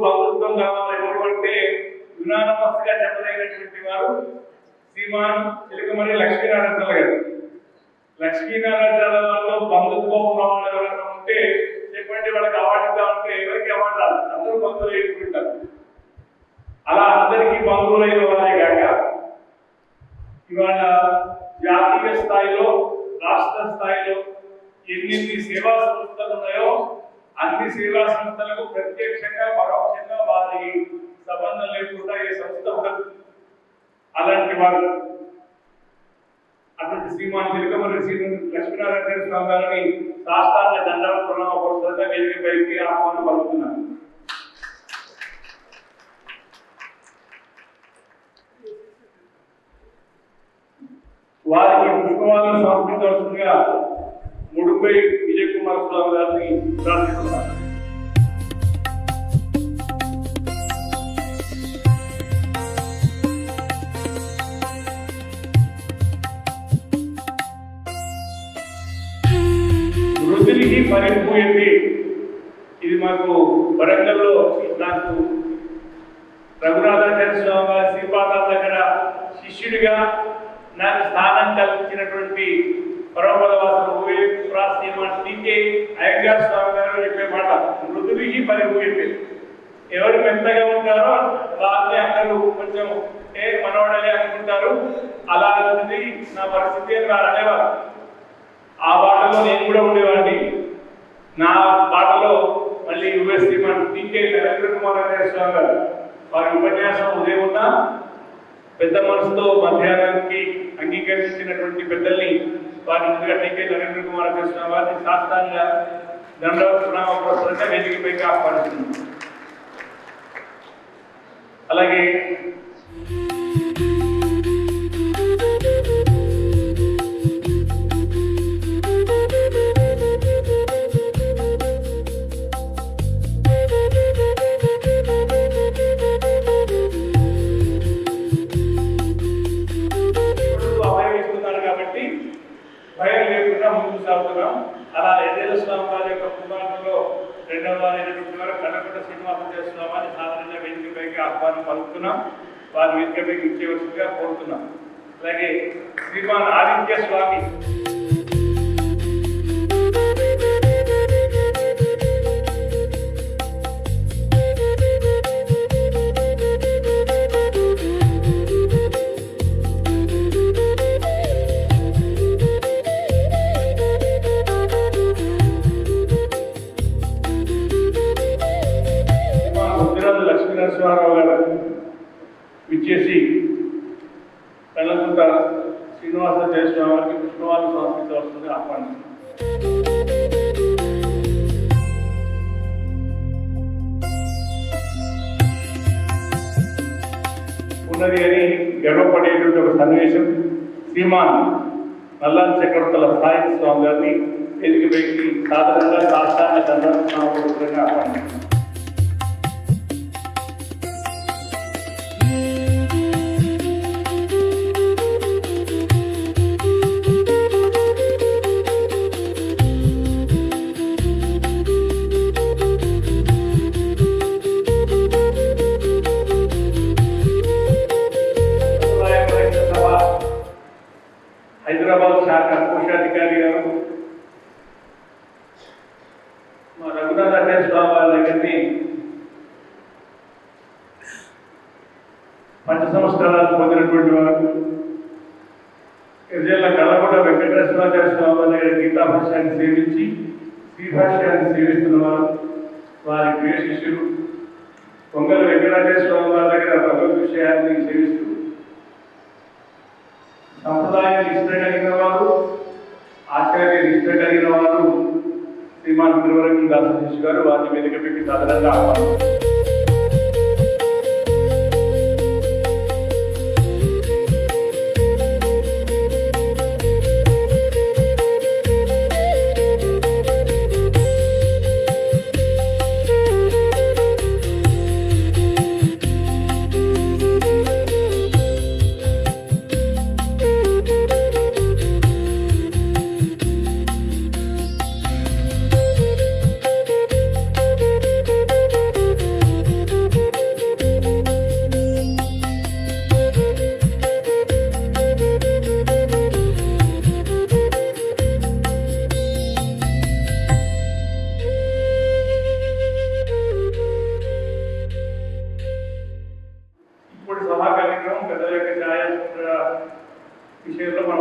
బంధుత్వం కావాలి ఎటువంటి యునానమస్గా చెప్పదగినటువంటి వారు శ్రీమాన్ చిలకమర్రి లక్ష్మీనారాయణ గారు. లక్ష్మీనారాయణలో బంధుత్వం ఉన్న వాళ్ళు ఎవరైనా ఉంటే చెప్పండి, వాళ్ళకి అవార్డు ఇద్దా ఉంటే ఎవరికి అవార్డు రాదు, అందరూ బంధువులు వేసుకుంటారు. అలా అందరికీ బంధువులైన వారే కాక ఇవాళ జాతీయ స్థాయిలో రాష్ట్ర స్థాయిలో ఎన్ని సేవా సంస్థలు ఉన్నాయో అన్ని సేవా సంస్థలకు ప్రత్యక్షంగా పరోక్షంగా వారి సంబంధం లేకుండా ఏ సంస్థ ఉండదు. అలాంటి వారు అటువంటి శ్రీమాన్ చిలకమర్రి లక్ష్మీనారాయణ స్వామి గారిని సాష్టాంగ దండవత్సరంగా వేదికపైకి ఆహ్వానం పలుకుతున్నారు. వారికి పుష్పవాలను సమర్పించవలసిందిగా ముడుపై విజయ్ కుమార్ స్వామి గారిని ప్రార్థిస్తున్నారు. వృద్ధునికి పరిపూయింది. ఇది మాకు వరంగల్లో నాకు రఘునాథాచార్య స్వామి గారి శ్రీపాదాల దగ్గర శిష్యుడిగా నాకు స్థానం కల్పించినటువంటి పరమపదవాసులు టీకే అయ్యంగార్ స్వామి గారు చెప్పే మాట, మృదుడికి పరిపూయింది. ఎవరు మెత్తగా ఉంటారో వాళ్ళని అందరూ కొంచెం మనవాడలే అనుకుంటారు. అలాంటిది నా పరిస్థితి అని వారు అనేవారు. ఆ బాటలో నేను కూడా ఉండేవాడిని. నా బాటలో మళ్ళీ యుఎస్ టీకే నరేంద్ర కుమార్ స్వామి గారు వారి ఉపన్యాసం ఉదయం ఉన్న పెద్ద మనసుతో మధ్యాహ్నానికి అంగీకరించినటువంటి పెద్దల్ని వారి ముందుగా టీకే నరేంద్ర కుమార్ స్వామి వారిని శాస్త్రంగా దండవత్సరంగా వేదికపైకి ఆహ్వానిస్తున్నాం. అలాగే భయం లేకుండా ముందుకు సాగుతున్నాం. అలా ఎదేల స్వామి వారి యొక్క కుమారులో రెండవ వారైనటువంటి వారు కన్నకొండ శ్రీనివాసాచార్య స్వామిని సాధారణంగా వేదికపైకి ఆహ్వానం పలుకుతున్నాం. వారి వేదికపైకి ఇచ్చేవలసిందిగా కోరుతున్నాం. అలాగే శ్రీమాన్ ఆదిత్య స్వామి లక్ష్మీనరసింహారావు గారు విచ్చేసి కళ్ళకుంట శ్రీనివాసాచార్య స్వామి వారికి పుష్పవాలను సమర్పించవలసిందిగా ఆహ్వానిస్తున్నారు. ఉన్నది అని గర్వపడేటువంటి ఒక సన్నివేశం శ్రీమాన్ నల్లారి చక్రవర్తుల సాయి స్వామి గారిని వేదికపైకి సాధారణంగా సాష్టాంగ దండవత్సరంగా ఆహ్వానిస్తున్నారు. హైదరాబాద్ శాఖ కోశాధికారి గారు మా రఘునాథాచార్య స్వామి వారి దగ్గరని 5 సంవత్సరాలు పొందినటువంటి వారు జిల్లా కళ్ళకొండ వెంకటేశ్వరాచార్య స్వామి వారి దగ్గర గీతా భాష్యాన్ని సేవించి శ్రీభాష్యాన్ని సేవిస్తున్నవారు. వారి ప్రియ శిష్యులు పొంగల్ వెంకటాచార్య స్వామి వారి దగ్గర భగవద్ విషయాన్ని సేవిస్తూ సంప్రదాయ నిష్ట కలిగిన వారు, ఆచార్య నిష్ట కలిగిన వారు శ్రీమాన్ తిరువరంగం దాసశిష్ గారు వారిని వేదికపైకి సాధారణంగా ఆహ్వానిస్తారు.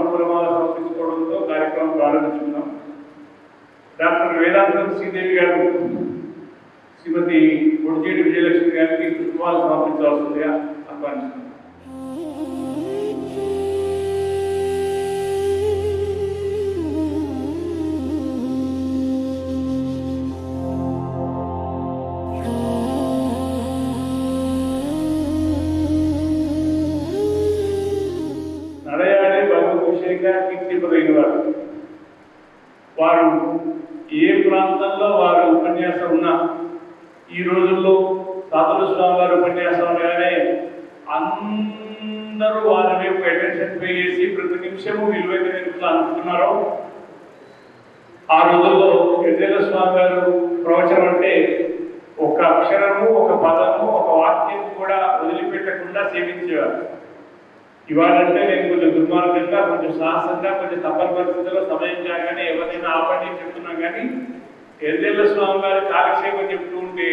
పూలమాల సమర్పించుకోవడంతో కార్యక్రమం ప్రారంభించుకున్నాం. డాక్టర్ వేదాంతం శ్రీదేవి గారు శ్రీమతి కొడిచేటి విజయలక్ష్మి గారికి పుష్పాలు సమర్పించవలసిందిగా ఆహ్వానిస్తున్నాం. నడయాడే భగవద్విషయంగా కీర్తిపదైన వారు ఏ ప్రాంతంలో వారు ఉపన్యాసం ఉన్నా ఈ రోజుల్లో తాతల స్వామి వారి ఉపన్యాసం అనగానే అందరూ వారి వైపు అటెన్షన్ పే చేసి ప్రతి నిమిషము విలువైన నిలుపుతా అనుకుంటున్నారు. ఆ రోజుల్లో ఎద్దేల స్వామి గారు ప్రవచనం అంటే ఒక అక్షరము, ఒక పదము, ఒక వాక్యం కూడా వదిలిపెట్టకుండా సేవించేవారు. ఇవాళంటే నేను కొంచెం దుర్మార్గంగా, కొంచెం సాహసంగా, కొంచెం తప్పని పరిస్థితుల్లో సమయం కాగానే ఎవరైనా ఆపండి చెప్తున్నాం. కానీ ఎద్దేళ్ల స్వామి గారు కాలక్షేపం చెప్తూ ఉంటే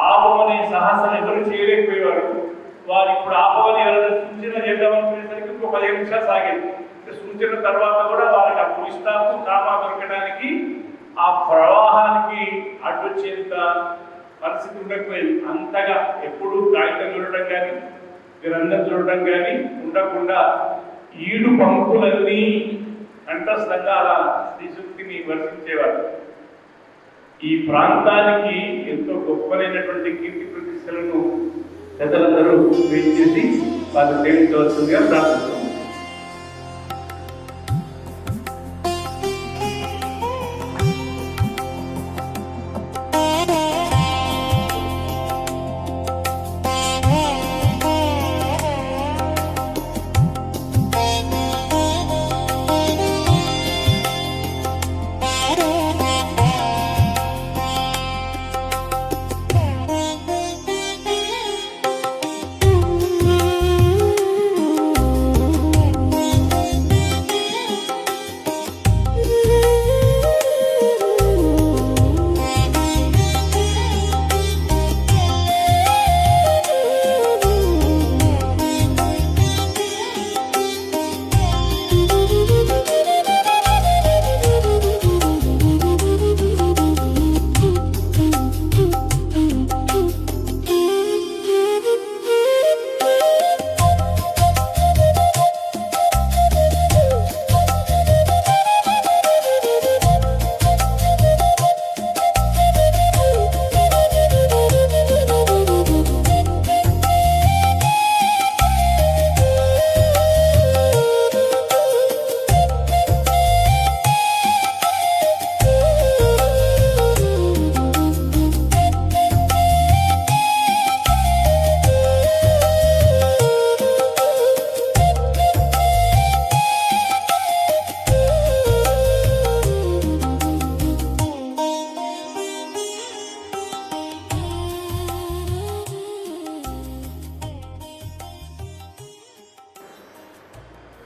ఆపమనే సాహసం ఎవరు చేయలేకపోయేవారు. వారు ఇప్పుడు ఆపమని ఎవరైనా సూచన చేద్దామనుకునేసరికి ఇంకో 15 నిమిషాలు సాగేది. సూచన తర్వాత కూడా వారికి ఆ పులిస్తాపు కామా దొరకడానికి ఆ ప్రవాహానికి అడ్డొచ్చేంత పరిస్థితి ఉండకపోయేది. అంతగా ఎప్పుడు కాగితం చూడడం కానీ, గ్రంథం చూడడం కానీ ఉండకుండా ఈడు పంపులన్నీ కంఠస్థంగా అలా శ్రీశక్తిని వర్షించేవారు. ఈ ప్రాంతానికి ఎంతో గొప్పలైనటువంటి కీర్తి ప్రతిష్టలను పెద్దలందరూ వేయించేసి వారు సేవించవలసిందిగా ప్రార్థిస్తున్నాం.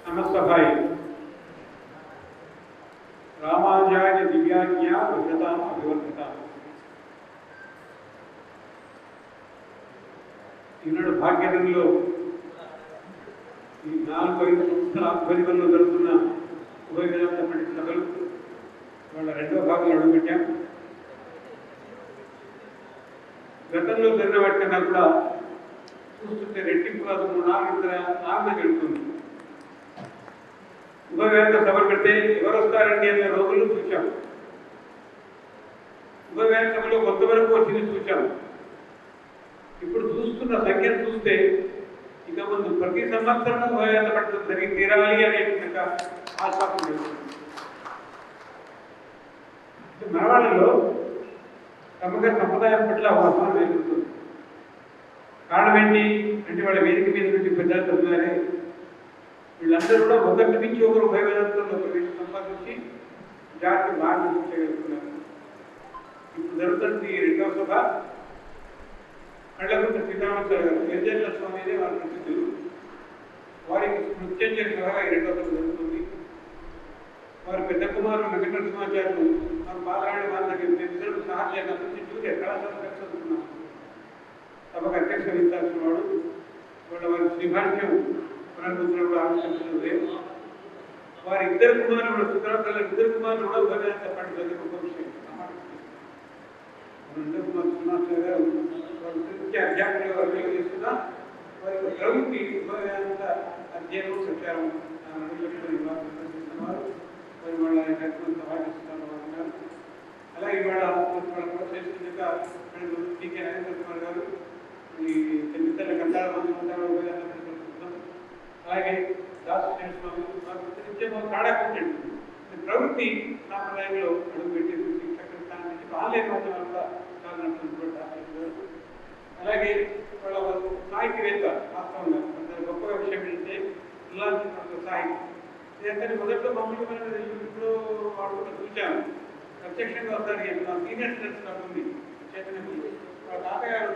నమస్తభాయ్ రామానుజాయ దివ్యాజ్ఞా వృషతాం అభివర్తితాం. ఈనాడు భాగ్యనగరంలో ఈ 4-5 సంవత్సరాల ఆధ్వర్యంలో జరుగుతున్న ఉభయ వేదాంత పండిత సభలు వాళ్ళ 2వ భాగంలో అడుగుపెట్టాం. గతంలో జరిగిన వాటికన్నా కూడా చూస్తుంటే రెట్టింపు కాదు 3-4 జరుగుతుంది. ఉభయ వేదాంత సభలు పెడితే ఎవరు వస్తారండి అనే రోజులు చూసాం. ఉభయ వేదాంత సభలో కొంతవరకు వచ్చింది చూసాం. ఇప్పుడు చూస్తున్న సంఖ్యను చూస్తే ఇక ముందు ప్రతి సంవత్సరం ఉభయ వేదాంత పట్టణం జరిగి తీరాలి అనే ఆశ్వాసం జరుగుతుంది. మనవాళ్ళలో సమగ్ర సంప్రదాయం పట్ల అవసరం ఏర్పడుతుంది. కారణం ఏంటి అంటే వాళ్ళ వేదిక మీద నుంచి పెద్దలు చదివారే వీళ్ళందరూ కూడా ఒకరి నుంచి ఒకరు ఉభయ వేదాంతంలో ప్రవేశం సంపాదించి జాతికి మార్గం చేయగలుగుతున్నారు. ఇప్పుడు జరుగుతుంది 2వ సభ. కళ్ళకుంట శ్రీరామచార్య గారు ఎద్దేళ్ల స్వామి వారి ప్రసిద్ధులు. వారికి మృత్యుంజలి సభగా 2వ సభ జరుగుతుంది. వారి పెద్ద కుమారులు వెంకటనరసింహాచార్యులు వారు బాలరాయణ వారి దగ్గర సహాయంగా చూసి కళాశాల చదువుకున్నాం. సభకు అధ్యక్ష వహించాల్సిన వాడు వాళ్ళ వారి శ్రీభాష్యం పునర్ముద్రలో ఆవిష్కరించినదే వారి ఇద్దరు కుమారులు కూడా సుతరాతల ఇద్దరు కుమారులు కూడా ఉభయవేదాంత పండితులు గొప్ప విషయం. ఇద్దరు కుమారులు సునాచార్య గారు ముఖ్య అధ్యాపకులుగా వర్గీలు చేస్తున్నా వారి ప్రవృత్తి ఉభయవేదాంత అధ్యయనం ప్రచారం వారు మరి వాళ్ళ పాటిస్తున్నారు. అలాగే ఇవాళ చేస్తున్నట్టుగా టీకే నరేంద్ర కుమార్ గారు ఈ చెందితల కంటాల అలాగే దాసు స్వామి కాడాకుంటాడు ప్రవృత్తి సాంప్రదాయంలో అడుగుపెట్టి చక్కని స్థానం నుంచి ఆన్లైన్ మాధ్యమాలు కూడా చాలా నడుస్తున్నటువంటి. అలాగే వాళ్ళ సాహిత్యవేత్త వాస్తవంగా గొప్ప విషయం ఏంటంటే ఇలాంటి సాహిత్యం ఇదంతా మొదట్లో మమ్మల్ని మనం ఇప్పుడు వాడుకుంటూ చూశాను. ప్రత్యక్షంగా ఒకసారి మా సీనియర్ స్టూడెంట్స్ నాకు ఉంది చైతన్యకు వాళ్ళ తాతగారు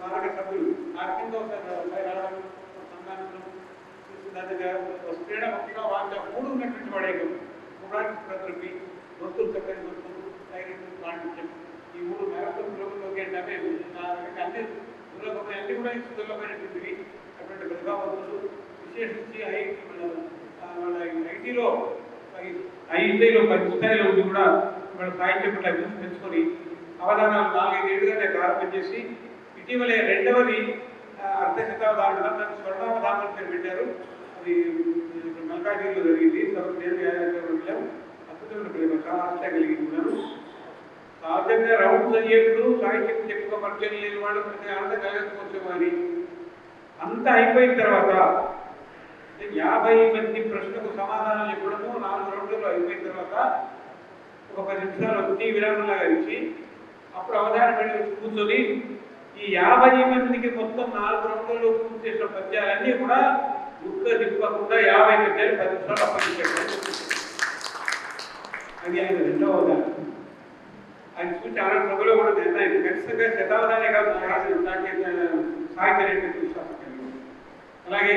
నాలుగు సభ్యులు ఆ కింద ఒకసారి రావడం సంఘానం క్రీడ ముఖ్యంగా వాళ్ళ మూడు ఉన్నటువంటి వాడేకం మూడానికి ప్రకృతి వస్తువులు చక్కని వస్తువులు డైరెక్ట్ పాండిత్యం ఈ మూడు మేరతో పురోగతిలోకి ఏంటంటే అన్ని పురోగతి అన్ని కూడా సులభమైనటువంటివి అటువంటి ప్రతిభావంతులు విశేషించి ఐటీలో పది స్థాయిలో ఉండి కూడా మన సాహిత్యం పట్ల అభివృద్ధి పెంచుకొని అవధానాలు 4-5 ఏళ్ళుగానే ప్రారంభం చేసి ఇటీవలే రెండవది అర్ధశతావధానం దాన్ని స్వర్ణావధానం పేరు పెట్టారు. అది మల్కాజ్గిరిలో జరిగింది. వెళ్ళాం. అద్భుతమైన చాలా ఆశ్చర్య కలిగింది. సహజంగా రౌండ్స్ అయ్యేప్పుడు సాహిత్యం ఎక్కువ పరిచయం లేని వాళ్ళు ప్రతి ఆనందం కలగకపోవచ్చు. కానీ అంతా అయిపోయిన తర్వాత 50 మంది ప్రశ్నకు సమాధానం చెప్పడము 4 రౌండ్లలో అయిపోయిన తర్వాత ఒక 10 నిమిషాలు వచ్చి విరామంలాగా ఇచ్చి అప్పుడు అవధానం వచ్చి కూర్చొని ఈ 50 మందికి మొత్తం 4 రౌండ్లలో పూర్తి చేసిన పద్యాలన్నీ కూడా గుక్క తిప్పకుండా 50 పద్యాలు 10 నిమిషాలు అప్పగించాడు. అది ఆయన రెండవ అవధానం. ఆయన చూసి ఆనాడు సభలో కూడా నిర్ణయం ఖచ్చితంగా శతావధానే కాదు సాహిత్య రేటు విశ్వాసం. అలాగే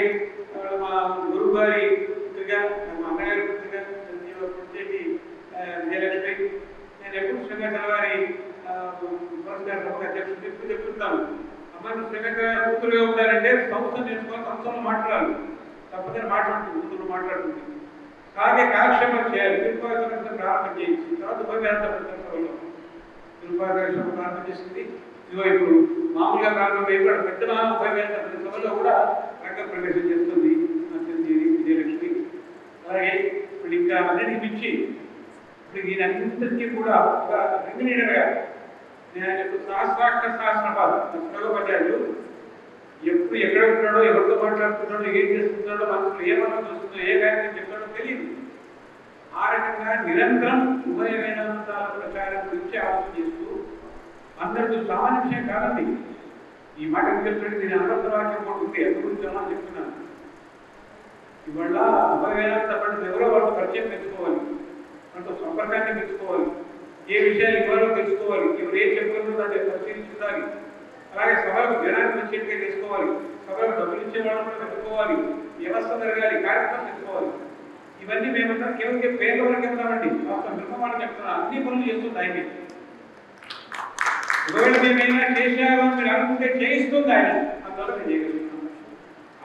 మా గురువు గారి పుత్రిగా మా అన్నగారి పుత్రిగా వచ్చేసి విజయలక్ష్మి. నేను ఎప్పుడు శ్రీరంగ వారి అధ్యక్షుడు ఎప్పుడు చెప్తుంటాను, అమ్మాయి శ్రీరంగ కూతురుగా ఉంటారంటే సంస్థను నేర్చుకోవాలి, సంస్థలో మాట్లాడాలి, తప్పదని మాట్లాడుతుంది, కూతురు మాట్లాడుతుంది. అలాగే కాలక్షేమం చేయాలి. తిరుపతి ప్రారంభం చేయించి తర్వాత ఉపవేదాంత సభలో తిరుపతి ప్రారంభం చేసింది. ఇదిగో ఇప్పుడు మామూలుగా ప్రారంభం కూడా పెద్ద ఉపవేదాంత సభలో కూడా రంగ ప్రవేశం చేస్తుంది విజయలక్ష్మి. అలాగే ఇప్పుడు ఇంకా అన్నిటికి మించి ఇప్పుడు ఈయనందరికీ కూడా ఒక రింగినీడగా నేను సహస్రాక్షర సహస్రపాదు శ్లోకోపాధ్యాయులు ఎప్పుడు ఎక్కడ ఉంటున్నాడో, ఎవరితో మాట్లాడుతున్నాడో, ఏం చేస్తున్నాడో, మనసులో ఏమన్నా చూస్తుందో, ఏ కార్యక్రమం చెప్తాడో తెలియదు. ఆ రకంగా నిరంతరం ఉభయ వేదాంతాల ప్రచారం గురించి ఆలోచన చేస్తూ అందరితో సామాన్య విషయం కాదండి. ఈ మాట చెప్తుంటే నేను అనర్థ వాక్యం కూడా ఉంది, అది గురించి అలా చెప్తున్నాను. ఇవాళ ఉభయ వేదాంత పండితులు ఎవరో వాళ్ళ పరిచయం పెంచుకోవాలి, వాళ్ళతో సంపర్కాన్ని పెంచుకోవాలి, ఏ విషయాలు ఇవ్వాలో తెలుసుకోవాలి, ఎవరు ఏం చెప్పాలో దాన్ని పరిశీలించాలి. అలాగే సభలకు జనాన్ని మంచిగా తీసుకోవాలి, సభలకు డబ్బులు ఇచ్చే వాళ్ళని పెట్టుకోవాలి, వ్యవస్థ జరగాలి, కార్యక్రమం పెట్టుకోవాలి. ఇవన్నీ మేమంతా కేవలం పేర్ల వరకు చెప్తామండి. వాస్తవం బ్రహ్మమానం చెప్తున్నా అన్ని పనులు చేస్తుంది ఆయనే. ఒకవేళ మేమైనా చేసామని మీరు అనుకుంటే చేయిస్తుంది ఆయన, అందువల్ల మేము చేయగలుగుతున్నాం.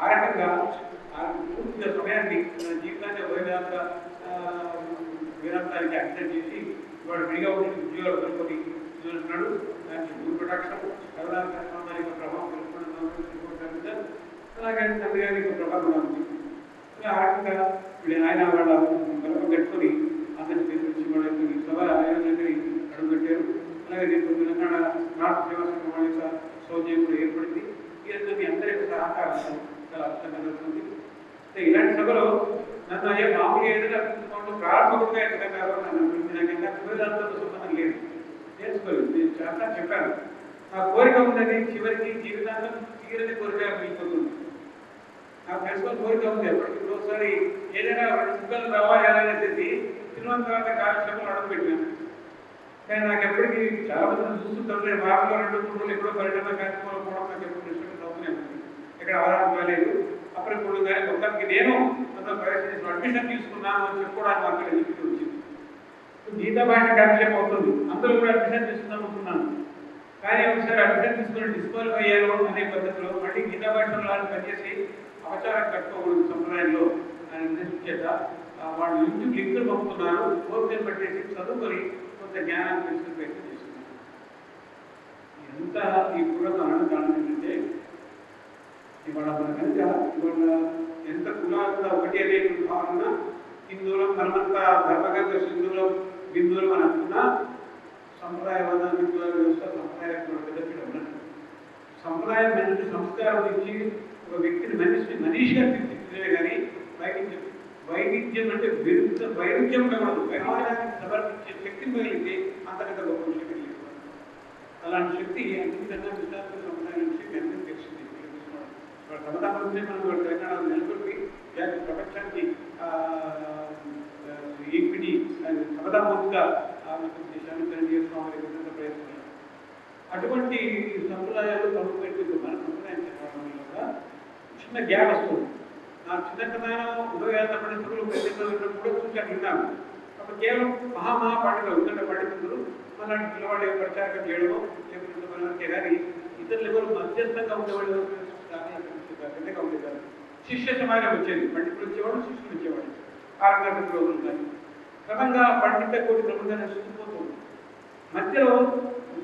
ఆ రకంగా పూర్తిగా సమయాన్ని మన జీవితాన్ని వేదాంతానికి అంకితం చేసి వాడు విడిగా ఉండి ఉద్యోగాలు కలుపుకొని చూస్తున్నాడు. దానికి గురుపటాక్షం కరుణానికి ప్రభావం కలుపుకుంటున్నాం. అలాగే తండ్రి గారికి ప్రభావం ఉంది. ఆ రకంగా ఆయన వాళ్ళ బలపం కట్టుకొని అతని తీసుకొచ్చి వాళ్ళకి సభ ఆయోజనకి అడుగుపెట్టారు. అలాగే రేపు తెలంగాణ రాష్ట్ర సేవా సంఘం వాళ్ళ యొక్క సౌజన్యం కూడా ఏర్పడింది. ఈ అందరి యొక్క సహకారం చాలా అర్థంగా జరుగుతుంది. ఇలాంటి సభలో నన్ను అయ్యే మామూలుగా ఏదైనా ప్రారంభంగా ఎంతగా నాకు సంబంధం లేదు, నేర్చుకోలేదు. నేను చాలా చెప్పాను, నా కోరిక ఉన్నది చివరికి జీవితాంతం తీరని కోరిక మిగిలిపోతుంది. నాకు తెలుసుకొని కోరిక ఉంది. ఎప్పటికీ ఒకసారి ఏదైనా సిగ్నల్ రావాలి అనేసి సినిమా తర్వాత కార్యక్రమంలో అడుగుపెట్టాను. కానీ నాకు ఎప్పటికీ చాలా మంది చూస్తుంటే వారంలో 2-3 రోజులు ఎప్పుడో పర్యటన కార్యక్రమాలు కూడా నాకు ఎప్పుడు డిస్టర్బెన్స్ అవుతూనే ఉంది. ఇక్కడ ఆధారం కాలేదు. అప్పటిప్పుడు కానీ మొత్తానికి నేను అందులో ప్రవేశించిన అడ్మిషన్ తీసుకున్నాను అని చెప్పుకోవడానికి అక్కడ ఎదుగుతూ వచ్చింది. గీతా భాష కార్యక్రమం అవుతుంది, అందరూ కూడా అడ్మిషన్ తీసుకుందాం అనుకున్నాను. కానీ ఒకసారి అడ్మిషన్ తీసుకుని డిస్క్వాలిఫై అయ్యారు అనే పద్ధతిలో మళ్ళీ గీతా భాషలో పనిచేసి అవచారం కట్టుకోకూడదు సంప్రదాయంలో అనే ఉద్దేశం చేత వాళ్ళు యూట్యూబ్ లింకులు పంపుతున్నారు. కోర్సులు పెట్టేసి చదువుకొని కొంత జ్ఞానాన్ని తెలుసుకుని ప్రయత్నం చేస్తున్నారు. ఎంత ఈ కులం అనడం ఏంటంటే ఇవాళ మన కనుక ఇవాళ ఎంత కులాలంతా ఒకటి అనేటువంటి భావన హిందువులం మనమంతా ధర్మగంధ సింధువులం బిందువులం అని అనుకున్నా సంప్రదాయవాద హిందువుల వ్యవస్థ సంప్రదాయం పెద్దపీట ఉన్నది. సంప్రదాయం మంచి సంస్కారం ఇచ్చి ఒక వ్యక్తిని మనిషిగా తీర్చిదిద్దే కానీ వైవిధ్యం అంటే విరుద్ధ వైరుధ్యం కాదు, వ్యవహారాన్ని సమర్పించే శక్తిని కలిగితే అంతకంటే గొప్ప శక్తి లేదు. అలాంటి శక్తి అన్ని విధంగా విశాఖ సముదాయం నుంచి మీ అందరికీ తెలిసింది. సమతాపంతో మనం తెలంగాణ నెలకొల్పి ప్రపంచానికి ఈక్విటీ సమతాపంగా దేశాన్ని చేసుకోవాలని ప్రయత్నం. అటువంటి సంప్రదాయాలు పలుపెట్టి మన సంప్రదాయం చెప్పడం వల్ల చిన్న గ్యాప్ వస్తుంది. నా చిన్నతనం ఉదయాన్న పండితులు కూడా చూశాను, విన్నాను. అప్పుడు కేవలం పండితులు ఉద్దండ పండితులు అలాంటి పిల్లవాడు ప్రచారం చేయడమో లేకపోతే కానీ ఇతరులు ఎవరు మధ్యస్థంగా ఉండేవాళ్ళు పెద్దగా ఉండేవారు. శిష్య సమాజం వచ్చేది, పండితులు వచ్చేవాడు, శిష్యులు వచ్చేవాడు. 6 రోజులు కానీ క్రమంగా పండిత కోటి క్రమంగా నష్టపోతుంది. మధ్యలో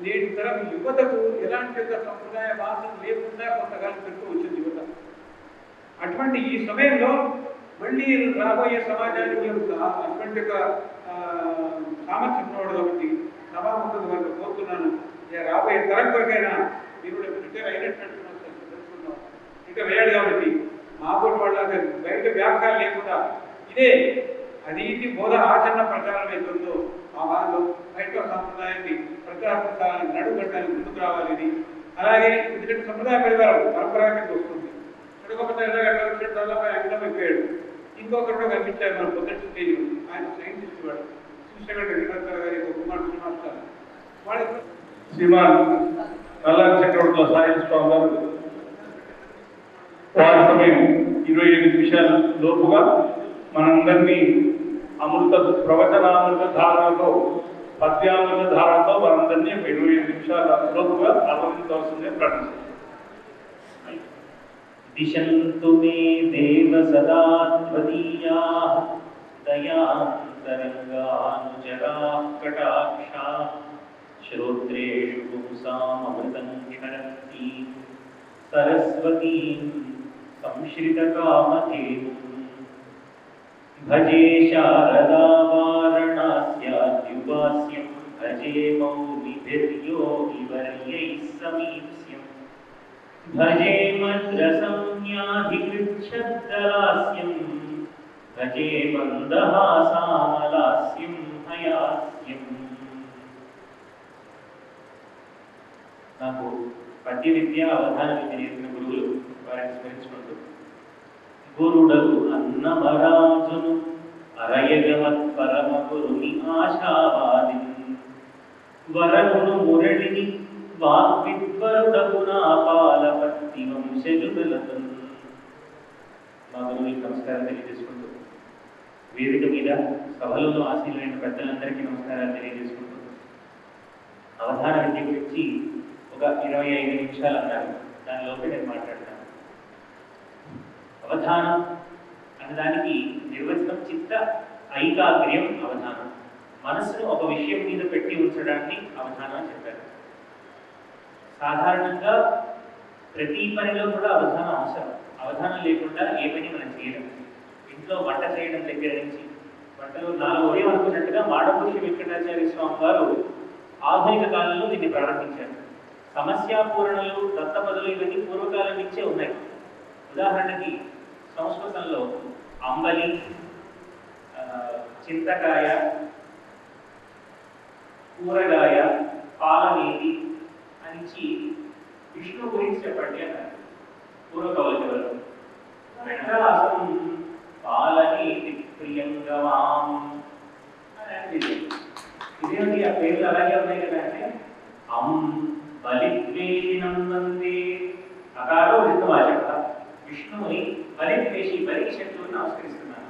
నేటి తరం యువతకు ఎలాంటి ఒక సంప్రదాయ వాసన లేకుండా కొంతకాలం పెడుతూ వచ్చింది యువత. అటువంటి ఈ సమయంలో మళ్ళీ రాబోయే సమాజానికి అటువంటి ఒక సామర్థ్యం ఉన్నవాడు కాబట్టి సభాముఖం వరకు కోరుతున్నాను. రాబోయే తరం కొరకైనా మీరు రిటైర్ అయినట్టు తెలుసుకుంటాం. ఇంకా వేయాలి కాబట్టి మాబోటి వాళ్ళ బయట వ్యాపకాలు లేకుండా ఇదే అది ఇది బోధ ఆచరణ ప్రచారం అవుతుందో ఆ భాగంలో బయట సంప్రదాయాన్ని ప్రచారాన్ని నడుగట్టాలని ముందుకు రావాలని. అలాగే ఎందుకంటే సంప్రదాయ పరివారం పరంపరాగతంగా వస్తుంది. నడుగొప్ప అంకితం అయిపోయాడు. ఇంకొకరు కనిపించారు మన పొద్దుటి స్టేజ్, ఆయన సైంటిస్ట్ వాడు శ్రీశంకర్ గారి కుమార్ శ్రీనివాస్ వాళ్ళ శ్రీమాన్ నల్లారి చక్రవర్తుల సాయి స్వామి గారు వారి సమయం 25 నిమిషాల లోపుగా మనందరినీ అమృత ప్రవచనామృత ధారణతో పద్యామృత ధారణతో మనందరినీ 25 నిమిషాల లోపుగా ఆలోచించవలసిందే ప్రకటించారు. దిశంతు మే దేవ సదా త్వదీయాః దయాంతరంగానుచరాః కటాక్షాః శ్రోత్రేషు పుంసామృతం క్షరन्ति సరస్వతీం సంశ్రితకామధేనుం భజే శారదా వారణాస్యాద్యుపాస్యం భజే మౌలిభిర్యోగివర్యైః సమీప్స్యం భజే మద్రసంజ్ఞాధికృచ్ఛద్దలాస్యం భజే మందహాసామలాస్యం హయాస్యం. నాకు పద్య విద్య అవధాన విద్య నేర్పిన గురువులు వారిని స్మరించుకుంటూ గురుడగు అన్నమరాజును అరయగమత్ పరమ గురుని ఆశావాది వరమును మురళిని వాగ్విద్వరుడగునా పాలపత్తి వంశజుదలతు. మా గురువులకు నమస్కారం తెలియజేసుకుంటూ వేదిక మీద సభలలో ఆశీలైన పెద్దలందరికీ నమస్కారాలు తెలియజేసుకుంటూ అవధాన విద్య గురించి ఒక 25 నిమిషాలు అన్నారు. దానిలోపే నేను మాట్లాడతాను. అవధానం అన్నదానికి నిర్వచనం చిత్త ఐకాగ్ర్యం అవధానం. మనసును ఒక విషయం మీద పెట్టి ఉంచడాన్ని అవధానం చెప్పారు. సాధారణంగా ప్రతి పనిలో కూడా అవధానం అవసరం. అవధానం లేకుండా ఏ పని మనం చేయలేం. ఇంట్లో వంట చేయడం దగ్గర నుంచి వంటలో 4 ఉదయం అనుకున్నట్టుగా మాడపురుష వెంకటాచార్య స్వామి వారు ఆధునిక కాలంలో దీన్ని ప్రారంభించారు. సమస్యాపూరణలు, దత్తపదులు ఇవన్నీ పూర్వకాలం నుంచే ఉన్నాయి. ఉదాహరణకి సంస్కృతంలో అంబలి, చింతకాయ, కూరగాయ, పాలనేది అనిచి విష్ణు గురించి చెప్పండి అన్నారు పూర్వకవులు. వెంకటాసం పాలనేది ప్రియంగవాం అని ఇదేంటి ఆ పేర్లు అలాగే ఉన్నాయి కదా అంటే బలిద్వేషిణం వందే అకారో వృత్తవాచక. విష్ణువుని బలిద్వేషి, బలికి శత్రువుని నమస్కరిస్తున్నాను.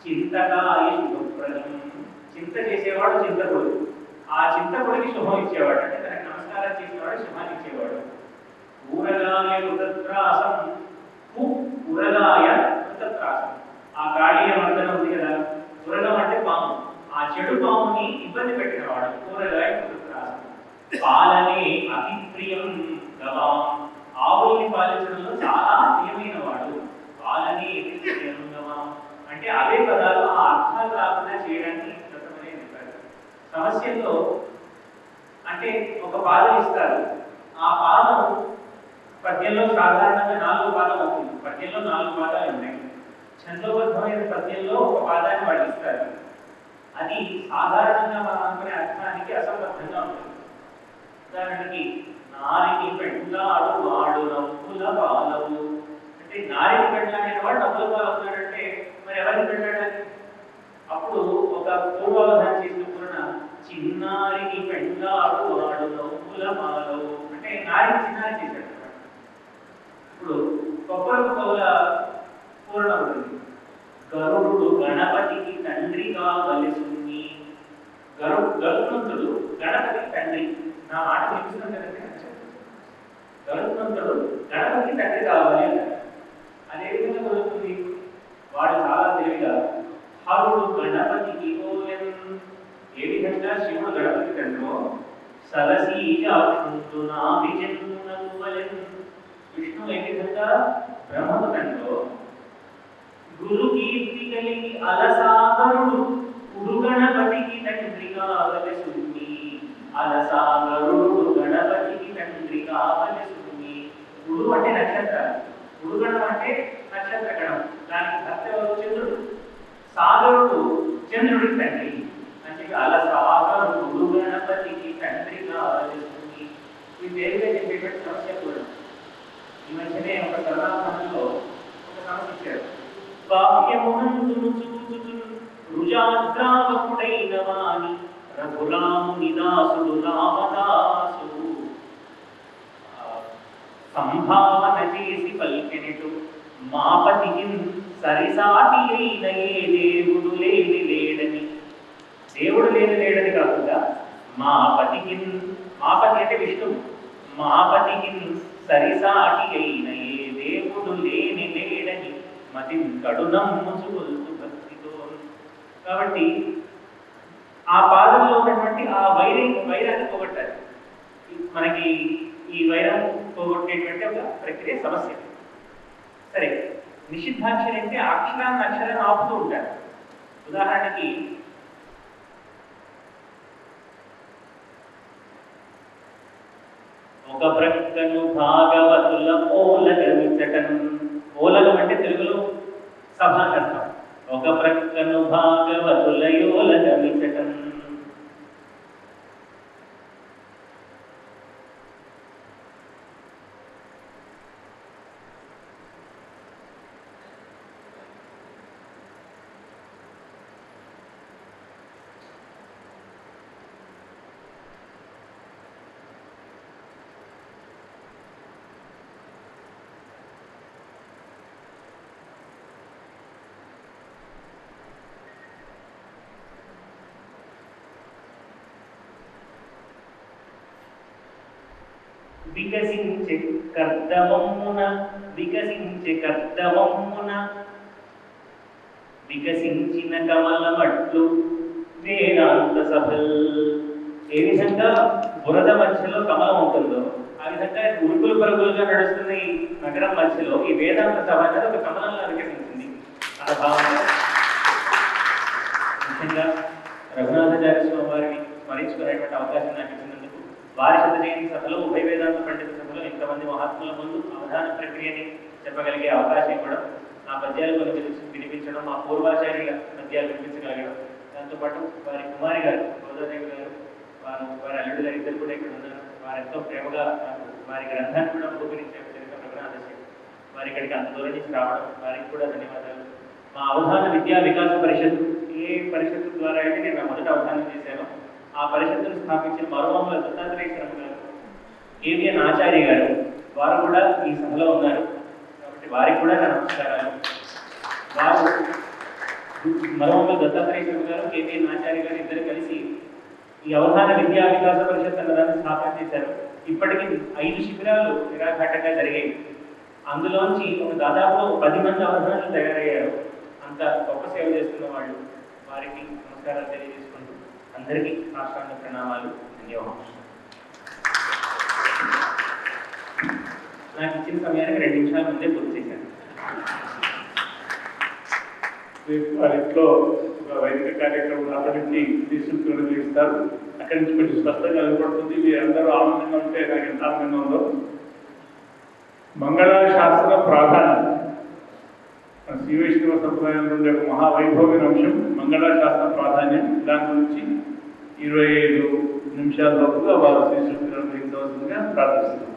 చింతకాయ శుభప్రదం, చింత చేసేవాడు చింతకుడు. ఆ చింతకుడికి శుభం ఇచ్చేవాడు, అంటే తనకి నమస్కారం చేసేవాడు శుభాన్ని ఇచ్చేవాడు. కూరగాయ కృతత్రాసం, కూరగాయ కృతత్రాసం, చెడు పాముని ఇబ్బంది పెట్టినవాడు కూరగాయ ధృతరాష్ట్రుడు. పాలనే అతి ప్రియం గవాం, ఆవుల్ని పాలించడంలో చాలా ప్రియమైన వాడు. పాలనే అతి ప్రియం గవాం అంటే అవే పదాలు ఆ అర్థాలు రాకుండా చేయడానికి వ్రతమనే చెప్పారు. సమస్యల్లో అంటే ఒక పాదం ఇస్తారు, ఆ పాదం పద్యంలో సాధారణంగా 4 పాదాలు అవుతుంది. పద్యంలో 4 పాదాలు ఉన్నాయి. ఛందోబద్ధమైన పద్యంలో ఒక పాదాన్ని వాళ్ళు ఇస్తారు. అది సాధారణంగా మనం అనుకునే అర్థానికి అసంబద్ధంగా ఉంటుంది. ఉదాహరణకి నారిని పెండ్లాడు వాడు నవ్వుల పాలవు అంటే నారిని పెండ్లాడిన వాడు నవ్వుల పాలవుతాడంటే మరి ఎవరిని పెండ్లాడాలి? అప్పుడు ఒక పూర్వావధానం చేసిన పూర్ణ చిన్నారిని పెండ్లాడు వాడు నవ్వుల పాలవు అంటే నారిని చిన్నారి చేశాడు. ఇప్పుడు కొప్పరకు కౌల పూర్ణ ఉంటుంది. గరుడు గణపతికి తండ్రి కావలసింది. గరుత్మంతుడు గణపతికి తండ్రి. నా మాట వినిపిస్తుంది కదండి. గరుత్మంతుడు గణపతికి తండ్రి కావాలి అంటారు. అదే విధంగా జరుగుతుంది. వాడు చాలా తెలివిగా హరుడు గణపతికి ఓలెన్, ఏ విధంగా శివుడు గణపతి తండ్రో సరసీజాక్షుంటునా విజన్నునవలెన్, విష్ణువు ఏ విధంగా బ్రహ్మకు తండ్రో గురు కీర్తి కలిగి అలసాగరుడు ఉడు గణపతికి తండ్రి కావలసింది. అలసాగరుడు గణపతికి తండ్రి కావలసింది. ఉడు అంటే నక్షత్రాలు, ఉడుగణం అంటే నక్షత్ర గణం. దానికి భర్త ఎవరు? చంద్రుడు. సాగరుడు చంద్రుడికి తండ్రి అంటే అలసాగరుడు ఉడు గణపతికి తండ్రి కావలసింది. ఈ దేవిగా చెప్పేటువంటి సమస్య కూడా ఈ మధ్యనే ఒక సర్వాసనంలో ఒక సమస్య ఇచ్చారు. బాహ్యమునందును చూచుచు రుజాద్రావకుడైన వాని రఘురాముని దాసుడు రామదాసుడు సంభావన చేసి పలికెనెటు మాపతికి సరిసాటి అయిన ఏ దేవుడు లేని లేడని. దేవుడు లేని లేడని కాకుండా మాపతికి, మాపతి అంటే విష్ణువు, మాపతికి సరిసాటి అయిన ఏ దేవుడు లేని లేడని మతి కడునమ్ముచుకొల్తు భక్తితో. కాబట్టి ఆ పాదంలో ఉన్నటువంటి ఆ వైరాన్ని పోగొట్టాలి. మనకి ఈ వైరం పోగొట్టేటువంటి ఒక ప్రక్రియ సమస్య. సరే, నిషిద్ధాక్షరి అంటే అక్షరాన్ని ఆపుతూ ఉంటారు. ఉదాహరణకి ఒక ప్రక్కను భాగవతుల ఓలగమించటం. ఓలగం అంటే తెలుగులో సభాకర్తం. ఒక ప్రక్కను భాగవతుల యోలగమించటం. వికసించే కర్దమమున వికసించే కర్దమమున వికసించిన కమలమట్లు వేదాంత సభల్. ఏ విధంగా బురద మధ్యలో కమలం ఉంటుందో ఆ విధంగా ఉరుకులు పరుగులుగా నడుస్తున్న ఈ నగరం మధ్యలో ఈ వేదాంత సభ అనేది ఒక కమలంలో వికసించింది. ఆ భావంగా ముఖ్యంగా రఘునాథాచార్య స్వామి వారిని స్మరించుకునేటువంటి అవకాశం నాకు ఇచ్చినందుకు, వారి శత జయంతి సభలో ఉభయ వేదాంత పండిత సభలో ఇంతమంది మహాత్ముల ముందు అవధాన ప్రక్రియని చెప్పగలిగే అవకాశం ఇవ్వడం, నా పద్యాలు కొన్ని వినిపించడం, మా పూర్వాచార్యుల పద్యాలు వినిపించగలగడం, దాంతోపాటు వారి కుమారి గారు గోదాదేవి గారు, వారి అల్లుడు గారు ఇద్దరు కూడా ఇక్కడ ఉన్నారు. వారు ఎంతో ప్రేమగా నాకు వారి గ్రంథాన్ని కూడా ఉపకరించారు. చరిత్ర రఘునాథాచార్య వారి ఇక్కడికి అంత దూరం నుంచి రావడం, వారికి కూడా ధన్యవాదాలు. మా అవధాన విద్యా వికాస పరిషత్, ఏ పరిషత్తు ద్వారా అయితే నేను మొదట అవధానం చేశాను, ఆ పరిషత్తును స్థాపించిన మరోమాముల దత్తాత్రేయ శర్మ గారు, కేవీఎన్ ఆచార్య గారు, వారు కూడా ఈ సభలో ఉన్నారు. కాబట్టి వారికి కూడా నా నమస్కారాలు. వారు మరోమాముల దత్తాత్రేయ శర్మ గారు, కేవీఎన్ ఆచార్య గారు ఇద్దరు కలిసి ఈ అవధాన విద్యా వికాస పరిషత్ అన్నదాన్ని స్థాపన చేశారు. ఇప్పటికీ 5 శిబిరాలు నిరాఘాటంగా జరిగాయి. అందులోంచి ఒక దాదాపు 10 మంది అవధానాలు తయారయ్యారు. అంత గొప్ప సేవ చేస్తున్న వాళ్ళు, వారికి నమస్కారాలు తెలియజేసుకుంటూ అందరికీ సాష్టాంగ ప్రణామాలు, ధన్యవాదాలు. నాకు ఇచ్చిన సమయానికి 2 నిమిషాల ముందే పూర్తి చేశాను. వారిలో ఒక వైదిక కార్యక్రమం అక్కడి నుంచి తీసుకుని ఇస్తారు. అక్కడి నుంచి కొంచెం స్పష్టంగా కనపడుతుంది. మీరందరూ ఆనందంగా ఉంటే నాకు ఎంత ఆనందంగా ఉందో. మంగళాశాస్త్ర ప్రాధాన్యం మన శ్రీ వైష్ణవ సంప్రదాయంలో ఉండే ఒక మహావైభవమైన అంశం మంగళాశాస్త్ర ప్రాధాన్యం. దాని గురించి 25 నిమిషాల లోపుగా వారు శ్రీ సూక్తులను అనుగ్రహించవలసిందిగా ప్రార్థిస్తున్నారు.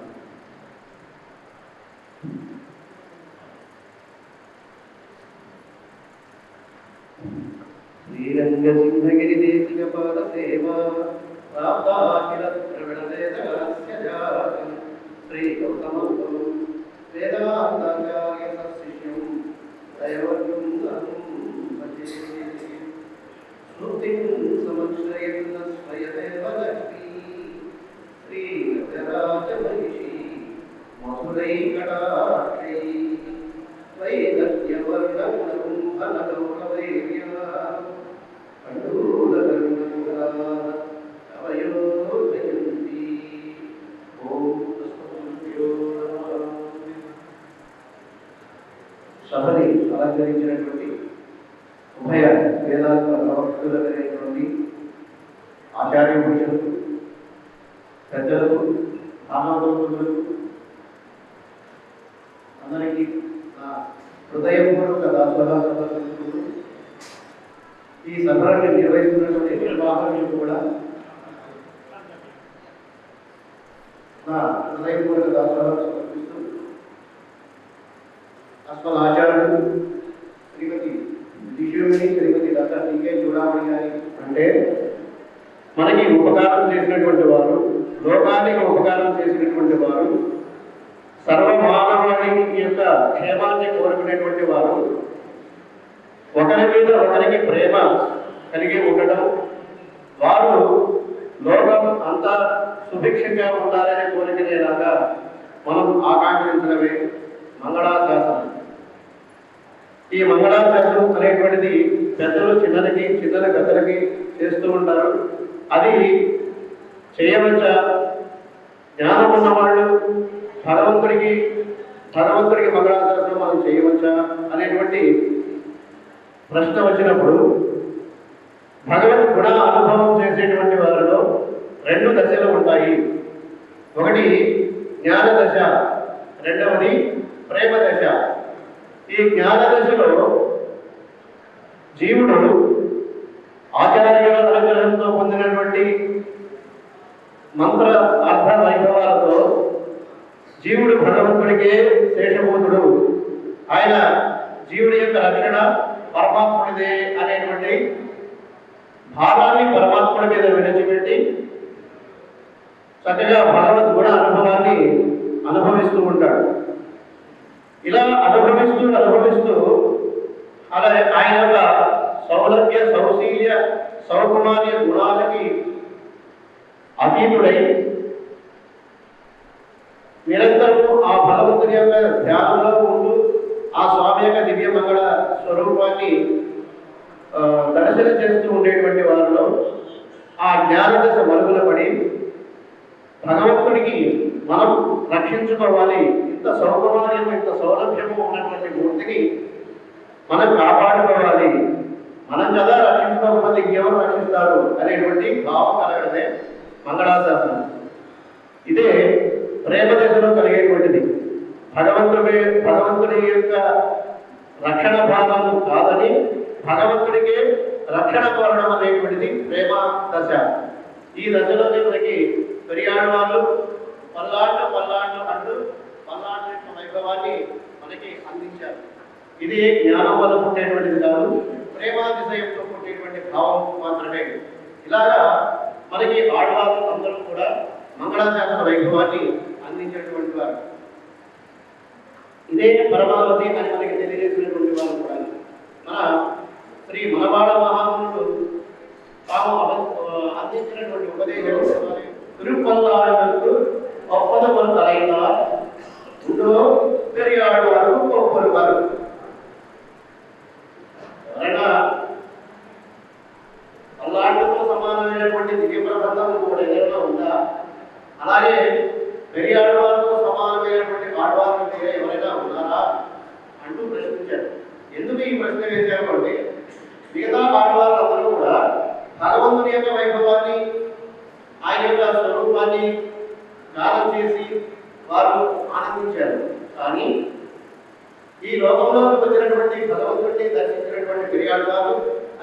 శ్రీరంగసింహగిరి దేశిక పాద సేవా ప్రాప్తాఖిల ద్రవిడ వేదస్య జాతం శ్రీ గౌతమం వేదాంతాచార్య సశిష్యం దైవజ్ఞం భజే స్మృతిం సమశ్రయన్న స్వయమేవ లక్ష్మీ శ్రీ గజరాజ మహిషి మధురై కటాక్షై వైదగ్యవర్ణం ఫలగౌరవైర్య సభని అలంకరించినటువంటి ఉభయ వేదాంత ప్రవక్తులైనటువంటి ఆచార్య పురుషులకు, పెద్దలకు, ఆనందోతులకు అందరికీ నా హృదయపూర్వక దాసోహాసభలు. ఈ సభలను నిర్వహిస్తున్నటువంటి నిర్వాహకులకు కూడా నా హృదయపూర్వక దాసోహాలు సమర్పిస్తూ, అస్మల్ ఆచార్యులు శ్రీమతి దిశోమణి, శ్రీమతి డాక్టర్ టీకే చూడామణి గారి అంటే మనకి ఉపకారం చేసినటువంటి వారు, లోకానికి ఉపకారం చేసినటువంటి వారు, సర్వమానవాళికి యొక్క క్షేమాన్ని కోరుకునేటువంటి వారు, ఒకరి మీద ఒకరికి ప్రేమ కలిగి ఉండడం, వారు లోకం అంతా సుభిక్షంగా ఉండాలనే కోరికనేలాగా మనం ఆకాంక్షించడమే మంగళాశాసనం. ఈ మంగళాశాసనం అనేటువంటిది పెద్దలు చిన్నల పెద్దలకి చేస్తూ ఉంటారు. అది చేయవచ్చా? జ్ఞానం ఉన్నవాళ్ళు భగవంతుడికి మంగళాశాసనం మనం చేయవచ్చా అనేటువంటి ప్రశ్న వచ్చినప్పుడు, భగవద్ గుణ అనుభవం చేసేటువంటి వారిలో 2 దశలు ఉంటాయి. ఒకటి జ్ఞాన దశ, రెండవది ప్రేమ దశ. ఈ జ్ఞాన దశలో జీవుడు ఆచార్యుల అనుగ్రహంతో పొందినటువంటి మంత్ర అర్థ వైభవాలతో జీవుడు భగవంతుడికే శేషభూతుడు. ఆయన జీవుడి యొక్క రక్షణ పరమాత్ముడిదే అనేటువంటి భావాన్ని పరమాత్ముడి మీద విడిచిపెట్టి చక్కగా భగవద్ గుణ అనుభవాన్ని అనుభవిస్తూ ఉంటాడు. ఇలా అనుభవిస్తూ అలా ఆయన యొక్క సౌలభ్య, సౌశీల్య, సౌకుమార్య గుణాలకి అతీతుడై నిరంతరము ఆ భగవంతుని యొక్క ధ్యానంలో ఉంటూ ఆ స్వామి యొక్క దివ్య మంగళ స్వరూపాన్ని దర్శనం చేస్తూ ఉండేటువంటి వారిలో ఆ జ్ఞానదశ మరుగున పడి భగవంతుడికి మనం రక్షించుకోవాలి, ఇంత సౌకర్యము ఇంత సౌలభ్యము ఉన్నటువంటి మూర్తిని మనం కాపాడుకోవాలి, మనం కదా రక్షించుకోకపోతే ఇంకెవరు రక్షిస్తారు అనేటువంటి భావం కలగడమే మంగళాశాసనం. ఇదే ప్రేమ దశలో కలిగేటువంటిది. భగవంతుడి యొక్క రక్షణ భావాలను కాదని భగవంతుడికే రక్షణ కోరడం అనేటువంటిది ప్రేమ దశ. ఈ దశలోనే మనకి పెరియాడు వాళ్ళు పల్లాండు అంటూ పల్లాండు యొక్క వైభవాన్ని మనకి అందించారు. ఇది జ్ఞానం వల్ల పుట్టేటువంటిది కాదు, ప్రేమాతిశయంతో పుట్టేటువంటి భావం మాత్రమే. ఇలాగా మనకి ఆడవాళ్ళు అందరూ కూడా మంగళాశాసన వైభవాన్ని అందించేటువంటి వారు. ఇదే పరమావధి అని మనకి తెలియజేసినటువంటి వారు కూడా మన శ్రీ మనవాడ మహామునుడు తాము అందించినటువంటి ఉపదేశం తిరుపల్లాడుకు ఒప్పదములు తలైనార్ పెరియాడు వారు ఒప్పరు వారు. ఎవరైనా పల్లాడుతో సమానమైన పెరియాడవారితో సమానమైనటువంటి ఆడవారు వేరే ఎవరైనా ఉన్నారా అంటూ ప్రశ్నించారు. ఎందుకు ఈ ప్రశ్న వేశారు అంటే మిగతా ఆడవాళ్ళందరూ కూడా భగవంతుని యొక్క వైభవాన్ని ఆయన యొక్క స్వరూపాన్ని గానం చేసి వారు ఆనందించారు. కానీ ఈ లోకంలోకి వచ్చినటువంటి భగవంతుడిని దర్శించినటువంటి పెరియాడవారు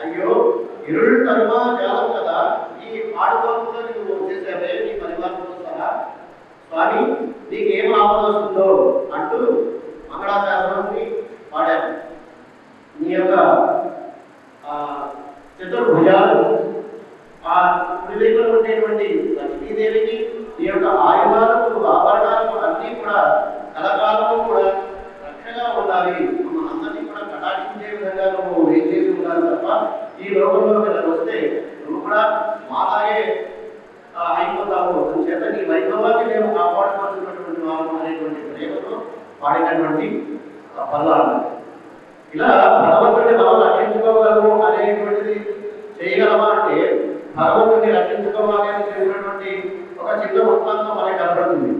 అయ్యో ఇరుడు తరుమ జాలం కదా, ఈ ఆడుకోకుండా నువ్వు వచ్చేసావే నీ పరివారంతో సహా, స్వామి నీకేం ఆపద వస్తుందో అంటూ మంగళాశాసనాన్ని పాడారు. నీ యొక్క చతుర్భుజాలు ఆ కుడివైపులో ఉండేటువంటి లక్ష్మీదేవికి ఈ యొక్క ఆయుధాలకు ఆభరణాలకు అన్నీ కూడా కలకాలము కూడా రక్షగా ఉండాలి, అందరినీ కూడా కటాక్షించే విధంగా నువ్వు ఏం చేసి ఉండాలి తప్ప ఈ లోకంలో ఇలా వస్తే నువ్వు కూడా మాలాగే అయిపోతావు, చేత నీ వైభవాన్ని మేము కాపాడుకోవాల్సినటువంటి వారు అనేటువంటి ప్రేమతో పాడినటువంటి పల్లాలు. ఇలా భగవంతుడిని మనం రక్షించుకోగలము అనేటువంటిది చేయగలమా అంటే భగవంతుడిని రక్షించుకోవాలి అని చేసినటువంటి ఒక చిన్న వృత్తాంతం మనకి కనపడుతుంది.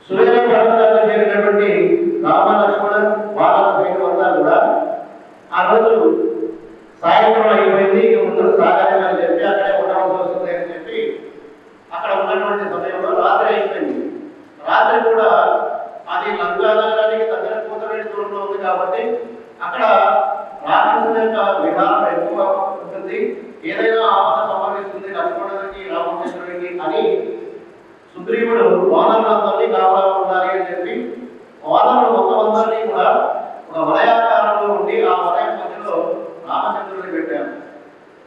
సూర్య పర్వతాల్లో చేరినటువంటి రామ లక్ష్మణ బాల సైన్యం కూడా ఆ రోజు సాయంత్రం అయిపోయింది, ఇక ముందు సాగాలి అని చెప్పి అక్కడే ఉండవలసి వస్తుంది అని చెప్పి అక్కడ ఉన్నటువంటి సమయంలో రాత్రి అయిపోయింది. రాత్రి కూడా అది లంకా నగరానికి దగ్గర కూతవేడి దూరంలో ఉంది కాబట్టి అక్కడ రాక్షసుల యొక్క విధానం ఎక్కువ ఉంటుంది, ఏదైనా ఆపద సంభవిస్తుంది లక్ష్మణుడికి రామకృష్ణుడికి అని సుగ్రీవుడు వానరులందరినీ కావలా ఉండాలి అని చెప్పి వానరులు మొత్తం అందరినీ కూడా ఒక వలయాకారంలో ఉండి ఆ వలయం మధ్యలో రామచంద్రుడిని పెట్టారు.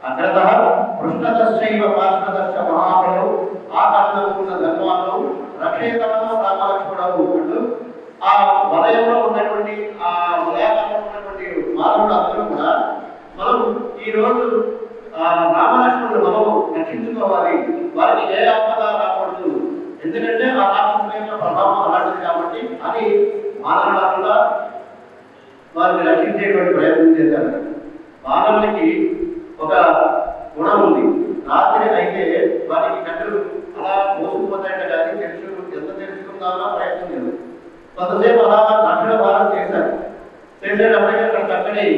అగ్రత పృష్ఠదశ్చైవ పార్శ్వదశ్చ మహాబలు ఆకర్ణకున్న ధర్మాలు రక్షేతమను రామలక్ష్మణుడు అంటూ ఆ వలయంలో ఉన్నటువంటి ఆ వలయాకారంలో ఉన్నటువంటి మానవుడు అందరూ కూడా మనం ఈ రోజు రామలక్ష్మణుడు మనం రక్షించుకోవాలి, వారికి ఏ ఆపద రాకూడదు, ఎందుకంటే ఆ రాక్షసుల యొక్క ప్రభావం అలాంటిది కాబట్టి అని మానవులంతా వారిని రక్షించేటువంటి ప్రయత్నం చేశారు. మానవునికి ఒక గుణం ఉంది, రాత్రి అయితే వారికి కట్టెలు అలా మోసుకుపోతాయంట కానీ ఎంత తెలుసుకుందామో ప్రయత్నం లేదు. కొంతసేపు అలా దక్షిణ భారత చేశారు. చేసేటప్పటికీ అక్కడ చక్కని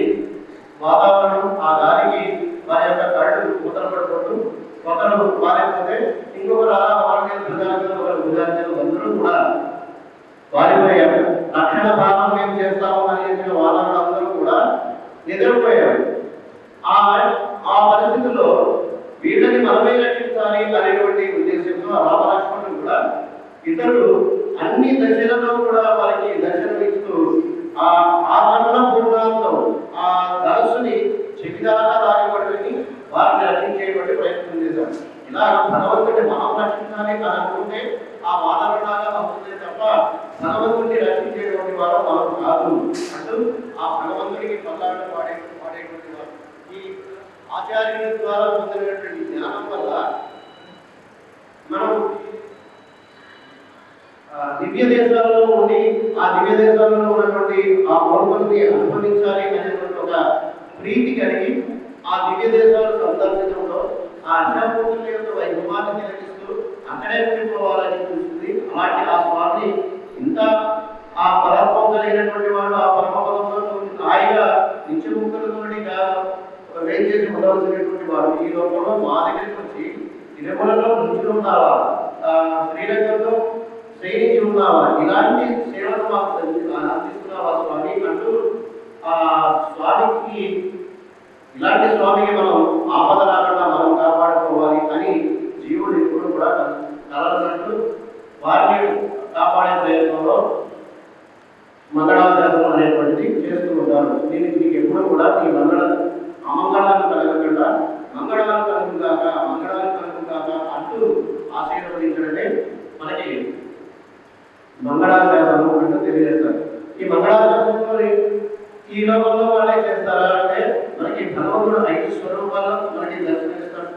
వాతావరణం, ఆ గాలికి వారి యొక్క కళ్ళు మూతలు పడుకుంటూ ఒకరు మారిపోతే ఇంకొకరు అలా వాళ్ళ భుజాలు ఒకరు భుజాలు అందరూ కూడా వారిపోయారు. రక్షణ భాగం మేము చేస్తాము అని చెప్పిన వాళ్ళందరూ కూడా నిద్రపోయారు. ఆ పరిస్థితుల్లో వీళ్ళని మనమే రక్షించాలి అనేటువంటి ఉద్దేశంతో రామలక్ష్మణుడు కూడా ఇతరులు అన్ని దశలలో కూడా వారికి దర్శనమిస్తూ ఆ కన్న పూర్ణాంతో ఆ ధనుసుని చెవిదాకా దానిపడిని వారిని రక్షించేటువంటి ప్రయత్నం చేశారు. ఇలా భగవంతుడిని మనం రక్షించాలి అని అనుకుంటే ఆ వానరులాగా అవుతుంది తప్ప భగవంతుడిని రక్షించేటువంటి వారు మనం కాదు అంటూ ఆ భగవంతుడికి పల్లాట పాడేటువంటి వారు ఈ ఆచార్యుల ద్వారా పొందినటువంటి జ్ఞానం వల్ల మనం దివ్య దేశాలలో ఉండి ఆ దివ్య దేశాలలో ఉన్నటువంటి ఆ మౌల్ని అనుభవించాలి అనేటువంటి ఒక ప్రీతి కలిగి ఆ దివ్య దేశాలు సందర్శించడంలో ఆ అశాపూర్తుల యొక్క వైభవాన్ని తిలకిస్తూ అక్కడే ఉండిపోవాలని చూస్తుంది. అలాంటి ఆ స్వామిని ఇంత ఆ పరత్వం కలిగినటువంటి వాడు ఆ పరమపదంలో హాయిగా నిత్యముక్తులతోటిగా వేం చేసి ఉండవలసినటువంటి వాడు ఈ లోకంలో మా దగ్గరికి వచ్చి తిరుమలలో నుంచి ఉన్నావా, శ్రీలంకలో శయనించి ఉన్నావా, ఇలాంటి సేవలు మాకు అందిస్తున్నావా స్వామి అంటూ ఆ స్వామికి ఇలాంటి స్వామికి మనం ఆపద రాకుండా మనం కాపాడుకోవాలి అని జీవుడు ఎప్పుడు కూడా కలగనట్టు వారిని కాపాడే ప్రయత్నంలో మంగళాశాసనం అనేటువంటిది చేస్తూ ఉంటారు. దీనికి నీకు ఎప్పుడు కూడా నీ అమంగళాలు కలగకుండా మంగళాలు కలుగుగాక అంటూ ఆశీర్వదించడమే మనకి మంగళాశాసనం అంటూ తెలియజేస్తారు. ఈ మంగళాశాసనంలో ఈ లోకంలో వాళ్ళే చేస్తారా అంటే మనకి భగవంతుడు 5 స్వరూపాలను మనకి దర్శనమిస్తాడు.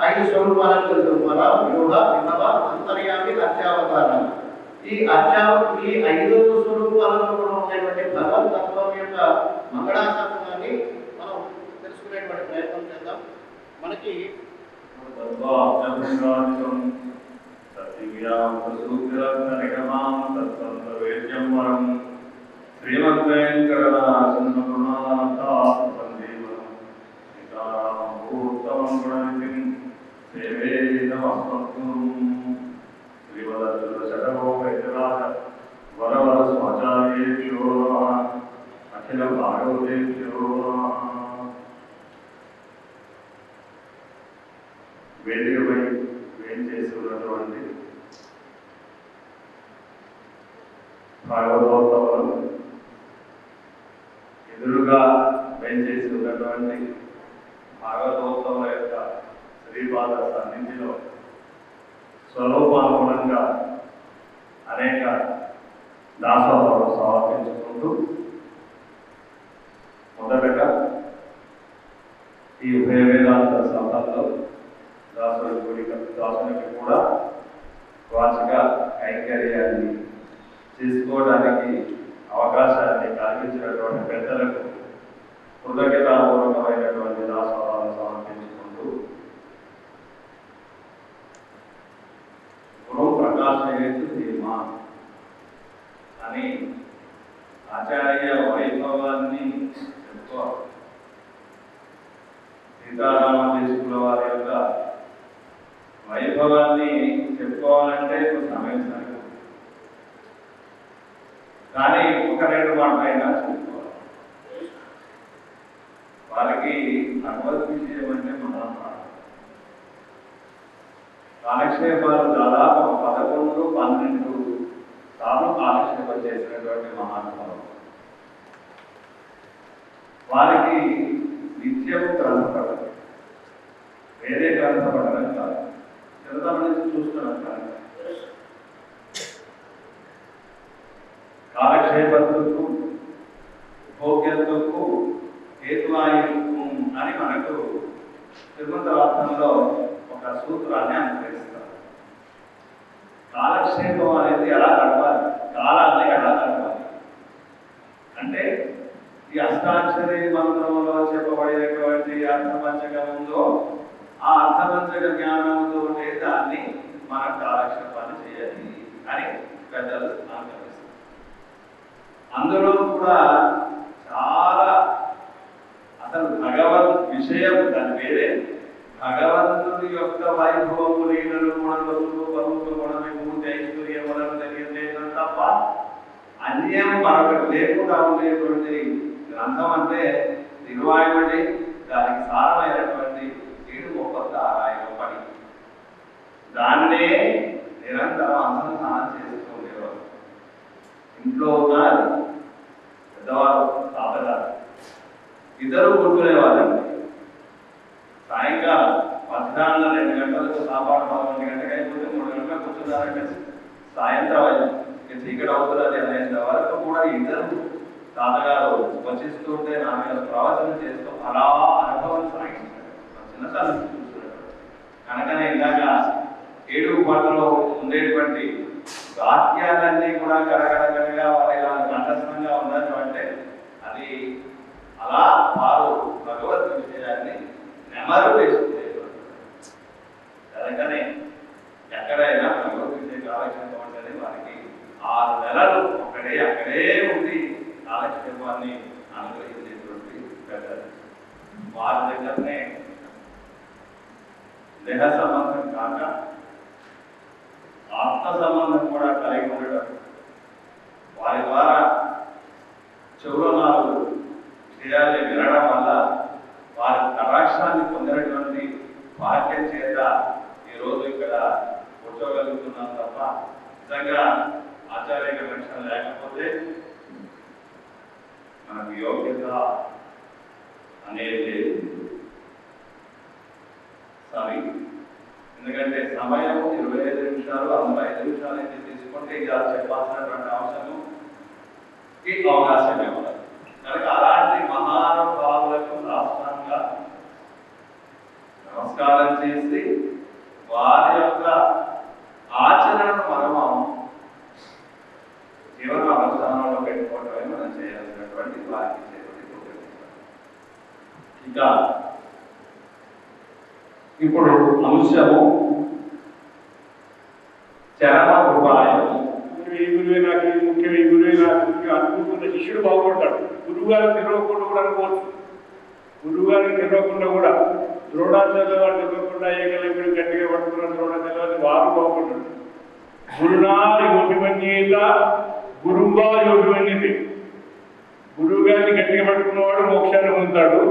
5 స్వరూపాలను తెలుసుకోవాల యోగ విభవ అంతర్యామి అత్యావతార. ఈ 5 స్వరూపాలలో కూడా ఉన్నటువంటి భగవతత్వం యొక్క మంగళాశాసనాన్ని మనం తెలుసుకునేటువంటి ప్రయత్నం చేద్దాం. మనకి సూత్రరత్ననిగమాం తత్తంత్రవేద్యం వరం శ్రీమద్వేంకటనాథాసంజీవనం సీతారామభూతమం గుణనిధిం సేవేదమస్మద్గురుం శ్రీవదశరభో వైద్యరాజ వరవర స్వాచార్యేభ్యో నమః అఖిల భాగవతేభ్యో నమః. వేదికపై వేంచేసి ఉన్నటువంటి భాగవతోత్తములు, ఎదురుగా వేంచేసి ఉన్నటువంటి భాగవతోత్తముల యొక్క శ్రీపాద సన్నిధిలో స్వరూపానుగుణంగా అనేక దాసోహాలు సమర్పించుకుంటూ మొదటగా ఈ ఉభయ వేదాంత సభల్లో దాసునికి కూడా వాచిక కైంకర్యాన్ని చేసుకోవడానికి అవకాశాన్ని కల్పించినటువంటి పెద్దలకు కృతజ్ఞతాపూర్వకమైనటువంటి దాసోహాలను సమర్పించుకుంటూ గురు ప్రకాశయతు ధీమా అని ఆచార్య వైభవాన్ని చెప్పుకోవాలి. సీతారామదేశుల వారి యొక్క వైభవాన్ని చెప్పుకోవాలంటే సమయం సరిపోదు, కానీ ఒక రెండు మాటలైనా చెప్పుకోవాలి. వారికి భగవద్ విషయం అంటే మహాప్రాణం. కాలక్షేపాలు దాదాపు 11-12 సార్లు కాలక్షేపం చేసినటువంటి మహానుభావులు. వారికి నిత్యము గ్రంథపడడం, వేరే గ్రంథపడడం కాదు, చిన్నతనం నుంచి చూస్తున్నాం కాదు. కాలక్షేపందుకు భోగ్యందుకు హేతువాయుకు అని మనకు తిరుమలార్థంలో ఒక సూత్రాన్ని అనుసరిస్తారు. కాలక్షేపం అనేది ఎలా గడపాలి, కాలాన్ని ఎలా గడపాలి అంటే ఈ అష్టాక్షరి మంత్రంలో చెప్పబడినటువంటి అర్థపంచకముందో ఆ అర్థపంచక జ్ఞానంతో దాన్ని మనం కాలక్షేపాన్ని చేయాలి అని పెద్దలు అనుకరిస్తారు. అందులో కూడా చాలా అసలు భగవద్ విషయం దాని పేరే భగవంతుడి యొక్క వైభవము లీలలు గుణవస్తులు పరుపు గుణవిభూతి ఐశ్వర్యములను తెలియజేయడం తప్ప అన్యం మరొకటి లేకుండా ఉండేటువంటి గ్రంథం అంటే తిరువాయుడి. దానికి సారమైనటువంటి 736 పని, దాన్నే నిరంతరం అనుసంధానం చేస్తూ ఉండేవారు. ఇంట్లో ఉన్న పెద్దవారు తాతగారు ఇద్దరు కూర్చునేవారండి. సాయంకాలం మధ్యాహ్నం 2 గంటలకు సాపాటు 11 గంటలకు అయిపోతే 3 గంటలకు కూర్చున్నారంటే సాయంత్రం చీకటి అవుతుంది అనేంత వరకు కూడా ఇద్దరు తాతగారు వచిస్తూ ఉంటే నా మీద ప్రవచనం చేస్తూ అలా అనుభవం సాగించారు. చిన్నసారి చూస్తున్నాడు కనుకనే ఇలాగ 7 పాటలో ఉండేటువంటి వాక్యాలన్నీ కూడా కడగడగడగా వారి కంఠస్థంగా ఉండడం అంటే అది అలా వారు భగవద్ విషయాన్ని నెమరు వేసుకునేటువంటి. కనుకనే ఎక్కడైనా భగవద్ విషయ కాలక్షేపం అంటే వారికి 6 నెలలు అక్కడే ఉండి కాలక్షేపాన్ని అనుగ్రహించేటువంటి పెద్దలు. వారి దగ్గరనే దేహ సంబంధం కాక ఆత్మ సంబంధం కూడా కలిగి ఉండడం, వారి ద్వారా చెవులో 4 విషయాన్ని వినడం వల్ల వారి కటాక్షాన్ని పొందినటువంటి భాగ్యం చేత ఈరోజు ఇక్కడ కూర్చోగలుగుతున్నాం తప్ప నిజంగా ఆచార్య లక్షణం లేకపోతే మనకు యోగ్యత అనేది లేదు. సారీ, ఎందుకంటే సమయం 25 నిమిషాలు, అందులో 5 నిమిషాలు అయితే తీసుకుంటే ఇక చెప్పాల్సినటువంటి అవసరముకి అవకాశం ఇవ్వాలి. కనుక అలాంటి మహానుభావులకు రాష్ట్రంగా నమస్కారం చేసి వారి యొక్క ఆచరణను మనము జీవన అనుష్ఠానంలో పెట్టుకోవటమే మనం చేయాల్సినటువంటి వారికి ఇక ఇప్పుడు అంశము చరమ ఉపాయం. ఈ గురువే నాకు ఇది ముఖ్యం, ఈ గురువే నాకు ముఖ్యం అనుకుంటున్న శిష్యుడు బాగుపడతాడు. గురువు గారు తెలియకుండా కూడా అనుకోవచ్చు. గురువు గారికి తెలియకుండా కూడా ద్రోణాచార్య వారు తెలియకుండా ఏకలవ్యుడు గట్టిగా పట్టుకున్న ద్రోణాచార్య వారిని వారు బాగుపడ్డాడు. గురునా యోగిమన్యేత గురువా యోగిమన్యతే. గురువు గారిని గట్టిగా పట్టుకున్నవాడు మోక్షాన్ని పొందుతాడు.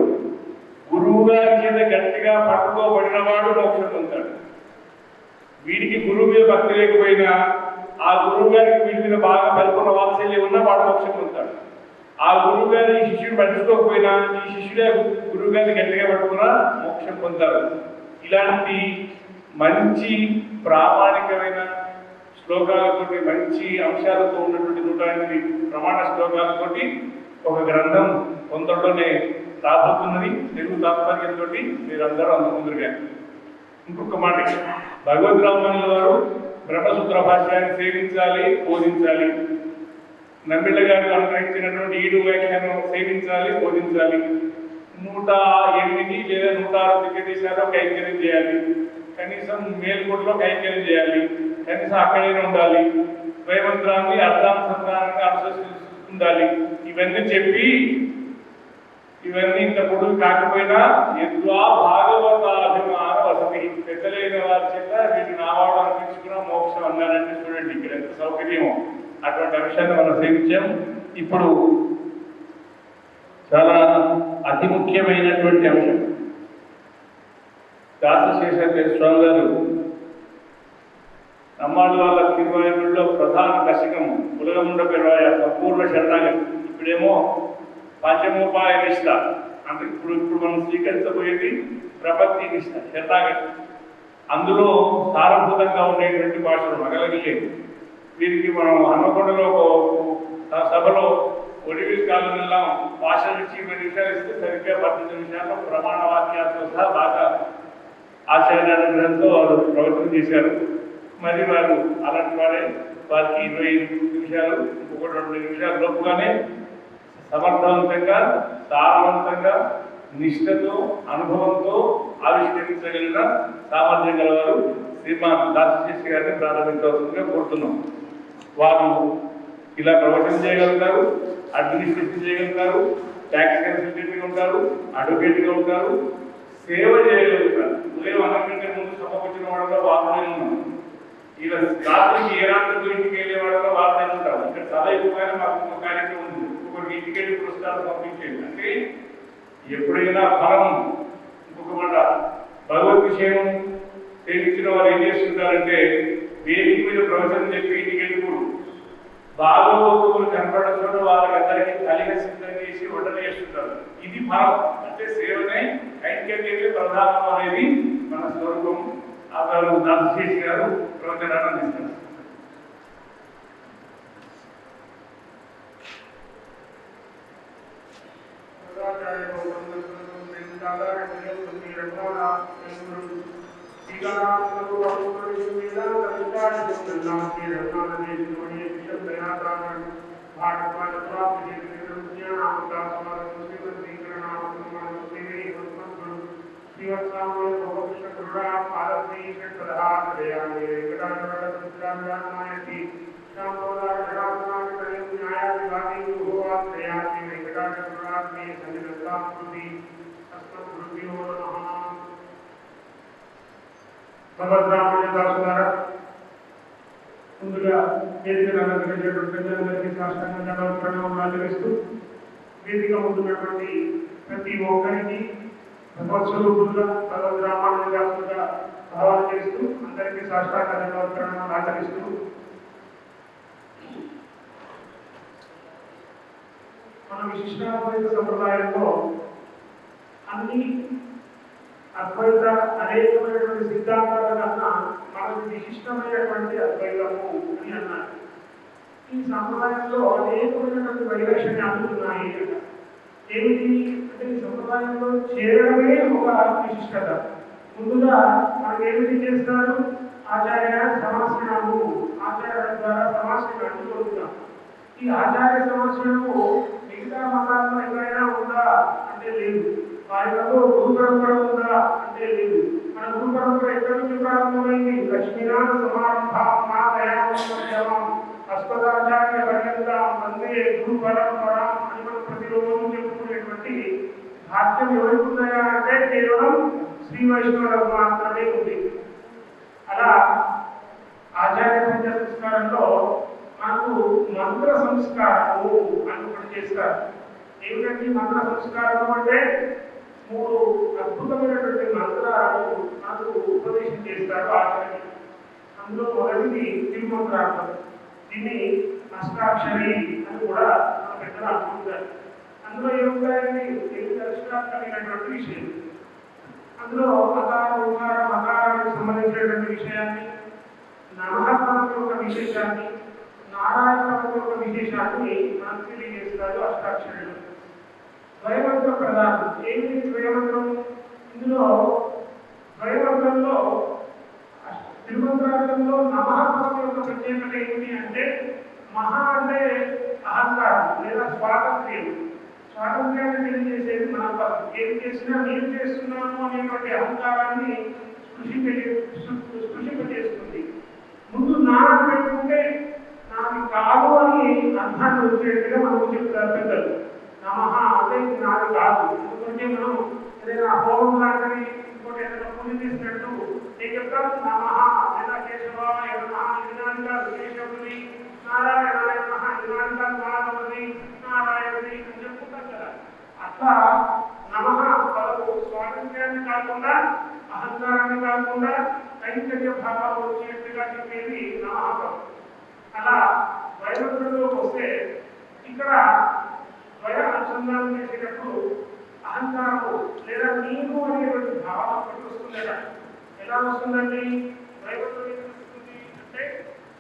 గురువు గారి చేత గట్టిగా పట్టుకోబడిన వాడు మోక్షం పొందుతాడు. వీడికి గురువు మీద భక్తి లేకపోయినా ఆ గురువు గారికి వీడి మీద బాగా పరిపూర్ణ వాత్సల్యం ఉన్నా వాడు మోక్షం పొందుతాడు. ఆ గురువు గారిని శిష్యుడు పట్టించుకోకపోయినా ఈ శిష్యుడే గురువు గారిని గట్టిగా పట్టుకున్నా మోక్షం పొందుతారు. ఇలాంటి మంచి ప్రామాణికమైన శ్లోకాలతోటి మంచి అంశాలతో ఉన్నటువంటి 108 ప్రమాణ శ్లోకాలతోటి ఒక గ్రంథం పొందడంలోనే రాబోతున్నది. తెలుగు తాత్పర్యంతో మీరందరూ అందుకుందరుగా. ఇంకొక మాట, భగవద్ రామానుల వారు బ్రహ్మసూత్ర భాష్యాన్ని సేవించాలి, బోధించాలి. నమ్మిళ్ళ గారు అనుగ్రహించినటువంటి 7 వ్యాఖ్యానం సేవించాలి, బోధించాలి. 108 లేదా 106 దిగ్గదేశాల్లో కైంకర్యం చేయాలి. కనీసం మేల్కోటలో కైంకర్యం చేయాలి. కనీసం అక్కడైనా ఉండాలి. ద్వైమంత్రాన్ని అర్థానుసంధానంగా అనుసరిస్తుండాలి. ఇవన్నీ చెప్పి ఇవన్నీ ఇంత పొడుగు కాకపోయినా యద్వా భాగవతాభిమాన వసతి, పెద్దలైన వారి చేత వీటిని నావాడు అనిపించుకున్న మోక్షం అన్నారంటే చూడండి ఇక్కడ ఎంత సౌకర్యమో. అటువంటి అంశాన్ని మనం సేవించాం. ఇప్పుడు చాలా అతి ముఖ్యమైనటువంటి అంశం, దాసశేషాచార్య స్వామి గారు నమ్మాళ్ళ వాళ్ళ తిరువాయుడులో ప్రధాన దశకం ఉలగముండ పెరవాయ సంపూర్ణ శరణాగతి. ఇప్పుడేమో పంచమోపాయ నిష్ట అంటే ఇప్పుడు మనం స్వీకరించబోయేది ప్రపత్తి నిష్ట, శరణాగతి. అందులో సారభూతంగా ఉండేటువంటి భాషలు మగలగిలేదు. వీరికి మనం హన్మకొండలో సభలో ఒడివి కాలంలో భాషలు ఇచ్చి 20 నిమిషాలు ఇస్తే సరిగ్గా 18 నిమిషాల్లో ప్రమాణ వాక్యాలతో సహా బాగా ఆచార్యానుగ్రహంతో వారు ప్రవచనం చేశారు. మరి వారు అలాంటి వారే వారికి 25 నిమిషాలు ఇంకొక 2 నిమిషాల లోపుగానే సమర్థవంతంగా సారవంతంగా నిష్ఠతో అనుభవంతో ఆవిష్కరించగలిగిన సామర్థ్యం గలవారు శ్రీమాన్ దాసశేషి గారిని ప్రారంభించవలసిందిగా కోరుతున్నాం. వారు ఇలా ప్రవచనం చేయగలుగుతారు, అడ్మినిస్ట్రేషన్ చేయగలుగుతారు, ట్యాక్స్ కన్సల్టెంట్గా ఉంటారు, అడ్వకేట్గా ఉంటారు, సేవ చేయగలుగుతారు. ఉదయం 9 గంటల ముందు సభకు వచ్చిన వాళ్ళలో వారునే ఉన్నాం. ఇలా రాత్రికి ఏ రాత్రికి ఇంటికి వెళ్ళే వాళ్ళలో వారునే ఉంటారు. ఇక్కడ చాలా ఎక్కువగానే మాకు ఒక కార్యక్రమం ఉంది. ఇంకొకటి ఇంటికి వెళ్ళి పురస్కారం పంపించేది. అంటే ఎప్పుడైనా ఫలం, ఇంకొక మాట భగవద్ విషయం సేవించిన వారు ఏం చేస్తుంటారంటే వేదిక మీద ప్రవచనం చెప్పి ఇంటికి వెళ్ళిపోడు. భాగవతులు కనపడకుండా వాళ్ళకి అందరికీ కలిగి సిద్ధం చేసి వంటలు చేస్తుంటారు. ఇది ఫలం. అంటే సేవనే కైంకర్యమే ప్రధానం అనేది మన స్వరూపం. ఆ గారు దాసశేషి గారు ప్రవచనాన్ని అందిస్తారు. ముందుగా వేదిక ప్రజలందరికీ సాష్టాంగ ప్రణామం ఆచరిస్తూ వేదిక ముందున్నటువంటి ప్రతి ఒక్కరికి భగవత్స్వరూపులుగా భగవద్ రామానుజాసులుగా భావన చేస్తూ అందరికీ సాష్టాంగ ప్రణామం ఆచరిస్తూ మన విశిష్టాద్వైత సంప్రదాయంలో అన్ని అద్వైత అనేకమైనటువంటి సిద్ధాంతాల కన్నా మనకు విశిష్టమైనటువంటి అద్వైతము అని అన్నారు. ఈ సంప్రదాయంలో అనేకమైనటువంటి వైలక్షణ్యాలు ఉన్నాయి. ఏమిటి అంటే ఈ సంప్రదాయంలో చేరడమే ఒక విశిష్టత. ముందుగా మనకు ఏమిటి చేస్తారు? ఆచార్య సమాశ్రయము, ఆచార్య ద్వారా సమాశ్రయాన్ని పొందుతాం. ఈ ఆచార్య సమాశ్రయము మిగతా మతాల్లో ఎక్కడైనా ఉందా అంటే లేదు. వారిలో గురు పరంపర ఉందా అంటే లేదు. మన గురు పరంపర ఎక్కడి నుంచి ప్రారంభమైంది? లక్ష్మీనాథ సమారంభ గురు పరంపర అని మనం ప్రతిరోజు చెప్పుకునేటువంటి భాగ్యం ఎవరికి ఉన్నాయా అంటే కేవలం శ్రీ వైష్ణవులకు మాత్రమే ఉంది. అలా ఆచార్య పంచ సంస్కారంలో మనకు మంత్ర సంస్కారము అని ఒకటి చేస్తారు. ఏమిటంటే మంత్ర సంస్కారము అంటే 3 అద్భుతమైనటువంటి మంత్రాలను మనకు ఉపదేశం చేస్తారు ఆచార్యులు. అందులో మొదటిది తిరుమంత్రార్థం. దీన్ని అష్టాక్షరి అని కూడా మన పెద్దలు అనుకుంటారు. అందులో ఏముంటాయండి? 8 అక్షరాలు కలిగినటువంటి విషయం. అందులో అకార ఉకార మకారానికి సంబంధించినటువంటి విషయాన్ని, నమఃపదం యొక్క విశేషాన్ని, నారాయణపదం యొక్క విశేషాన్ని మనకు తెలియజేస్తారు అష్టాక్షరులు. ద్వయమంత్ర ప్రధానం. ఏమిటి ద్వయమంత్రం? ఇందులో ద్వయమంత్రంలో తిరుమంత్రార్థంలో నమఃపదం యొక్క ప్రత్యేకత ఏమిటి అంటే మహా అంటే అహంకారం లేదా స్వాతంత్ర్యం. స్వాతంత్ర్యాన్ని తెలియజేసేది మన పదం. ఏం చేసినా నేను చేస్తున్నాను అనేటువంటి అహంకారాన్ని స్పృశింపజేస్తుంది. ముందు నా పెట్టుకుంటే నాది కాదు అని అర్థాన్ని వచ్చేట్టుగా మనకు చెప్తారు పెద్దలు. నమః అంటే నాది కాదు. ఎందుకంటే మనం ఏదైనా హోమం లాంటిది ఇంకోటి ఏదైనా పూజ చేసినట్టు నేను చెప్తాను నమః లేదా కేశవాయ నమః ఇలాంటి కాదు, కేశవుని నారాయణాయ నమః ఇలాంటి కాదు, మాధవుని నారాయణుని అని చెప్పుకుంటాం కదా. అట్లా నమః పదము స్వాతంత్ర్యాన్ని కాకుండా అహంకారాన్ని కాకుండా కైంకర్య భావాలు వచ్చేట్టుగా చెప్పేది నమః పదం. అలా వైమంత్రంలోకి వస్తే ఇక్కడ ద్వయ అనుసంధానం చేసేటప్పుడు అహంకారము లేదా నీవు అనేటువంటి భావం ఒకటి వస్తుందట. ఎలా వస్తుందండి? వైమంత్రం ఏం వస్తుంది అంటే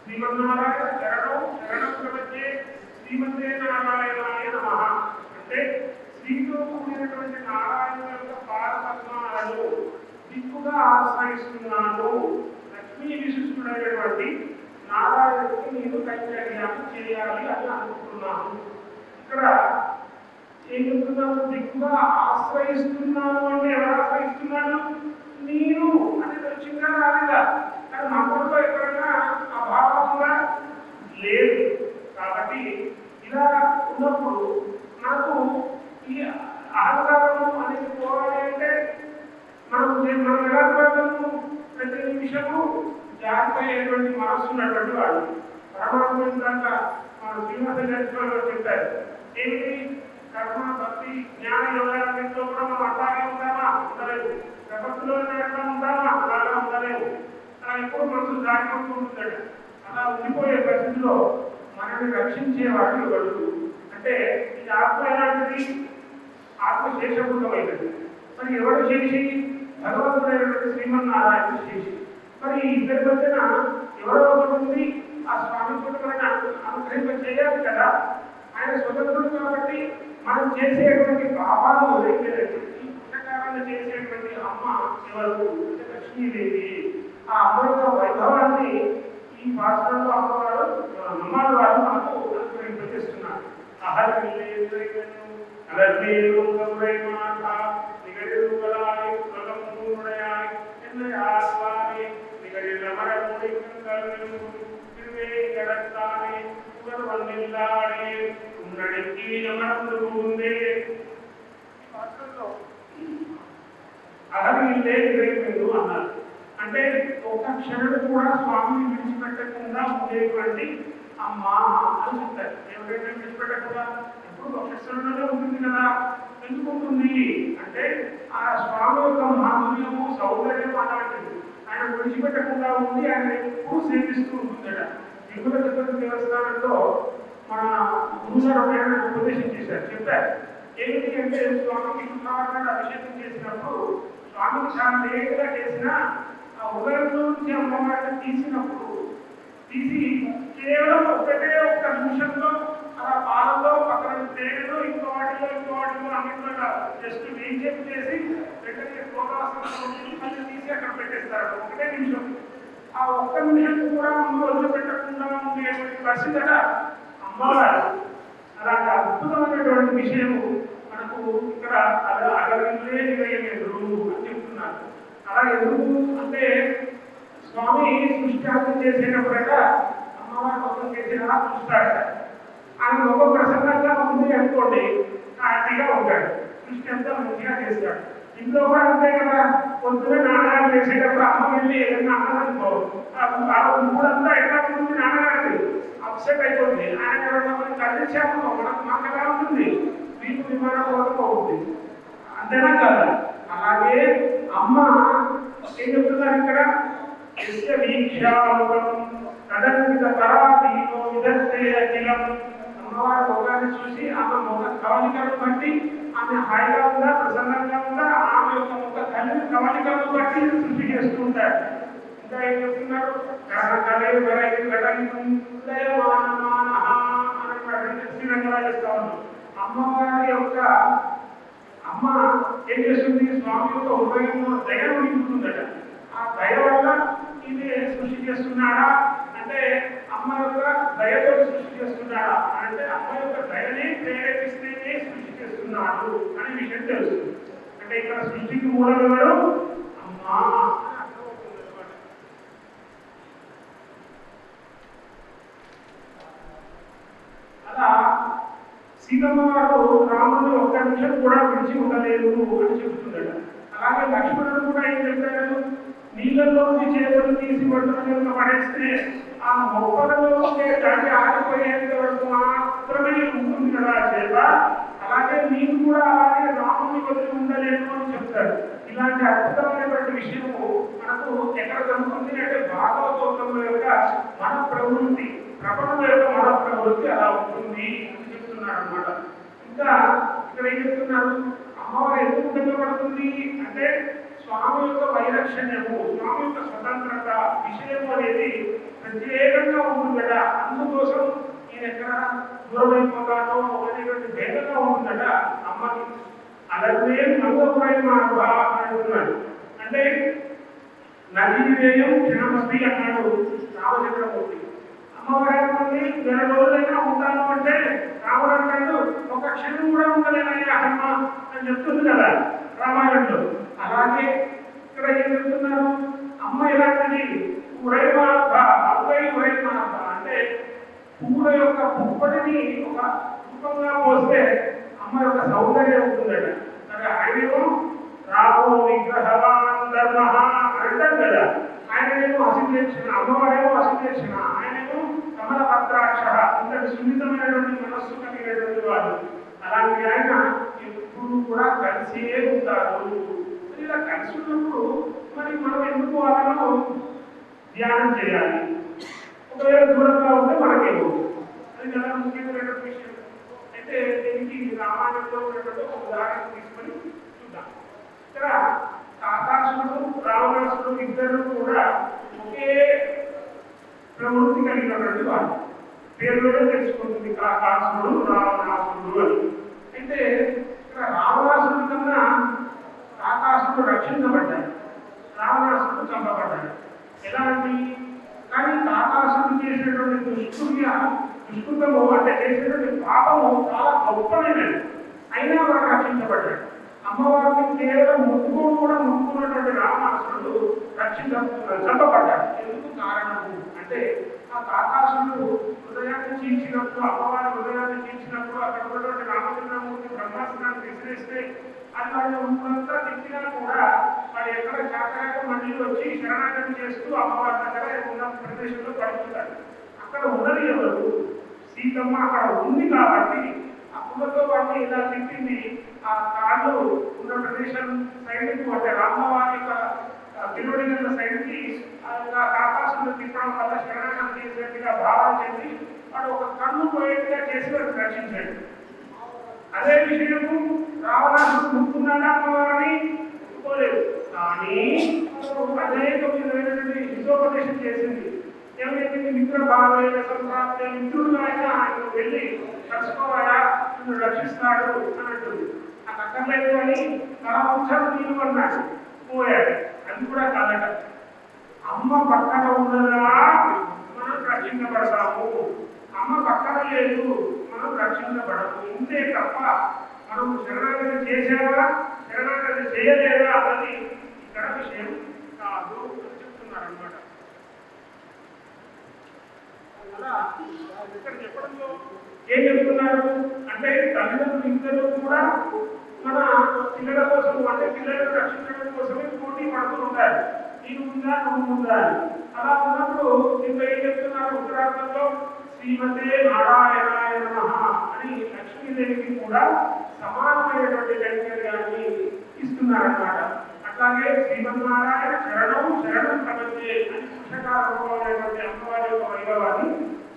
శ్రీమన్నారాయణ శరణం శరణం ప్రపంచే శ్రీమతే నారాయణాయ నమః అంటే శ్రీతో కూడినటువంటి నారాయణ యొక్క పాదపద్మాలను దిక్కుగా ఆశ్రయిస్తున్నాను. లక్ష్మీ విశిష్టుడైనటువంటి నారాయణుడికి నేను కైంకర్యాన్ని చేయాలి అని అనుకుంటున్నాను. ఇక్కడ ఏం చెప్తున్నాను? దిక్కుగా ఆశ్రయిస్తున్నాను అంటే ఎవరు ఆశ్రయిస్తున్నాను? నేను అనేది వచ్చిందా రాలేదా? కానీ మంత్రంలో ఎక్కడైనా ఆ భావం ఉందా? లేదు. కాబట్టి ఇలా ఉన్నప్పుడు మనకు ఈ అహంకారం అనేది పోవాలి అంటే మనం ఎలా పోతాము? ప్రతి నిమిషము జాగ్రత్తటువంటి మనస్సు ఉన్నటువంటి వాడు. పరమాత్మ దాకా మన శ్రీనివాసాచార్యులు చెప్పారు. ఏమిటి? కర్మ భక్తి జ్ఞాన యోగాలన్నింటిలో కూడా మనం అట్లాగే ఉంటామా? ఉండలేదు. ప్రపంచంలో ఎట్లా ఉంటామా? అలాగా ఉండలేము. అలా ఎప్పుడు మనసు జాగ్రత్త ఉంటుందట. అలా ఉండిపోయే పరిస్థితిలో మనల్ని రక్షించేవాడు ఎవడు అంటే ఈ ఆత్మ ఎలాంటిది? ఆత్మ శేషభూతమైనది. మరి ఎవరు శేషి? భగవంతుడైనటువంటి శ్రీమన్నారాయణ శేషి. మరి ఇద్దరి మధ్యన ఎవరో ఒకటి ఉంది. ఆ స్వామి మనల్ని అనుగ్రహింప చేయాలి కదా. ఆయన స్వతంత్రుడు కాబట్టి మనం చేసేటువంటి పాపాలు వదిలేటువంటి పుణ్యకారాన్ని చేసేటువంటి అమ్మ ఎవరు? లక్ష్మీదేవి. ఆ అమ్మ యొక్క వైభవాన్ని ఈ భాషలో అమ్మవారు అమ్మాడు వారు మనకు అనుగ్రహింపజేస్తున్నారు. అన్నారు. అంటే ఒక క్షణం కూడా స్వామిని విడిచిపెట్టకుండా ఉండేటువంటి అమ్మ అని చెప్తారు. ఎవరైనా విడిచిపెట్టకుండా ఎప్పుడు ఒక క్షణంలోనే ఉంటుంది కదా. ఎందుకు ఉంటుంది అంటే ఆ స్వామి యొక్క మాధుర్యము సౌందర్యం అలాంటిది. ఆయన విడిచిపెట్టకుండా ఉంది. ఆయన ఎప్పుడు సేవిస్తూ ఉంటుందట. తిరుమల తిరుపతి దేవస్థానంలో మన గురుగారు ఉపదేశం చేశారు. చెప్పారు ఏమిటి అంటే స్వామికి శుక్రవారం అభిషేకం చేసినప్పుడు స్వామికి చాలా లేటుగా చేసిన ఆ ఉదయంలో నుంచి అమ్మవారిని తీసినప్పుడు తీసి కేవలం ఒక్క నిమిషంలో అలా పాలలో పక్కన తేనెలో ఇంకో వాటిలో అన్నింటిలో జస్ట్ వేయించేపు చేసి వెంటనే మళ్ళీ తీసి అక్కడ పెట్టేస్తారు. ఒకటే నిమిషం. ఆ ఒక్క నిమిషం కూడా ముందు వదిలిపెట్టకుండా ఉండేటువంటి పరిస్థితి అమ్మవారు. అలాంటి అద్భుతమైనటువంటి విషయము మనకు ఇక్కడ అగలిలే ఎదురు అని చెప్తున్నారు. అలా ఎదురు అంటే స్వామి సృష్టి చేసేటప్పుడట అమ్మవారి కోసం చేసేలా చూస్తాడట. ఆయన ముఖం ప్రసన్నంగా ఉంది అనుకోండి, హ్యాపీగా ఉంటాడు, సృష్టి అంతా మంచిగా చేస్తాడు. ఇంట్లో కూడా అంతే కదా, పొద్దున నాన్నగారు చేసేటప్పుడు అమ్మ వెళ్ళి ఏదైనా అన్నదనుకో, ఆ మూడంతా ఎట్లా ఉంటుంది నాన్నగారిది, అప్సెట్ అయిపోతుంది. ఆయన ఎవరైనా మనం కలిసాము మాకు ఎలా ఉంటుంది, మీకు విమానం పోతుంది, అంతేనా కదా. అలాగే అమ్మ ఏం చెప్తున్నారు ఇక్కడ, వీక్షాముఖం తదన్విత పరాధీనో విదస్తే అఖిలం. అమ్మవారి ముఖాన్ని చూసి ఆమె ముఖ కవలికలను బట్టి ఆమె హాయిగా ఉందా, ప్రసన్నంగా ఉందా, ఆమె యొక్క ముఖ కవలికలను బట్టి సృష్టి చేస్తూ ఉంటారు. ఇంకా ఏం చెప్తున్నారు, శ్రీరంగంగా చేస్తా ఉన్నాం. అమ్మవారి యొక్క అమ్మ ఏం చేస్తుంది, స్వామి యొక్క హృదయంలో దయను నింపుతుందట. ఆ దయ వల్ల ఇది సృష్టి చేస్తున్నాడా అంటే అమ్మ యొక్క దయతో సృష్టి చేస్తున్నాడా అంటే అమ్మ యొక్క దయని ప్రేరేపిస్తేనే సృష్టి చేస్తున్నాడు అనే విషయం తెలుస్తుంది. అంటే ఇక్కడ సృష్టికి మూలం ఎవరు, అమ్మా. అలా సీతమ్మ వారు రాముని ఒక్క నిమిషం కూడా విడిచి ఉండలేదు అని చెబుతుందట. అలాగే లక్ష్మణుడు కూడా ఏం చెప్పారు, నీళ్ళలో చేతులు తీసి పట్టుకుని పడేస్తే ఆ మొక్కలలో దాటి ఆగిపోయేంత వరకు మాత్రమే ఉంటుంది కదా చేత, అలాగే నీకు కూడా అలాగే రాముని వదిలి ఉండలేదు అని చెప్తారు. ఇలాంటి అద్భుతమైనటువంటి విషయము మనకు ఎక్కడ జరుగుతుంది అంటే భాగవతంలో యొక్క మన ప్రవృత్తి, ప్రపంచం యొక్క మన ప్రవృత్తి అలా ఉంటుంది అని చెప్తున్నారు అన్నమాట. ఇంకా ఇక్కడ ఏం చెప్తున్నారు, అమ్మవారు ఎందుకు దగ్గరపడుతుంది అంటే స్వామి యొక్క వైలక్షణ్యము, స్వామి యొక్క స్వతంత్రత విషయము అనేది ప్రత్యేకంగా ఉంటుంది కదా. అందుకోసం నేను ఎక్కడ దూరమైపోతానో అనేటువంటి భేదంగా ఉంటుందట అమ్మకి. అలాగే మంగళమైన అంటున్నాడు, అంటే నదీవేయం క్షణమస్తి అన్నాడు రామచంద్రమూర్తి. అమ్మవారి 2 రోజులైనా ఉంటాను అంటే రాముడు అంటాడు, ఒక క్షణం కూడా ఉండలేనయ్యా అమ్మ అని చెప్తుంది కదా రామాయణంలో. అలాగే ఇక్కడ ఏం చెప్తున్నారు, అమ్మ ఎలాంటిది, ఉరైమార్భ అవ్వై ఉరైమార్భ అంటే పువ్వుల యొక్క పుప్పడిని ఒక రూపంగా పోస్తే అమ్మ యొక్క సౌందర్యం ఉంటుందట. సరే ఆయనేమో రామో విగ్రహవాన్ ధర్మ అంటాం కదా, ఆయనేమో అసిద్ధేక్షణ, అమ్మవారేమో అసిద్ధేక్షణ, ఆయనేమో కమల పత్రాక్ష, ఇంతటి సున్నితమైనటువంటి మనస్సు కలిగినటువంటి వారు. అలాంటి ఆయన ఎప్పుడు కూడా కలిసే ఉంటారు. ఇలా కలిసి ఉన్నప్పుడు మరి మనం ఎందుకు వాళ్ళను ధ్యానం చేయాలి, ఒకవేళ దూరంగా ఉంటే మనకేమో అది చాలా ముఖ్యమైనటువంటి విషయం. అయితే దీనికి రామాయణంలో ఉన్నటువంటి ఒక ఉదాహరణ తీసుకొని చూద్దాం. ఇక్కడ కాకాసుడు రావణాసుడు ఇద్దరు కూడా ఒకే ప్రవృత్తి కలిగినటువంటి వారు, పేరులోనే తెలుసుకుంటుంది కాకాసుడు రావణాసుడు అని. అయితే ఇక్కడ రావణాసుడి కన్నా కాకాసుడు రక్షించబడ్డాడు, రావణాసుడు చంపబడ్డాడు. ఎలాంటి కానీ కాకాసుడు చేసినటువంటి దుష్కృతము అంటే చేసినటువంటి పాపము చాలా గొప్పమైనది, అయినా వాడు రక్షించబడ్డాడు. అమ్మవారిని కేవలం ముట్టుకోడు కూడా ముట్టుకున్నటువంటి రావణాసుడు చంపబడ్డాడు. ఎందుకు కారణము అంటే ఆ కాకాసుడు హృదయాన్ని చీల్చినప్పుడు, అమ్మవారి హృదయాన్ని చీల్చినప్పుడు అక్కడ ఉన్నటువంటి రామచంద్రమూర్తి బ్రహ్మాస్త్రాన్ని విసిరేస్తే అది వాడిని ఉన్నంతా తిప్పినా కూడా వాడు ఎక్కడ చాకరాక మళ్ళీ వచ్చి శరణాగతి చేస్తూ అమ్మవారి దగ్గర ఉన్న ప్రదేశంలో పడుతుంటాడు. అక్కడ ఉన్నది ఎవరు, సీతమ్మ అక్కడ ఉంది కాబట్టి ఆ పుల్లతో వాడిని ఇలా తిప్పింది. ఆ కాళ్ళు ఉన్న ప్రదేశం సైడ్కి అంటే రామవారి యొక్క తిరువడిగల సైడ్కి కాకాసులు తిప్పడం వల్ల శరణాగతి చేసినట్టుగా భావన చెంది వాడు ఒక కన్ను పోయేట్టుగా చేసి వాడిని రక్షించాడు. అదే విషయము రావణాసుడు ముట్టుకున్నాడా అమ్మవారిని, ముట్టుకోలేదు. కానీ అనేక విధమైనటువంటి హితోపదేశం చేసింది. ఏమైంది, మిత్ర భావైన సంప్రాప్తి, మిత్రుడు ఆయన వెళ్ళి కలుసుకోవాలా, నిన్ను రక్షిస్తాడు అని అంటుంది. నాకు అక్కర్లేదు అని తన వంశాలు నీళ్ళు అన్నాడు, పోయాడు. అది కూడా కాదట. అమ్మ పక్కన ఉన్నదా మనం రక్షించబడతాము, అమ్మ పక్కన లేదు మనం రక్షించబడము. ఇంతే తప్ప మనం శరణాగతి చేసావా శరణాగతి చేయలేదా అన్నది ఇక్కడ విషయం కాదు అని చెప్తున్నారు అన్నమాట. అలా ఇక్కడ చెప్పడంలో ఏం చెప్తున్నారు అంటే తల్లిదండ్రులు ఇద్దరు కూడా మన పిల్లల కోసం అంటే పిల్లలను రక్షించడం కోసమే పోటీ పడుతూ ఉంటారు. నేను ఉందా నువ్వు ఉందా అని. అలా ఉన్నప్పుడు ఇంకా ఏం చెప్తున్నారు ఉత్తరార్థంలో శ్రీమతే నారాయణాయ నమః అని లక్ష్మీదేవికి కూడా సమానమైనటువంటి కైంకర్యాన్ని ఇస్తున్నారన్నమాట. అట్లాగే శ్రీమన్నారాయణ శరణం శరణం ప్రపంచే అని పురుషకారమైనటువంటి అమ్మవారి యొక్క వైభవాన్ని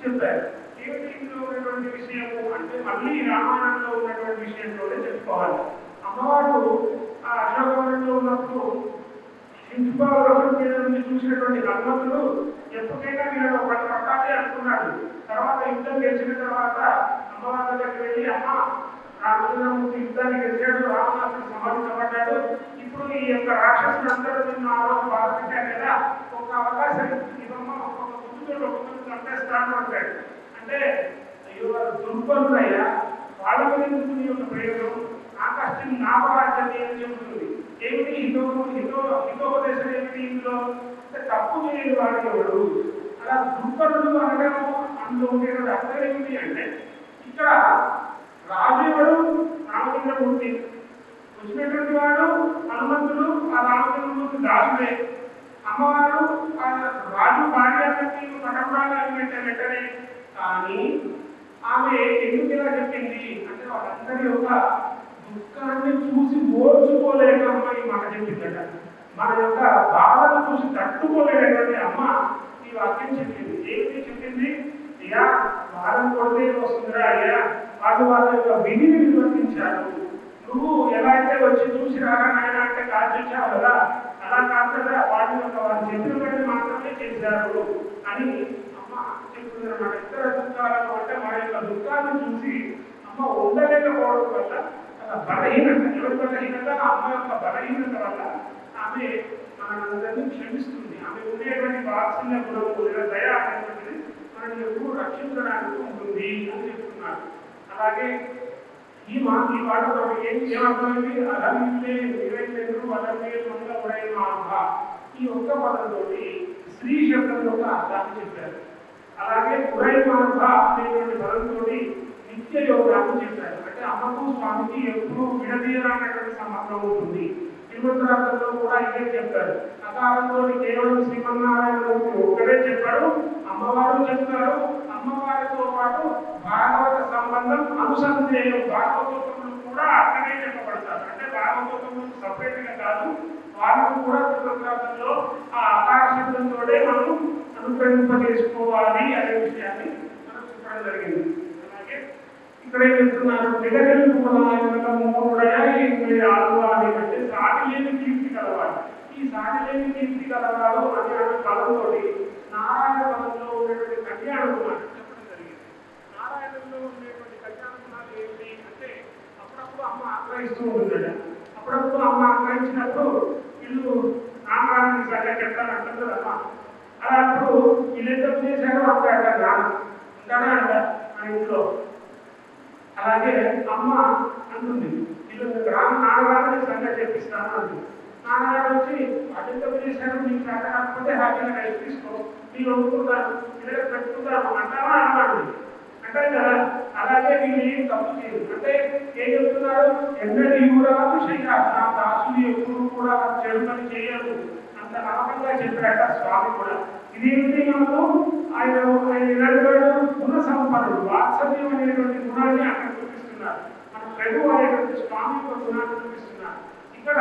చెప్పారు. ఏమిటి ఇందులో ఉన్నటువంటి విషయము అంటే మళ్ళీ రామాయణంలో ఉన్నటువంటి విషయంలోనే చెప్పుకోవాలి. అమ్మవారు ఆ అశోకవనంలో ఉన్నప్పుడు హింసావరం మీద నుండి చూసినటువంటి హనుమంతుడు ఎప్పటికైనా వీళ్ళని ఒకటి పట్టాలి అనుకున్నాడు. తర్వాత యుద్ధం గెలిచిన తర్వాత అమ్మవారి దగ్గరికి వెళ్ళి అమ్మ రామచంద్రమూర్తి యుద్ధాన్ని గెలిచాడు, రావణాసుడు సంహరించబడ్డాడు, ఇప్పుడు ఈ యొక్క రాక్షసులందరూ నిన్ను ఆ రోజు బాధపెట్టారు కదా, ఒక అవకాశం ఇవమ్మ ఒక ముందు చంపేస్తాను అంటాడు. అంటే అయ్యో దుర్బలుడయ్యా వాళ్ళ మీద నీ యొక్క ప్రయోగం నా కష్టం నా పరాజయం అని చెబుతుంది. ఏమిటి హితోపదేశం ఏమిటి ఇందులో అంటే తప్పు చేయని వాడు ఎవడు అలా దుర్బలుడు అనడం అందులో ఉండేటువంటి అర్థం ఏమిటి అంటే ఇక్కడ రాజు ఎవడు రామచంద్రమూర్తి, వచ్చినటువంటి వాడు హనుమంతుడు, ఆ రామచంద్రమూర్తి దాసుడే. అమ్మవారు ఆ రాజు భార్యకి పటంరాలు వెంటనే కానీ ఆమె ఎందుకు ఇలా చెప్పింది అంటే వాళ్ళందరి యొక్క దుఃఖాన్ని చూసి ఓర్చుకోలేక అమ్మ ఈ మాట చెప్పిందట. మన యొక్క బాధను చూసి తట్టుకోలేనటువంటి అమ్మ ఈ వాక్యం చెప్పింది. ఏమిటి చెప్పింది? అయ్యా వారం కొడితే వస్తుందిరా అయ్యా, వాళ్ళు వాళ్ళ యొక్క విధిని నిర్వర్తించారు. నువ్వు ఎలా అయితే వచ్చి చూసి రాగా నాయన అంటే కాల్చొచ్చావు కదా, అలా కాదు కదా, వాటి యొక్క వారు చెప్పిన బట్టి మాత్రమే చేశారు అని అమ్మ చెప్తుంది అనమాట. ఇతర దుఃఖాలను అంటే మన యొక్క దుఃఖాన్ని చూసి అమ్మ ఉండలేకపోవడం వల్ల బలహీనత, ఎవరి బలహీనత? అమ్మ యొక్క బలహీనత వల్ల ఆమె మనందరినీ క్షమిస్తుంది. ఆమె ఉండేటువంటి వాత్సల్య గుణము లేదా దయ అనేటువంటిది మనల్ని ఎప్పుడు రక్షించడానికి ఉంటుంది అని చెప్తున్నారు. అలాగే ఈ పాటలో ఏమర్థమైంది? అలమిల్లే నివేంద్రుడు అలమే మంగ ఉడై మాంబ ఈ ఒక్క పదంతో స్త్రీ శబ్దం యొక్క అర్థాన్ని చెప్పారు. అలాగే ఉడై మాంబ అనేటువంటి పదంతో నిత్య యోగాన్ని చెప్పారు. అంటే అమ్మకు స్వామికి ఎప్పుడు విడదీయరానటువంటి సంబంధం ఉంటుంది. తిరుమల కూడా ఇదే చెప్పారు. అకాలంలో కేవలం శ్రీమన్నారాయణమూర్తి ఒక్కడే చెప్పాడు, అమ్మవారు చెప్తారు. అమ్మవారితో పాటు భాగవత సంబంధం అనుసంధేయం, భాగవతోత్తములు కూడా అక్కడే చెప్పబడతారు. అంటే భాగవతోత్తములు సపరేట్ గా కాదు, వారిని కూడా తిరుమలలో ఆ అకార శబ్దంతోనే మనం అనుగ్రహింపజేసుకోవాలి అనే విషయాన్ని మనం చెప్పడం జరిగింది. అలాగే ఇక్కడ ఏం చెప్తున్నారు? నిగడలు కూడా ఆడుకోవాలి అంటే సాటి లేని కీర్తి కలవాలి. ఈ సాటి లేని కీర్తి కలవాడు అనే పదంతో నారాయణ పదంలో ఉండేటువంటి కళ్యాణ గుణాలు చెప్పడం జరిగింది. నారాయణంలో ఉండేటువంటి కళ్యాణ గుణాలు ఏంటి అంటే అప్పుడప్పుడు అమ్మ ఆశ్రయిస్తూ ఉంటుందట. అప్పుడప్పుడు అమ్మ ఆశ్రయించినప్పుడు వీళ్ళు నారాయణ సరిగ్గా చెప్తాను అంటుంది అమ్మ. అలా అప్పుడు వీళ్ళు ఎంత చేశారో అంటాడు నాన్న ఉంటాడా అంట మన ఇంట్లో. అలాగే అమ్మ అంటుంది వీళ్ళు నాన్నగారిని సంగతి చెప్పిస్తాను అంటుంది. నాన్నగారు వచ్చి అటెంత చేశారు, నీకు చేత కాకపోతే హ్యాపీగా రైట్ తీసుకో, మీరు వండుకుంటారు, పిల్లలు పెట్టుకుంటారు అంటారా అన్నాడు అంటారు కదా. అలాగే వీళ్ళు ఏం తప్పు చేయరు. అంటే ఏం చెప్తున్నారు? ఎన్నడూ కూడా నా దాసులు ఎప్పుడు కూడా చెడు పని చేయరు అంత నమ్మకంగా చెప్పారట స్వామి కూడా. ఇదేంటి మనకు ఆయన గుణ సంపన్నుడు, వాత్సల్యం అనేటువంటి గుణాన్ని అక్కడ చూపిస్తున్నారు. మన ప్రభు అనేటువంటి స్వామి యొక్క గుణాన్ని చూపిస్తున్నారు. ఇక్కడ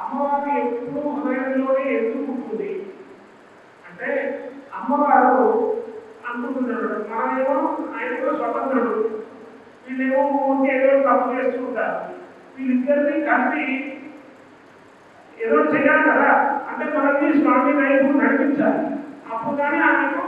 అమ్మవారు ఎప్పుడూ హృదయంలోనే ఎందుకు ఉంటుంది అంటే అమ్మవారు అనుకుంటున్నాడు మనమేమో ఆయనలో స్వతంత్రుడు, వీళ్ళేమో ఊరికి ఏదో తప్పు చేస్తూ ఉంటారు. వీళ్ళిద్దరినీ కలిపి ఏదో చేయాలి కదా, అంటే మనల్ని స్వామి వైపు నడిపించాలి. అప్పుడు కానీ ఆమెకు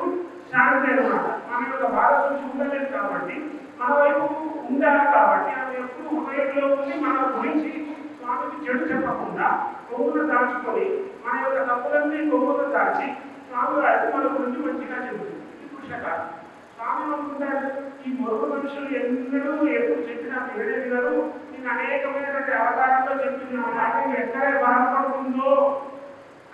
శాంతి అనమాట. మన యొక్క బాధ చూసి ఉండలేదు కాబట్టి మన వైపు ఉండాలి. కాబట్టి ఆమె ఎప్పుడు హృదయంలో ఉండి మన గురించి స్వామికి చెడు చెప్పకుండా కొమ్మును దాచుకొని మన యొక్క తప్పులన్నీ కొమ్మును దాచి స్వామి వారికి మన గురించి మంచిగా చెబుతుంది. ఇది పురుషకారం. స్వామి అనుకుంటాడు ఈ మరొక మనుషులు ఎన్నడూ ఎప్పుడు చెప్పినా వినలేదు గారు, నేను అనేకమైనటువంటి అవతారంలో చెప్తున్నాను, నాకు ఎక్కడ బాధపడుతుందో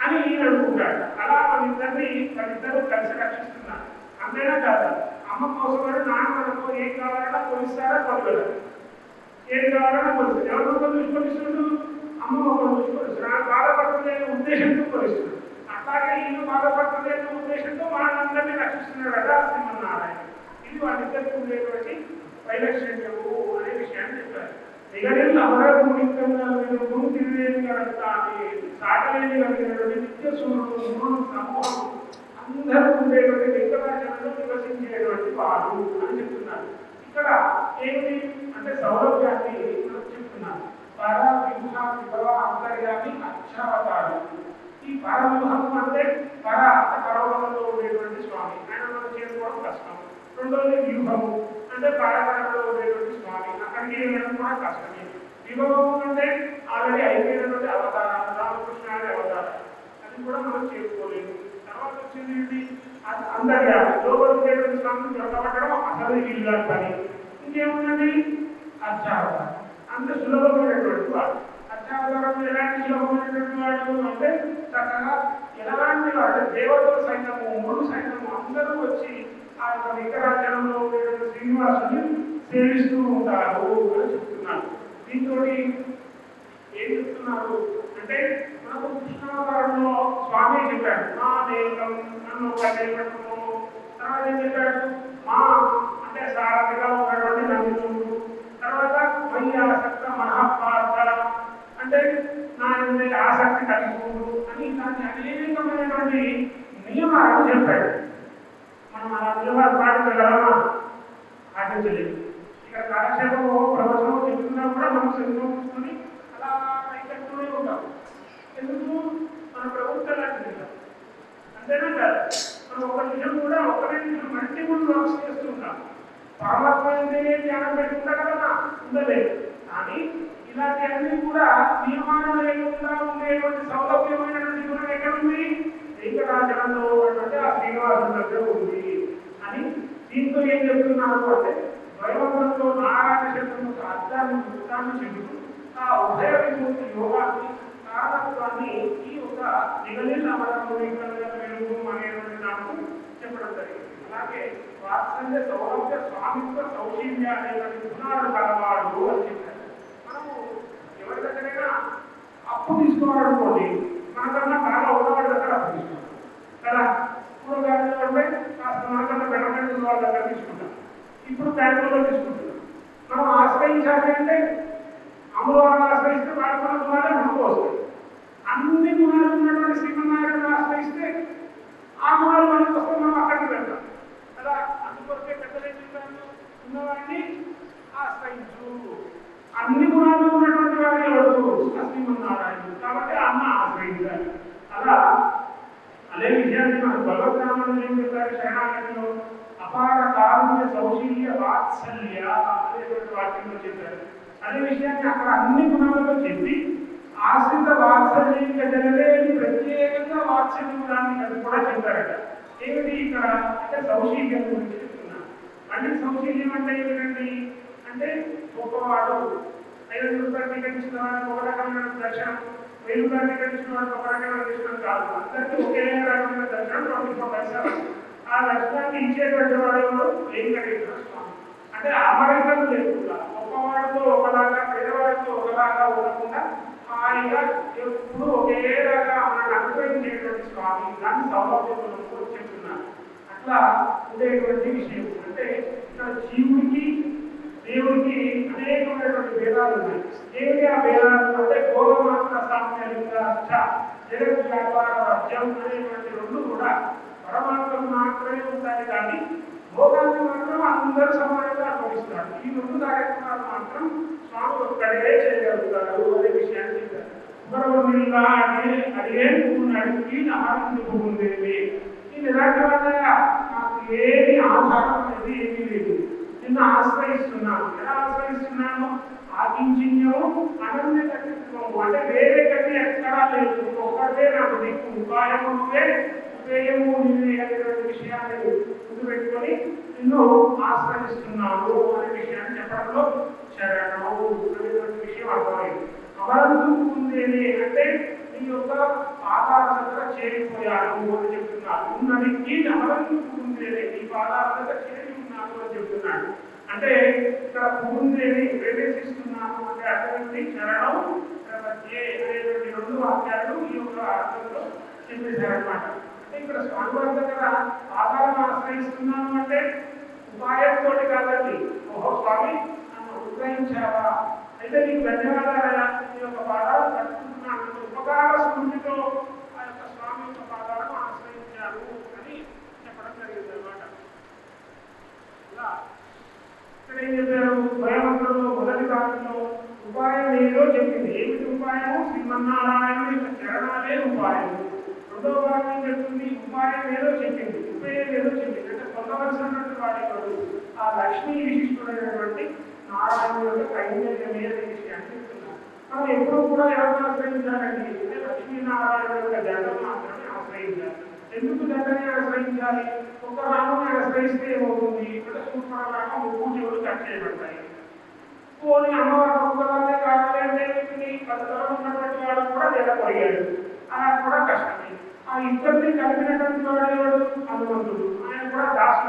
అని ఈయన అనుకుంటాడు. అలా వాళ్ళిద్దరినీ కలిసి రక్షిస్తున్నారు. అంతే అంతేనా కాదా? అమ్మ కోసమని నాన్న మనకు ఏం కావాలన్నా కొనిస్తారా కొనగలరు, ఏం కావాలన్నా కొనిస్తారు. ఎవరి ముఖం చూసి కొనిస్తుండ్రు? అమ్మ ముఖం చూసి కొనిస్తారు. ఆయన బాధపడుతుంది అనే ఉద్దేశంతో కొనిస్తారు. అట్లాగే ఈయన బాధపడుతుంది అనే ఉద్దేశంతో వాళ్ళందరినీ రక్షిస్తున్నారు కదా శ్రీమన్నారాయణ. ఇది వాళ్ళిద్దరికి ఉండేటువంటి వైలక్షణ్యము అనే విషయాన్ని చెప్పారు. నిగడిల్ అమరగుణికంగా గురు తిరిగేది కానీ సాటలేని కలిగినటువంటి నిత్య సూర్యుడు సమూహం అందరూ ఉండేటువంటి వెంకటాచలంలో నివసించేటువంటి వారు అని చెప్తున్నారు. ఇక్కడ ఏమిటి అంటే సౌలభ్యాన్ని చెప్తున్నారు. పర విభుహ విభవ అంతర్యామి అక్షావతారం. ఈ పరవిభవం అంటే పర అంటే పర్వతంలో ఉండేటువంటి స్వామి, ఆయన మనం చేసుకోవడం కష్టం. రెండోది వ్యూహము అంటే పరపరంలో ఉండేటువంటి స్వామి, అక్కడికి వెళ్ళడం కూడా కష్టమే. విభవము అంటే ఆల్రెడీ అయిపోయినటువంటి అవతారాలు, రామకృష్ణ అనే అవతారం, అది కూడా మనం చేసుకోలేము. తర్వాత వచ్చింది ఏంటి? అంతర్యామి, లోపల ఉండేటువంటి స్వామిని దొరకబట్టడం అసలు ఇల్లు పని. ఇంకేముందండి? అర్చావతారం, అంత సులభమైనటువంటి వాడు. అర్చావతారం ఎలాంటి సులభమైనటువంటి వాడు అంటే చక్కగా ఎలాంటి వాడు దేవతల సైన్యము, మూడు సైన్యము అందరూ వచ్చి ఆ యొక్క విగ్రహాచలంలో ఉండేటువంటి శ్రీనివాసుని సేవిస్తూ ఉంటారు అని చెప్తున్నారు. దీంతో ఏం చెప్తున్నారు అంటే మనకు కృష్ణావతారంలో స్వామి చెప్పాడు మా దేవం నన్ను ఒక దేవతము. తర్వాత ఏం చెప్పాడు? మా అంటే సారథిగా ఉన్నటువంటి నందుడు. తర్వాత వైయాసక్త మహాపార్థ అంటే నా ఆసక్తి కలిగిపోదు అని ఇలాంటి అనేకమైనటువంటి నియమాలను చెప్పాడు. మనం అలా నియమాలు పాటించగలమా? పాటించలేదు. ఇక్కడ కాలక్షేపం ప్రవచనం చెప్తున్నా కూడా మనం సంతోషించుకొని అలా అయితేనే ఉంటాం. ఎందుకు? మన ప్రభుత్వం లాంటిది అంతేనా కాదు? మనం ఒక నిమిషం కూడా ఒకరి నిమిషం మల్టిపుల్ వర్క్స్ చేస్తుంటాం. పరమాత్మ అంటేనే ధ్యానం పెట్టుకుంటా కదా, ఉండలేదు. కానీ ఇలాంటి అన్ని కూడా నియమాలు లేకుండా ఉండేటువంటి సౌలభ్యమైనటువంటి గుణం ఎక్కడుంది? వెంకటాచలంలో ఉన్నటువంటి ఆ శ్రీనివాసుని దగ్గర ఉంది అని. దీంతో ఏం చెప్తున్నారు అంటే ద్వైవంలో నారాయణ శబ్దం అర్థాన్ని వృత్తాన్ని చెబుతూ ఆ ఉదయ విముక్తి యోగాన్ని కారణత్వాన్ని ఈ యొక్క నిగలిల్ అమరము అనేటువంటి నాకు చెప్పడం జరిగింది. అలాగే వాత్సల్య సౌలభ్య స్వామిత్వ సౌశీల్య అనేటువంటి గుణాలు కలవాడు అని చెప్పారు. మనము ఎవరి దగ్గరైనా అప్పు తీసుకోవాలనుకోండి, మనకన్నా బాగా ఉన్నవాడి దగ్గర అప్పు తీసుకోవాలి కదా. ఇప్పుడు బ్యాంకులో అంటే కాస్త మనకన్నా బెటర్మెంట్ వాళ్ళ దగ్గర తీసుకుంటాం. ఇప్పుడు బ్యాంకులో తీసుకుంటున్నాం. మనం ఆశ్రయించాలి అంటే అమలువారిని ఆశ్రయిస్తే వాడి మన గుణాలే మనకు వస్తాయి. అన్ని గుణాలు ఉన్నటువంటి శ్రీమన్నారాయణ ఆశ్రయిస్తే ఆ గుణాలు మనకు వస్తే మనం అక్కడికి వెళ్తాం కదా. అందుకొరకే పెద్దలు ఏం చెప్పారు? ఉన్నవాడిని ఆశ్రయించు. అన్ని గుణాలు ఉన్నటువంటి వాడే ఎవరు? శ్రీమన్నారాయణుడు. కాబట్టి అన్న ఆశ్రయించాలి. అలా అదే విషయాన్ని మన భగవద్నామంలో ఏం చెప్పారు? శరణాగతిలో అపార కారుణ్య సౌశీల్య వాత్సల్య అనేటువంటి వాక్యంలో చెప్పారు. అదే విషయాన్ని అక్కడ అన్ని గుణాలలో చెప్పి ఆశ్రిత వాత్సల్యం జనలేని ప్రత్యేకంగా వాత్సల్య గుణాన్ని అది కూడా చెప్పారట. ఏమిటి ఇక్కడ అంటే సౌశీల్యం గురించి చెప్తున్నారు. అంటే సౌశీల్యం అంటే ఏమిటండి అంటే గొప్పవాడు. 500 రూపాయలు టికెట్ వాడికి ఒక రకమైన దర్శనం, 1000 రూపాయలు టికెట్ వాడికి ఒక రకమైన దర్శనం కాదు. అందరికీ ఒకే రకమైన దర్శనం 24 పైసలు. ఆ దర్శనాన్ని ఇచ్చేటువంటి వాడు వెంకటేశ్వర స్వామి. అంటే అమరికం లేకుండా గొప్పవాడితో ఒకలాగా పేదవాడితో ఒకలాగా ఉండకుండా హాయిగా ఎప్పుడు ఒకేలాగా మనల్ని అనుగ్రహించేటువంటి స్వామి. దాన్ని సౌలభ్యంలో చెప్తున్నారు. అట్లా ఉండేటువంటి విషయం అంటే ఇక్కడ జీవుడికి దేవుడికి అనేకమైనటువంటి భేదాలు ఉన్నాయి. ఏమిటి ఆ భేదాలు అంటే భోగమాత్ర సామ్యంగా జగత్ వ్యాపార రాజ్యం అనేటువంటి రెండు కూడా పరమాత్మకు మాత్రమే ఉంటాయి. కానీ భోగాన్ని మాత్రం అందరూ సమానంగా అనుభవిస్తారు. ఈ రెండు కార్యక్రమాలు మాత్రం స్వామి ఒక్కడే చేయగలుగుతారు అనే విషయాన్ని చెప్పారు. సుబ్రహ్మణ్యులా అంటే అడిగే అడిగి ఆనందింపు ఉండేది. ఈ నిరాకరణగా నాకు ఏమి ఆధారం అనేది ఏమీ లేదు. నిన్ను ఆశ్రయిస్తున్నాను. ఎలా ఆశ్రయిస్తున్నాను? ఆకించిన్యము అనన్య కట్టిత్వము అంటే వేరే కట్టి ఎక్కడా లేదు. ఒక్కటే నాకు దిక్కు, ఉపాయము నువ్వే, ఉపేయము నువ్వే అనేటువంటి విషయాన్ని ముందు పెట్టుకొని నిన్ను ఆశ్రయిస్తున్నాను అనే విషయాన్ని చెప్పడంలో శరణము అనేటువంటి విషయం అర్థమైంది. అమరందుకుందేనే అంటే నీ యొక్క పాదాల దగ్గర చేరిపోయాను అని చెప్తున్నాడు. ఉన్నది అమరందుకుందేనే నీ పాదాల దగ్గర చేరి ఉన్నాను అని చెప్తున్నాడు. అంటే ఇక్కడ పురుందేని ప్రవేశిస్తున్నాను అంటే అటువంటి చరణం ప్రపంచే అనేటువంటి రెండు వాక్యాలు ఈ యొక్క అర్థంలో చెప్పేశారనమాట. అంటే ఇక్కడ స్వామివారి దగ్గర పాదాలను ఆశ్రయిస్తున్నాను అంటే ఉపాయంతో కాదండి. ఓహో స్వామి నన్ను ఉద్రయించావా, అయితే నీకు ధన్యవాదాలయా, నీ యొక్క పాదాలు కట్టుకుంటున్నాను, ఉపకార స్మృతితో ఆ యొక్క స్వామి యొక్క పాదాలను ఆశ్రయించాను అని చెప్పడం జరిగింది అనమాట. ఇలా ఇక్కడ ఏం చెప్పారు, భయవంతుడు మొదటి భాగంలో ఉపాయం ఏదో చెప్పింది. ఏమిటి ఉపాయము? శ్రీమన్నారాయణుడి యొక్క చరణాలే ఉపాయం. రెండో భాగం చెప్తుంది ఉపాయం ఏదో చెప్పింది, ఉపయోగం ఏదో చెప్పింది. అంటే పొందవలసినటువంటి వాడి ఆ లక్ష్మీ విశిష్టుడైనటువంటి నారాయణ యొక్క కైంకర్యమే అనే విషయాన్ని చెప్తున్నారు. మనం ఎప్పుడు కూడా ఎవరిని ఆశ్రయించాలండి అంటే లక్ష్మీనారాయణ యొక్క జంటను మాత్రమే ఆశ్రయించాలి. ఎందుకు జంటనే ఆశ్రయించాలి? ఒక రాముని ఆశ్రయిస్తే ఏమవుతుంది అంటే సూపర్ రామం పూజలు కట్ చేయబడతాయి. పోనీ అమ్మవారి ఒక్కదాన్నే కావాలి అంటే పదతరం ఉన్నటువంటి వాడు కూడా నిలబడిగాడు, అలా కూడా కష్టమే. ఆ ఇద్దరిని కలిపినటువంటి వాడు హనుమంతుడు, ఆయన కూడా దాస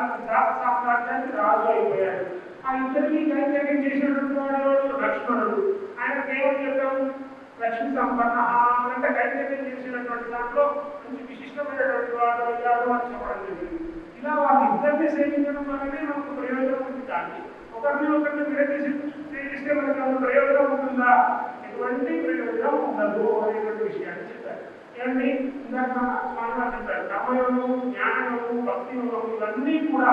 సామ్రాజ్యానికి రాజు అయిపోయాడు. ఆ ఇద్దరికి కైంకర్యం చేసినటువంటి వాడు లక్ష్మణుడు, ఆయనకు ఏమని చెప్పాము? లక్ష్మీ సంపన్న అంటే కైంకర్యం చేసినటువంటి దాంట్లో మంచి విశిష్టమైనటువంటి వాడు అయ్యాడు అని చెప్పడం జరిగింది. ఇలా వాళ్ళిద్దరిని సేవించడం వల్లనే మనకు ప్రయోజనం ఉంది. కానీ ఒకరిని సేవిస్తే మనకు అంత ప్రయోజనం ఉంటుందా? ఎటువంటి ప్రయోజనం ఉండదు అనేటువంటి విషయాన్ని చెప్పారు. ఏమండి ఇందాక స్వామివారు చెప్పారు కర్మయోగము, జ్ఞానయోగము, భక్తి యోగము ఇవన్నీ కూడా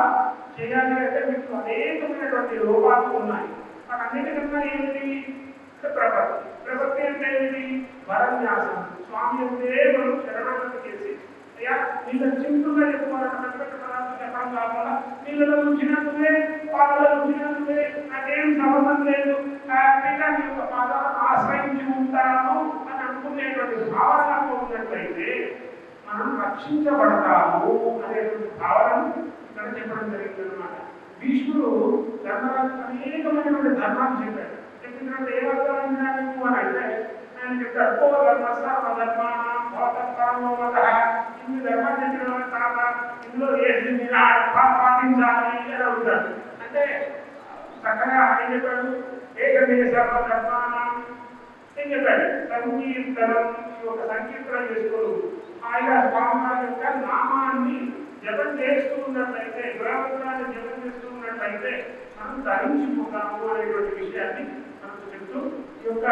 చేయాలి అంటే మీకు అనేకమైనటువంటి లోపాలు ఉన్నాయి. వాటన్నిటికన్నా ఏమిటి? ప్రపత్తి. ప్రపత్తి అంటే ఏమిటి? వరన్యాసం. స్వామి అంటే మనం శరణాగతి చేసి అయ్యా నీళ్ళ చింపుగా చెప్పుకోవాలంటే చెప్పడం కాకుండా నీళ్ళలో ఉంచినట్టువే, పాలలో ఉంచినట్టువే, నాకేం సంబంధం లేదు, హ్యాపీగా నీ యొక్క పాదాలను ఆశ్రయించి ఉంటాను అని అనుకునేటువంటి భావనలో ఉన్నట్లయితే మనం రక్షించబడతాము అనేటువంటి భావనను ఇక్కడ చెప్పడం జరిగింది అనమాట. భీష్ముడు ధర్మరాజు అనేకమైనటువంటి ధర్మాన్ని చెప్పాడు. చెప్పిన తర్వాత ఏ అర్థమైందా నీకు అని అంటే ఆయన చెప్తాడు, ఓ ధర్మ సర్వధర్మాణం భవతత్పరమోమత, ఇన్ని ధర్మాన్ని చెప్పిన తర్వాత ఇందులో ఏది పాటించాలి అని అడుగుతాడు. అంటే చక్కగా ఆయన చెప్పాడు, ఏకమే సర్వధర్మాణం ఏం చెప్పాడు? సంకీర్తనం, ఒక సంకీర్తనం చేసుకోడు. ఆయన స్వామివారి యొక్క నామాన్ని జపం చేస్తూ ఉన్నట్లయితే, గురవంతురాన్ని జపం చేస్తూ ఉన్నట్లయితే మనం ధరించిపోతాము అనేటువంటి విషయాన్ని మనకు చెప్తూ ఈ యొక్క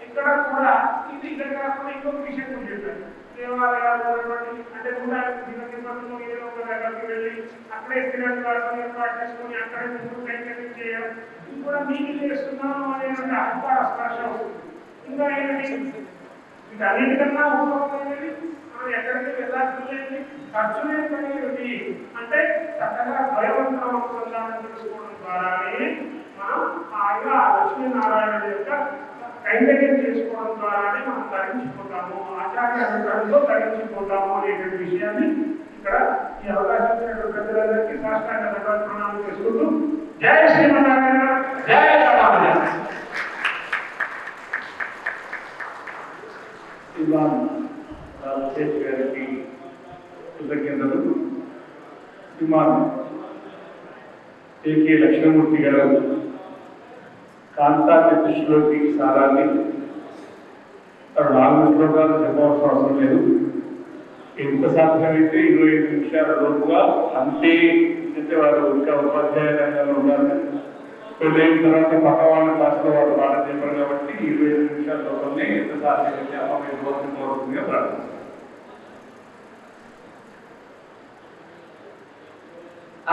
ఇక్కడ కూడా ఇది ఇక్కడ కాకుండా ఇంకొక విషయం కూడా చెప్పారు. దేవాలయాలు ఉన్నటువంటి అంటే కూడా దినదిపంలో ఏదో ఒక దగ్గరికి వెళ్ళి అక్కడే స్థిరత్వాన్ని ఏర్పాటు చేసుకొని అక్కడే ముందు కైంకర్యం చేయడం, ఇది కూడా మీకు చేస్తున్నాము అనేటువంటి అహంకార స్పర్శ వస్తుంది. ఇంకా ఏంటి వీటన్నిటికన్నా ఉపయోగమైనది మనం ఎక్కడికి వెళ్ళాల్సింది ఖర్చు లేకపోయేది అంటే చక్కగా భయవంతుల అనుసంధానం చేసుకోవడం ద్వారానే మనం హాయిగా లక్ష్మీనారాయణ యొక్క కైంకర్యం చేసుకోవడం ద్వారానే మనం ధరించిపోతాము, ఆచార్య అనుగ్రహంలో ధరించిపోతాము అనేటువంటి విషయాన్ని ఇక్కడ ఈ అవకాశం ఇచ్చినటువంటి పెద్దలందరికీ సాష్టాంగ దండాలు ప్రణామం చేసుకుంటూ జై శ్రీమన్నారాయణ, జై రామానుజ. రాజశేఖర్ గారికి కృతజ్ఞతలు. శ్రీమాన్ ఏకే లక్ష్మణమూర్తి గారు కాంతాన్ని దృష్టిలోకి సారాన్ని 4 శ్లోకాలు చెప్పవలసిన అవసరం లేదు. ఎంత సాధ్యమైతే 25 నిమిషాల లోపుగా అంతే. అంటే వారు ఇంకా ఉపాధ్యాయ రంగంలో ఉన్నారు, పెళ్ళైన తర్వాత పక్క వాళ్ళ క్లాసులో వారు పాఠం చెప్పారు కాబట్టి 25 నిమిషాల లోపలనే ఎంత సాధ్యమైతే అమ్మాయి ప్రార్థన.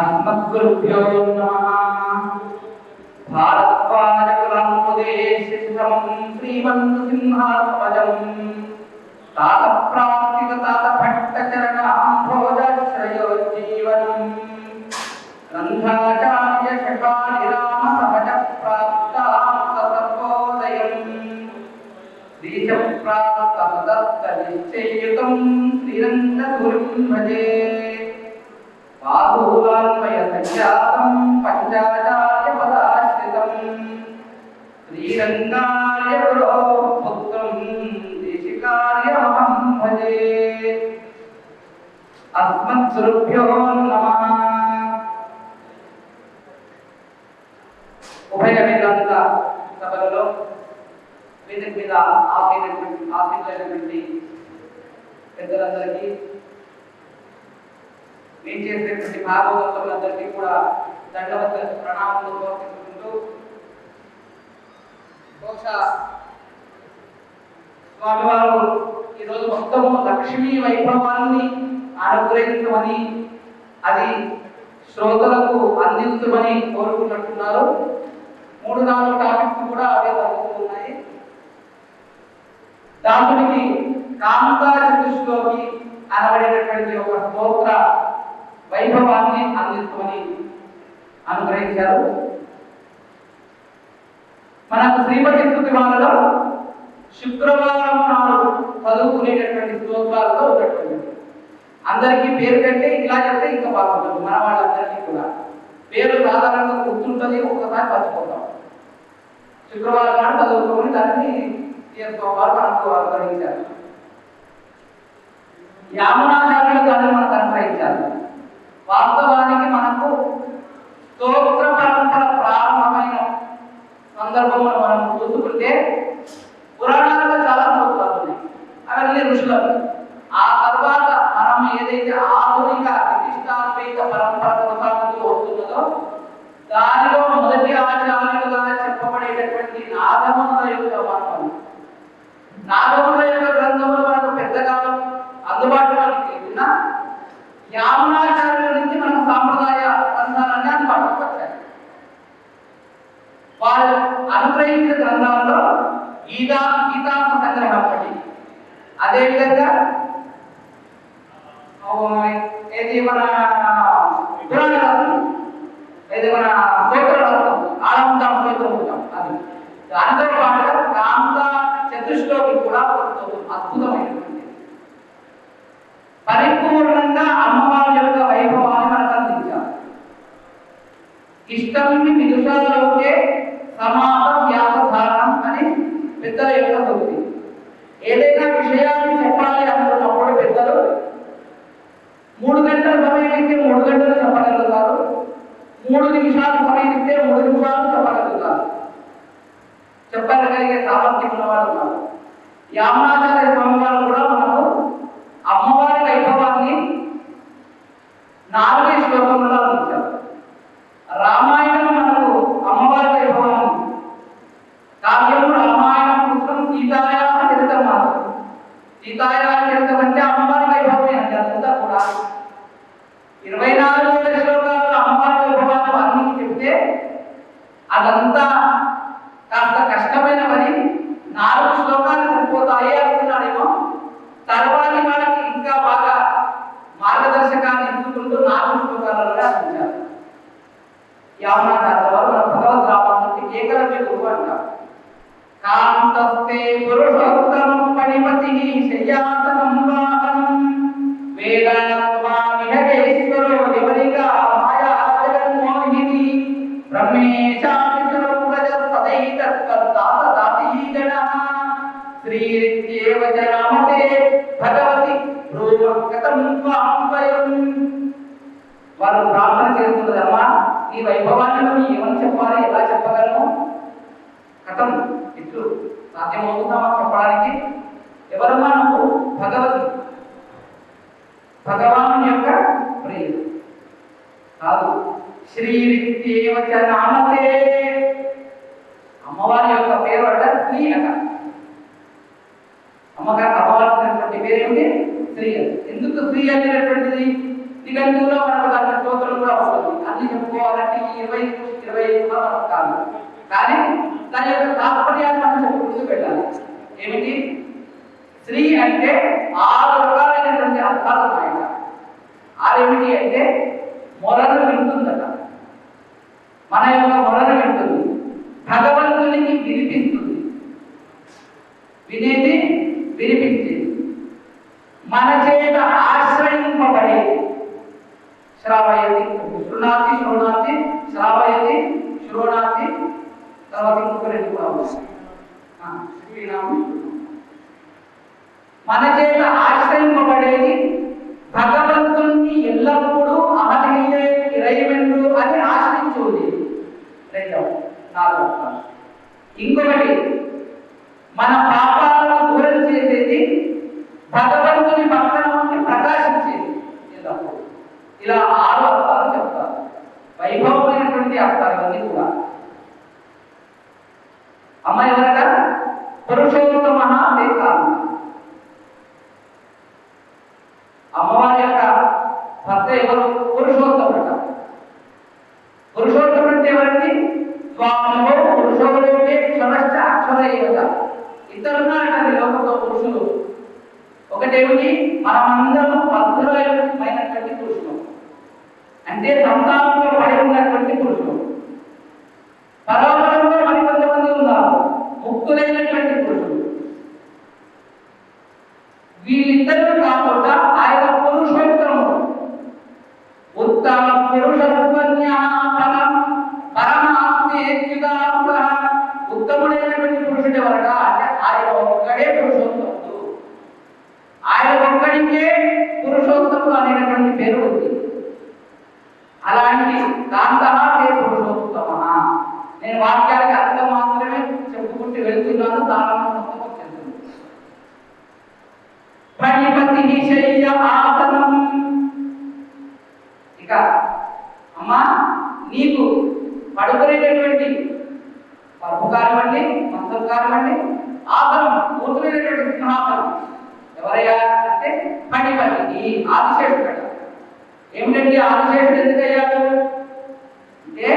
అస్మద్గురుభ్యో నమః. భారద్వాజ కులాముదేశితం శ్రీమన్సింహాత్మజం తాత ప్రాప్తిక తాత భట్టచరణాంభోజశ్రయోజ్జీవనం గ్రంథాచార్య శఠానిరామ సహజ ప్రాప్తాప్త సర్వోదయం శ్రీచ ప్రాప్త సుదత్త నిశ్చయుతం శ్రీరంగధురిం భజే బాహువాన్వయ సంఖ్యాతం పంచాచార్య పదాశ్రితం శ్రీరంగాయ గురో అస్మద్గురుభ్యో నమః. ఉభయ వేదాంత సభలలో వేదిక మీద ఆశీర్వైనటువంటి పెద్దలందరికీ, నేను చేసినటువంటి భాగవతులందరికీ కూడా దండవత ప్రణామాలు సమర్పించుకుంటూ, బహుశా స్వామివారు ఈరోజు మొత్తము లక్ష్మీ వైభవాన్ని అనుగ్రహించమని, అది శ్రోతలకు అందించమని కోరుకున్నట్టున్నారు. 3-4 టాపిక్స్ కూడా అవే జరుగుతున్నాయి. దానికి కాంతా చతుశ్లోకి అనబడేటటువంటి ఒక స్తోత్ర వైభవాన్ని అందించమని అనుగ్రహించారు. మనకు శ్రీమతి స్తుతి మాలలో శుక్రవారం నాడు చదువుకునేటటువంటి స్తోత్రాలతో ఉన్నటువంటి అందరికీ పేరు కంటే ఇలా చెప్తే ఇంకా బాగుంటుంది. మన వాళ్ళందరికీ కూడా పేరు సాధారణంగా గుర్తుంటుంది, ఒక్కసారి మర్చిపోతాం. శుక్రవారం నాడు చదువుకొని దాన్ని సోమవారం మనకు అనుగ్రహించారు. యామునాచార్యులు దాన్ని మనకు అనుగ్రహించారు. వాస్తవానికి మనకు స్తోత్ర పరంపర ప్రారంభమైన సందర్భంలో మనం చూసుకుంటే పురాణాలలో చాలా స్తోత్రాలు ఉన్నాయి, అవన్నీ ఋషులకు. ఆ తర్వాత మనం ఏదైతే ఆధునిక విశిష్టాద్వైత పరంపర కొనసాగుతూ వస్తున్నదో దానిలో మొదటి ఆచార్యులుగా చెప్పబడేటటువంటి నాగముల యొక్క మర్మం, నాగముల యొక్క గ్రంథములు మనకు పెద్దగా అందుబాటులో లేకున్నా యామునాచార్యుల నుంచి మనకు సాంప్రదాయ గ్రంథాలన్నీ అందుబాటులోకి వచ్చాయి. వారు అనుగ్రహించిన గ్రంథాలలో గీతాంత సంగ్రహం ఒకటి, అదేవిధంగా ఏది మన పురాణ రత్నం, ఏది మన స్తోత్ర రత్నం, ఆనందం స్తోత్రం, అది దానితో పాటుగా కాంత చతుశ్లోకి కూడా అద్భుతమైనటువంటి పరిపూర్ణంగా అమ్మవారి యొక్క వైభవాన్ని మనకు అందించారు. ఇష్టం విదుషాలోకే సమాస వ్యాసధారణం అని పెద్దల యొక్క భక్తి. ఏదైనా విషయాన్ని చెప్పాలి అనుకున్నప్పుడు పెద్దలు 3 గంటల సమయం ఇస్తే 3 గంటలు చెప్పగలుగుతారు, 3 నిమిషాలు సమయం ఇస్తే 3 నిమిషాలు చెప్పగలుగుతారు. చెప్పగలిగే సామర్థ్యం ఉన్నవాళ్ళు ఉన్నారు. యామునాచార్య స్వామి వారు కూడా మనకు అమ్మవారి వైభవాన్ని 4 శ్లోకములలో అందించారు. రామాయణం మనకు అమ్మవారి వైభవాన్ని, కావ్యము రామాయణం పుస్తకం సీతాయా చరితం మాత్రం. సీతాయా చరితం అంటే అమ్మవారి వైభవమే అంటే అదంతా కూడా 24 శ్లోకాలు అమ్మవారి వైభవాన్ని వర్ణించి చెప్తే అదంతా కాస్త కష్టమైన పని. 4 శ్లోకాలు సరిపోతాయి అనుకున్నాడేమో. తర్వాతి వాళ్ళకి ఇంకా బాగా మార్గదర్శకాన్ని ఇచ్చుకుంటూ 4 శ్లోకాలలో అందించారు. యామునాచార్య వారు మన భగవద్ రామానికి ఏకలవ్య గురువు అంటారు. కాంతస్తే పురుషోత్తమం పణిపతిః శయ్యాసనం వాహనం వేదాత్మానిహరేశ్వరో వివరిగా మాయా జగన్మోహిని బ్రహ్మేశాపి సురవ్రజ సదైతత్పర్దాత దాసీగణః శ్రీరిత్యేవ చ రామతే భగవతి భ్రూమకతం త్వాం వయం. వారు ప్రార్థన చేస్తున్నదమ్మా, ఈ వైభవాన్ని మనం ఏమని చెప్పాలి, ఎలా చెప్పగలము, కథం ఇట్లు సాధ్యమవుతుందా మనం చెప్పడానికి? ఎవరమ్మా నువ్వు? భగవతి, భగవాను యొక్క ప్రియ కాదు. శ్రీరిత్యేవ చ నామతే, అమ్మవారి యొక్క పేరు అట శ్రీ అట. అమ్మవారి పేరు ఏమిటి? శ్రీ. ఎందుకు శ్రీ అనేటటువంటిది? నిఘంటువులో మనకు దాని స్తోత్రం కూడా వస్తుంది. అన్ని చెప్పుకోవాలంటే 20 మనకు కాదు, కానీ దాని యొక్క తాత్పర్యాన్ని మనం చెప్పుకుంటూ పెట్టాలి. ఏమిటి? శ్రీ అంటే 6 రకాలైనటువంటి అర్థాలు ఉన్నాయట. 6 ఏమిటి అంటే మొరను వింటుందట, మన యొక్క మొరను వింటుంది, భగవంతునికి వినిపిస్తుంది, వినేది వినిపించేది, మన చేత ఆశ్రయింపబడేది, శ్రావయతి శృణాతి శృణాతి శ్రావయతి శృణాతి. తర్వాత ఇంకొక 2 కూడా ఉన్నాయి. మన చేత ఆశ్రయింపబడేది, భగవంతుని ఉండేది. రెండవ 4వ శ్లోకం. ఇంకొకటి మన పాపాలను దూరం చేసేది భగవంతుని పక్కన ఉండి ప్రకాశించేది ఎల్లప్పుడూ. ఇలా 6 అర్థాలు చెప్తారు. వైభవమైనటువంటి అర్థాలన్నీ కూడా. అమ్మ ఎవరట? పురుషోత్తమ దేశాలు. అమ్మవారి యొక్క భర్త ఎవరు? పురుషోత్తముడట. పురుషోత్తముడు అంటే ఎవరండి? స్వామిలో పురుషోలోకే క్షరశ్చ అక్షర ఏవత. ఇద్దరున్నారట లోకంలో పురుషులు. ఒకటేమిటి? మనమందరం భద్రమైనటువంటి పురుషులు, అంటే సంతానంలో పడి ఉన్నటువంటి పురుషులు. పరలోకంలో మరికొంతమంది ఉన్నారు, ముక్తులైనటువంటి పురుషులు. వీళ్ళిద్దరూ కాకుండా ఆయన పురుషోత్తముడు. ఉత్తమ పురుషత్వజ్ఞ పరమాత్మేత్యుదాత్మ. ఉత్తముడైనటువంటి పురుషుడు ఎవరట అంటే ఆయన ఒక్కడే పురుషోత్తముడు. ఆయన ఒక్కడికే పురుషోత్తముడు అనేటటువంటి పేరు ఉంది. అలాంటి కాంతః హే పురుషోత్తమ. నేను వాక్యానికి అర్థం మాత్రమే చెప్పుకుంటూ వెళ్తున్నాను, దాని మొత్తం వచ్చేస్తుంది. ఫణిపతి శయ్య ఆసనం. ఇక అమ్మా నీకు పడుకునేటటువంటి పరుపు కానివ్వండి, మంచం కానివ్వండి, ఆసనం కూర్చునేటటువంటి సింహాసనం ఎవరయ్యా అంటే ఫణిపతి ఆదిశేషుడు. ఏమిటండి ఆదిశేషుడు ఎందుకయ్యాడు అంటే,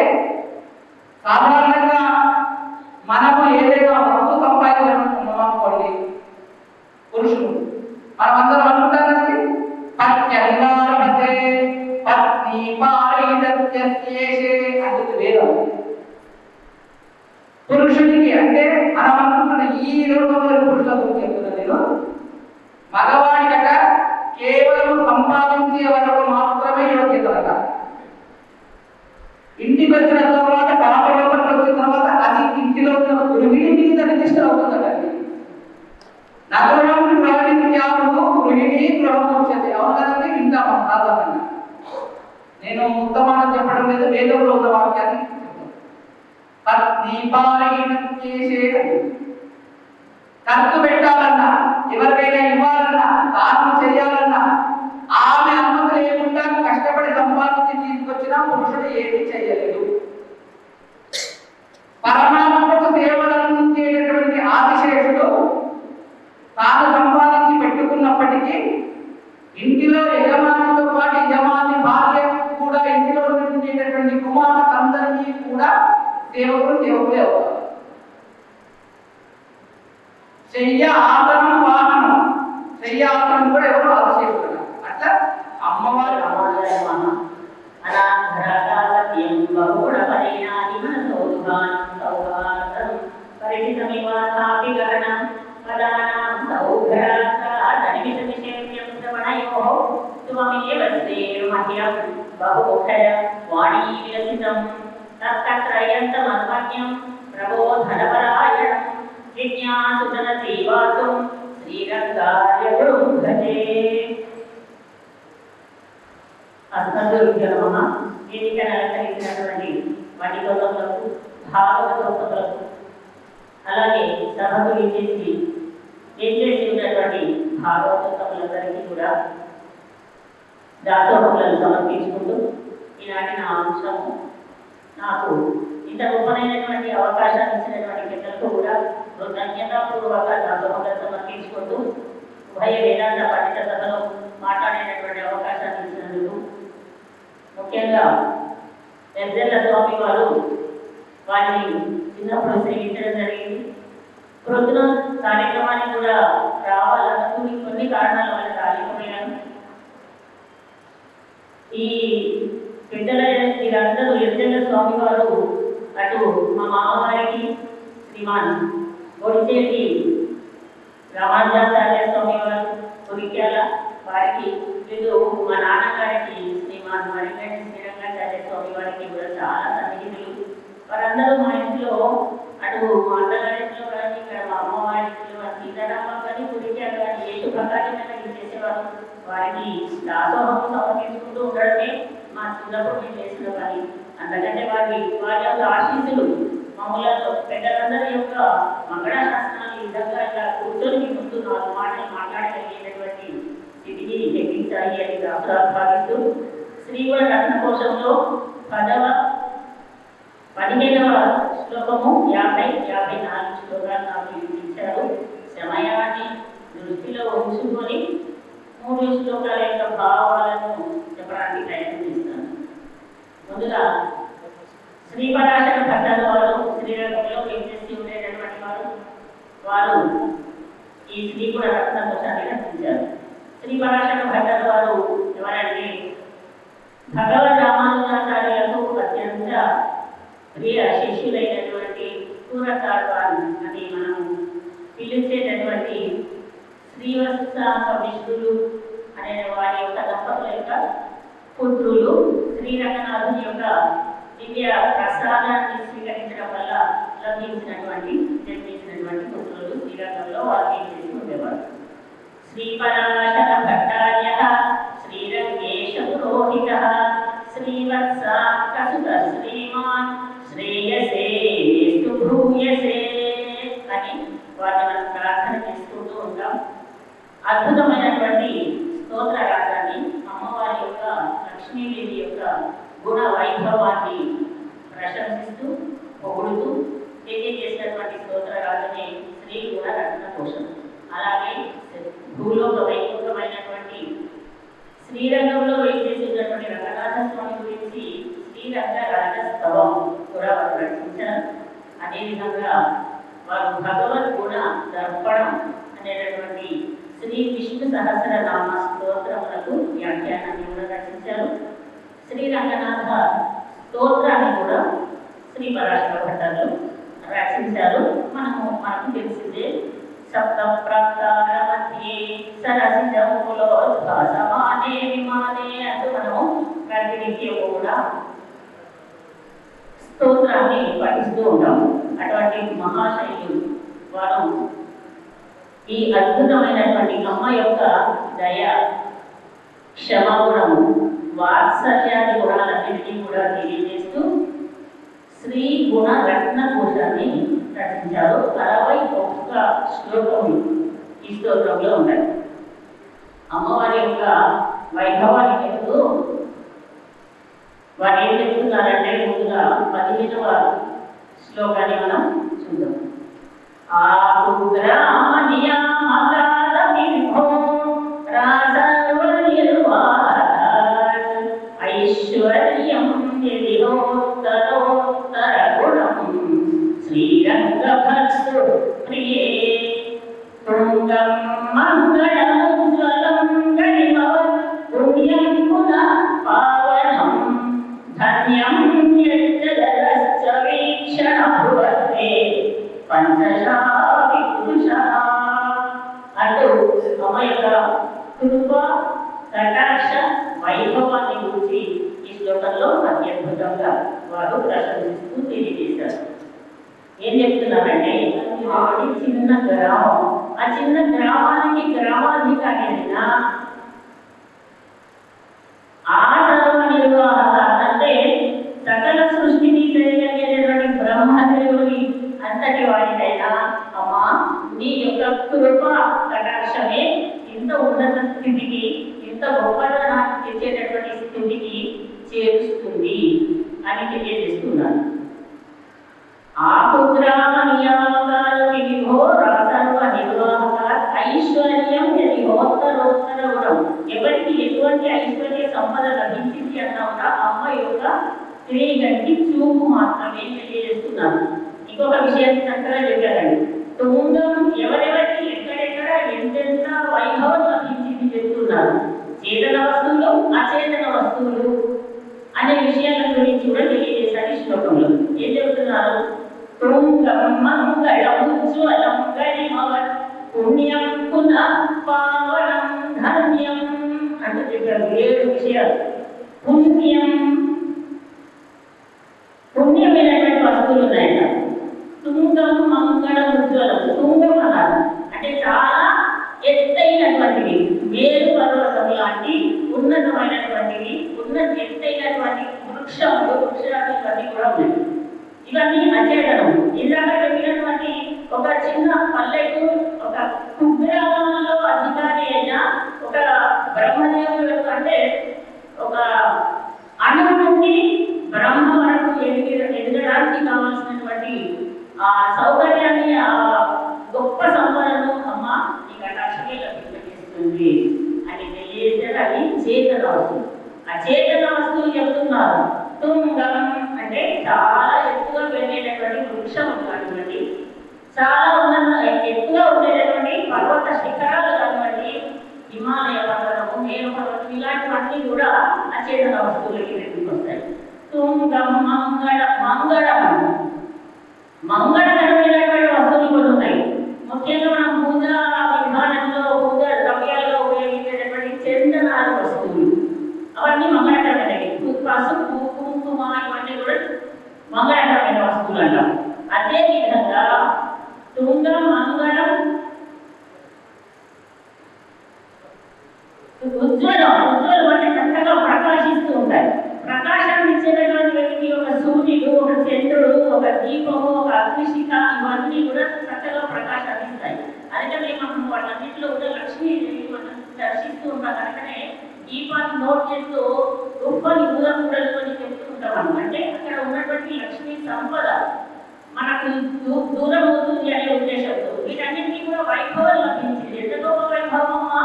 సాధారణంగా మనము ఏదైనా వస్తు సంపాదించాలనుకున్నాం అనుకోండి, పురుషులు మనమందరం అనుకుంటాం కదండి, పత్యంగారభతే పత్ని పారిదత్యేషే అందుకు వేదం. పురుషుడికి అంటే మనం అనుకుంటున్న ఈ రూపంలో పురుషులకు చెప్తున్నా నేను, మగవాడికట కేవలం సంపాదించే వరకు మాత్రమే యోగ్యత. ఇంటికి వచ్చిన తర్వాత పాపలోపలికి వచ్చిన తర్వాత అది ఇంటిలో ఉన్న గృహిణి మీద రిజిస్టర్ అవుతుందండి. నగరం గృహిణిత్యాలు గృహిణి గృహం వచ్చేది. అవును కదండి, వింటాము సాధారణంగా. నేను ఉత్తమానం చెప్పడం లేదు, వేదంలో ఉన్న వాక్యాన్ని చేసే ఖర్చు పెట్టాలన్నా, ఎవరికైనా ఇవ్వాలన్నా, దానం చేయాలన్నా ఆమె అనుమతి లేకుండా కష్టపడి సంపాదించి తీసుకొచ్చిన పురుషుడు ఏమీ చేయలేదు. పరమాత్మకు సేవలు అందించేటటువంటి ఆదిశేషుడు తాను సంపాదించి పెట్టుకున్నప్పటికీ ఇంటిలో యజమానితో పాటు యజమాని భార్య కూడా, ఇంటిలో ఉండేటటువంటి కుమారులందరికీ కూడా సేవకులే అవుతారు. శయ్య ఆసనం వాహనం, శయ్య ఆసనం కూడా ఎవరు ఆదిశేషుడు. అట్లా అమ్మవారి అలంకరించినటువంటి వనితలకు, భాగవతలకు, అలాగే సభకు ఇచ్చేసి ఏం చేసి ఉన్నటువంటి భాగవతములందరికీ కూడా దాసోహములను సమర్పించుకుంటూ ఈనాటి నా అంశము నాకు ఇంత గొప్పనైనటువంటి అవకాశాన్ని ఇచ్చినటువంటి పెద్దలకు కూడా కృతజ్ఞతాపూర్వక దాసోహములను సమర్పించుకుంటూ ఉభయ వేదాంత పండిత సభలో మాట్లాడేటటువంటి అవకాశాన్ని ఇచ్చినందుకు, ముఖ్యంగా ఎర్జల్ల స్వామి వారు వారిని చిన్నప్పుడు సేవించడం జరిగింది. ప్రొద్దున కార్యక్రమానికి కూడా రావాలనుకుని కొన్ని కారణాల వల్ల రాలేకపోయాను. ఈ పెద్దల వీరందరూ ఎర్జల్ల స్వామి వారు అటు మా మామగారికి శ్రీమాన్ గొడిచేటి రామానుజాచార్య స్వామి వారు కొరిక్యాల వారికి, వీళ్ళు మా నాన్నగారికి శ్రీమాన్ మరిగంటి శ్రీరంగాచార్య స్వామి వారికి కూడా చాలా సన్నిహితులు. వారందరూ మా ఇంట్లో, అటు మా అన్నగారి ఇంట్లో కానీ, ఇక్కడ మా అమ్మవారి ఇంట్లో సీతారామ కానీ, కొరిక్యాల కానీ ఏ శుభకార్యమైనా చేసేవారు. వారికి దాసోహం సమర్పించుకుంటూ ఉండడమే మా చిన్నప్పుడు మేము చేసిన పని. అందుకంటే వారి యొక్క ఆశీస్సులు మమ్మల్ని పెద్దలందరి యొక్క మంగళాశాసనాలు ఈ విధంగా ఇలా కూర్చొని మీ ముందు 4 మాటలు మాట్లాడగలిగేటటువంటి స్థితిని తెప్పించాయి అని భావిస్తూ శ్రీవర రత్నకోశంలో 15వ శ్లోకము 54 శ్లోకాలు నాకు వినిపించారు. సమయాన్ని దృష్టిలో ఉంచుకొని 3 శ్లోకాల యొక్క భావాలను చెప్పడానికి ప్రయత్నం చేస్తాను. ముందుగా శ్రీ పరాశర భట్టాల వారు శ్రీరంగంలో వేచేసి ఉండేటటువంటి వారు ఈ శ్రీగుణ రత్న కోశాన్ని రచించారు. శ్రీ పరాశర భట్టాల వారు ఎవరంటే భగవద్ రామానుజాచార్యులకు అత్యంత ప్రియ శిష్యులైనటువంటి పూరతాళ్వాన్ అని మనం పిలిచేటటువంటి శ్రీవత్సాంక మిశ్రులు అనే వారి యొక్క దంపతుల యొక్క పుత్రులు శ్రీరంగనాథుని యొక్క దివ్య ప్రసాదాన్ని స్వీకరించడం వల్ల జన్మించినటువంటి పుత్రులు శ్రీరంగంలో వారు చేసి ఉండేవారు. శ్రీ పరాశర భట్టార్యః శ్రీరంగేశ పురోహితః శ్రీవత్సాంకసుత శ్రీమాన్ శ్రేయసే స్తు భూయసే అని వారిని మనం ప్రార్థన చేసుకుంటూ ఉంటాం. అద్భుతమైనటువంటి స్తోత్ర రాగాన్ని అమ్మవారి యొక్క లక్ష్మీదేవి యొక్క గుణ వైభవాన్ని ప్రశంసిస్తూ పొగుడుతూ తెలియజేసినటువంటి స్తోత్ర రాజనే శ్రీ గుణ రత్న కోశం. అలాగే భూలోక వైకుంఠమైనటువంటి శ్రీరంగంలో వేచేసినటువంటి రంగనాథ స్వామి గురించి శ్రీరంగ రాజస్తవం కూడా వారు రచించారు. అదేవిధంగా వారు భగవద్ గుణ దర్పణం అనేటటువంటి శ్రీ విష్ణు సహస్రనామ స్తోత్రములకు వ్యాఖ్యానాన్ని కూడా రచించారు. శ్రీ రంగనాథ స్తోత్రాన్ని కూడా శ్రీ పరాశర భట్టాలు రచించారు. మనకు తెలిసిందే సప్త ప్రాకార మధ్యే సరసిజములోద్భాసమానే విమానే అంటూ మనము ప్రతినిత్యం కూడా స్తోత్రాన్ని పఠిస్తూ ఉంటాం. అటువంటి మహాశైలు వారు ఈ అద్భుతమైనటువంటి అమ్మ యొక్క దయ, క్షమాగుణము, వాత్సల్యాది గుణాలన్నింటినీ కూడా తెలియజేస్తూ శ్రీ గుణ రత్న కోశాన్ని రచించారు. 61 శ్లోకములు ఈ స్తోత్రంలో ఉన్నాయి. అమ్మవారి యొక్క వైభవాన్ని చెబుతూ వారు ఏం చెప్తున్నారంటే ముందుగా 15వ శ్లోకాన్ని మనం చూద్దాం. ఐశ్వర్యం శ్రీరంగభర్సు ప్రియే తుంగం మంగళముజ్వలం గరిమవ పుణ్యం పునః పావనం ధన్యం యజ్జలశ్చ వీక్షణ భువస్తే పంచశా విపుషః అంటూ అమ్మ యొక్క కృప కటాక్ష వైభవాన్ని గురించి ఈ శ్లోకంలో అత్యద్భుతంగా వారు ప్రశంసిస్తూ తెలియజేశారు. ఏం చెప్తున్నారంటే చిన్న గ్రామం, ఆ చిన్న గ్రామానికి గ్రామాధికారి అయిన ఆ సర్వ నిర్వాహక అంటే సకల సృష్టిని చేయగలిగేటువంటి బ్రహ్మదేవుని అంతటి వారికైనా అమ్మా నీ యొక్క కృప కటాక్షమే ఇంత ఉన్నత స్థితికి, ఇంత గొప్పదనాన్ని తెచ్చేటటువంటి స్థితికి చేరుస్తుంది అని తెలియజేస్తున్నాను. ఆకుగ్రామ నియామకాలు విభోర సర్వ నిర్వాహక ఐశ్వర్యం యదిహోత్తరోత్తర గుణం. ఎవరికి ఎటువంటి ఐశ్వర్య సంపద లభించింది అన్నా కూడా అమ్మ యొక్క స్త్రీ గంటి చూపు మాత్రమే తెలియజేస్తున్నాను. ఇంకొక విషయాన్ని చక్కగా చెప్పారండి. తుంగం ఎవరెవరికి ఎక్కడెక్కడ ఎంతెంత వైభవం లభించింది చెప్తున్నారు. చేతన వస్తువులు, అచేతన వస్తువులు అనే విషయాల గురించి కూడా తెలియజేశారు ఈ శ్లోకంలో. ఏం చెప్తున్నారు? తుంగం మంగళముజ్వలం గరిమవ పుణ్యం పునః పావనం ధన్యం అంటూ చెప్పారు. 7 విషయాలు. పుణ్యమైనటువంటి వస్తువులు ఉన్నాయట. తుంగం మంగళముజ్వలం, తుంగం అన్నారు అంటే చాలా ఎత్తైనటువంటివి, మేరు పర్వతం లాంటి ఉన్నతమైనటువంటివి, ఎత్తైనటువంటి వృక్షములు, వృక్షరాలు ఇవన్నీ కూడా ఉన్నాయి. ఇవన్నీ అచేతనం. ఇందాక చెప్పినటువంటి ఒక చిన్న పల్లెకు ఒక కుగ్రామంలో అధికారి అయిన ఒక బ్రహ్మదేవుడు అంటే ఒక అణువు నుండి బ్రహ్మ వరకు ఎదగడానికి కావాల్సినటువంటి ఆ సౌకర్యాన్ని ఆ గొప్ప సంపదను అమ్మ ఈ కటాక్షమే లభింపజేస్తుంది అని తెలియజేస్తే అది చేతన వస్తువు. అచేతన వస్తువు చెప్తున్నారు. తుంగం అంటే చాలా ఎత్తుగా పెరిగేటటువంటి వృక్షం కానివ్వండి, చాలా ఎత్తుగా ఉండేటటువంటి పర్వత శిఖరాలు కానివ్వండి, హిమాలయ పర్వతము, మేరు పర్వతం ఇలాంటివన్నీ కూడా అచేతన వస్తువులకి ఎందుకు వస్తాయి. తుంగం మంగళకరమైనటువంటి వస్తువులు కూడా ఉన్నాయి. ముఖ్యంగా మనం పూజా విధానంలో పూజ ద్రవ్యాలుగా ఉపయోగించేటటువంటి చందనాలు వస్తువులు అవన్నీ మంగళకరమైనవి. పసుపు, కుంకుమ ఇవన్నీ కూడా మంగళకరమైన వస్తువులు అంటాం. అదేవిధంగా తుంగం, మంగళం, ఉజ్వలం అంటే చక్కగా ప్రకాశిస్తూ ఉంటాయి. ప్రకాశాన్ని ఇచ్చేటటువంటి వ్యక్తి ఒక సూర్యుడు, ఒక చంద్రుడు, ఒక దీపము, ఒక అగ్నిశిఖ ఇవన్నీ కూడా చక్కగా ప్రకాశాన్ని ఇస్తాయి. అందుకనే మనం వాటన్నింటిలో కూడా లక్ష్మీదేవి మనం దర్శిస్తూ ఉంటాం. అందుకనే దీపాన్ని నోట్ చేస్తూ గొప్పని ఊరకూడదు అని చెప్తూ ఉంటాం. అంటే అక్కడ ఉన్నటువంటి లక్ష్మీ సంపద మనకు దూరం అవుతుంది అనే ఉద్దేశంతో వీటన్నిటికీ కూడా వైభవం లభించింది. ఎంత గొప్ప వైభవమా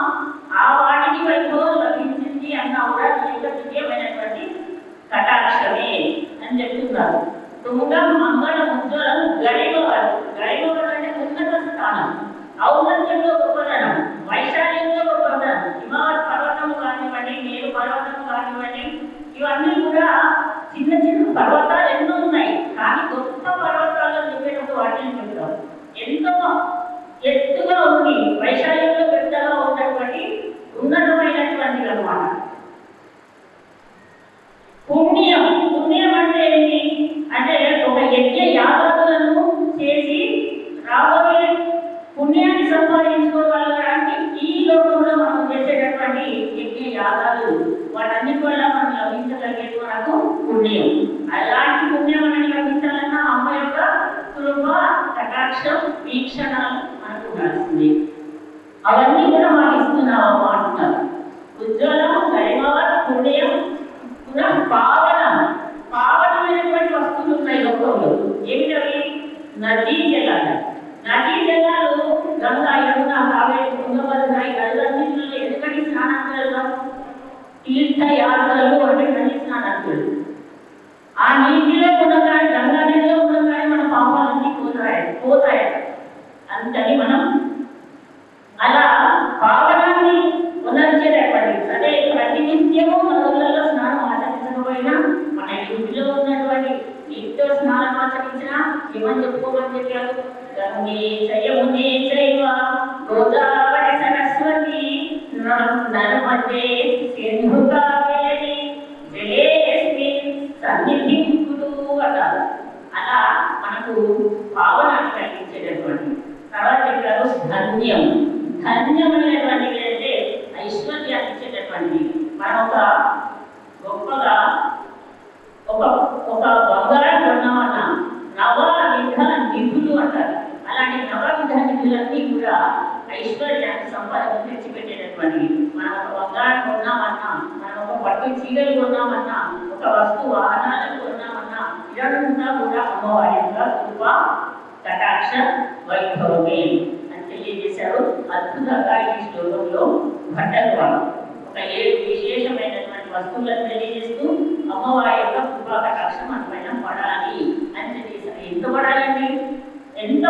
ఆ వాటికి వైభవం లభించింది అన్న కూడా దివ్యమైనటువంటి కటాక్షమే అని చెప్తున్నారు. తుంగం, మంగళం, ఉజ్వలం, గరిమవరం అంటే ఉన్నత స్థానం, ఔన్నత్యంలో గొప్పదనం, వైశాల్యంలో గొప్పదనం. హిమావత్ పర్వతము కానివ్వండి, మేరు పర్వతము కానివ్వండి, ఇవన్నీ కూడా చిన్న చిన్న పర్వతాలు ఎన్నో ఉన్నాయి. కానీ గొప్ప పర్వతాలను చెప్పేటప్పుడు వాటిని చెప్తాం. ఎంతో ఎత్తుగా ఉంది, వైశాల్యంలో పెద్దగా ఉన్నటువంటి ఉన్నతమైనటువంటిది అన్నమాట. పుణ్యం అంటే ఏంటి అంటే ఒక యజ్ఞ యాగాలను చేసి రాబోయే పుణ్యాన్ని సంపాదించుకోగలగడానికి ఈ లోకంలో మనం చేసేటటువంటి యజ్ఞ యాగాలు వాటన్నిటి వల్ల మనం లభించగలిగేది మనకు పుణ్యం. అలాంటి పుణ్యం మనకి లభించాలన్నా అమ్మ యొక్క కృప, కటాక్షం, వీక్షణాలు మనకు ఉండాల్సింది. అవన్నీ కూడా మాకు ఇస్తున్నావు అంటున్నారు. ఉజ్వలం, గరిమవత్, పుణ్యం, పావనమైనటువంటి వస్తువులు ఉన్నాయి లోకంలో. ఏమిటవి? నదీ జలాలు. నదీ జలాలు గంగా, యమున, కావేరి, తుంగభద్ర ఇవన్నింటిలో ఎందుకని స్నానాలు వెళ్దాం? తీర్థయాత్రలు అంటే నది స్నానాలు. ఆ నీటిలో ఉండగానే, గంగా నదిలో ఉండగానే మన పాపాలన్నీ పోతాయి. అందుకని మనం అలా పావనాన్ని ఉనర్చేటటువంటి అంటే ప్రతి నిత్యము నదులలో స్నానం ఆచరించకపోయినా మన ఇంటిలో ఉన్నటువంటి నీటితో స్నానం ఆచరించినా ఏమని చెప్పుకోమని చెప్పారు? గంగే చయమునే చైవ గోదావరి సరస్వతి నర్మదే సింధు కావేరి జలేస్మిన్ సన్నిధిం కురు అంటారు. అలా మనకు పావనాన్ని కలిగించేటటువంటి. తర్వాత చెప్పారు ధన్యమైనటువంటిది అంటే ఐశ్వర్యాన్ని ఇచ్చేటటువంటి. మనం ఒక గొప్పగా ఒక బంగారం కొన్నామన్నా నవవిధ నిధులు అంటారు. అలాంటి నవవిధ నిధులన్నీ కూడా ఐశ్వర్యాన్ని సంపాదన తెచ్చిపెట్టేటటువంటి. మనం ఒక బంగారం కొన్నామన్నా, మనం ఒక పట్టు చీరలు కొన్నామన్నా, ఒక వస్తు వాహనాలను కొన్నామన్నా ఇదంతా కూడా అమ్మవారి యొక్క కృప, కటాక్ష, వైభవమే అని తెలియజేశారు. అద్భుతంగా ఈ శ్లోకంలో భట్టలు వారు ఒక 7 విశేషమైనటువంటి వస్తువులను తెలియజేస్తూ అమ్మవారి యొక్క కృపా కటాక్షం మన పైన పడాలి అని తెలియజేశారు. ఎంత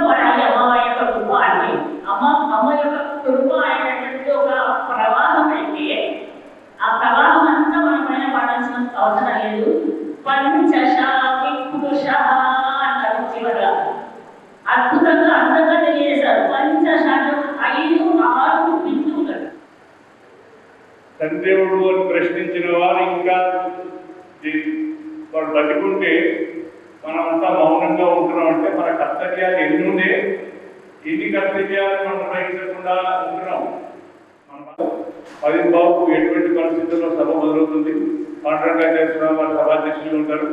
పడాలి అమ్మవారి యొక్క కృప అంటే? అమ్మ యొక్క కృప అనేటటువంటి ఒక ప్రవాహం అయితే ఆ ప్రవాహం అంతా మన పైన పడాల్సిన అవసరం లేదు. పంచశాపి పురుష అంటారు చివరిగా. అద్భుతంగా అందంగా తెలియజేశారు. పంచశాఖం 5, 6 బిందువులు. తండ్రిదేవుడు అని ప్రశ్నించిన వారు ఇంకా వాడు బతికుంటే మనమంతా మౌనంగా ఉంటున్నాం అంటే మన కర్తవ్యాలు ఎన్ని కర్తవ్యాలు మనం గ్రహించకుండా ఉంటున్నాం. మన 10 బాబు ఎటువంటి పరిస్థితుల్లో సభ మొదలవుతుంది. పాండురంగాచార్య స్వామి వారి సభాధ్యక్షులు ఉంటారు.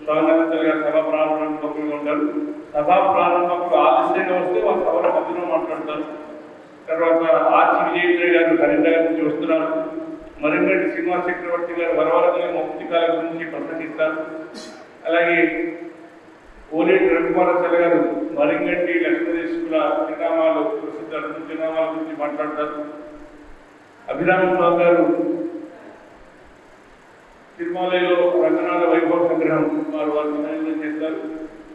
స్వాగతించారు గారు సభా ప్రారంభంలో ఉంటారు. సభా ప్రారంభంలో ఆలస్యంగా వస్తే వాళ్ళ సభల మధ్యలో మాట్లాడతారు. తర్వాత ఆర్చి విజయేంద్ర గారు కరీంనగర్ నుంచి వస్తున్నారు. మరింగంటి శ్రీనివాస చక్రవర్తి గారు వరవరంగా మౌక్తికాల గురించి ప్రసంగిస్తారు. అలాగే ఓలేటి రవికుమారాచార్య గారు మరింగంటి లక్ష్మీదేశుల చిరునామాలు ప్రసిద్ధ చిరునామాల గురించి మాట్లాడతారు. అభిరామరావు గారు తిరుమలలో రంగనాథ వైభవ సంగ్రహం వారు సమయంలో చేస్తారు.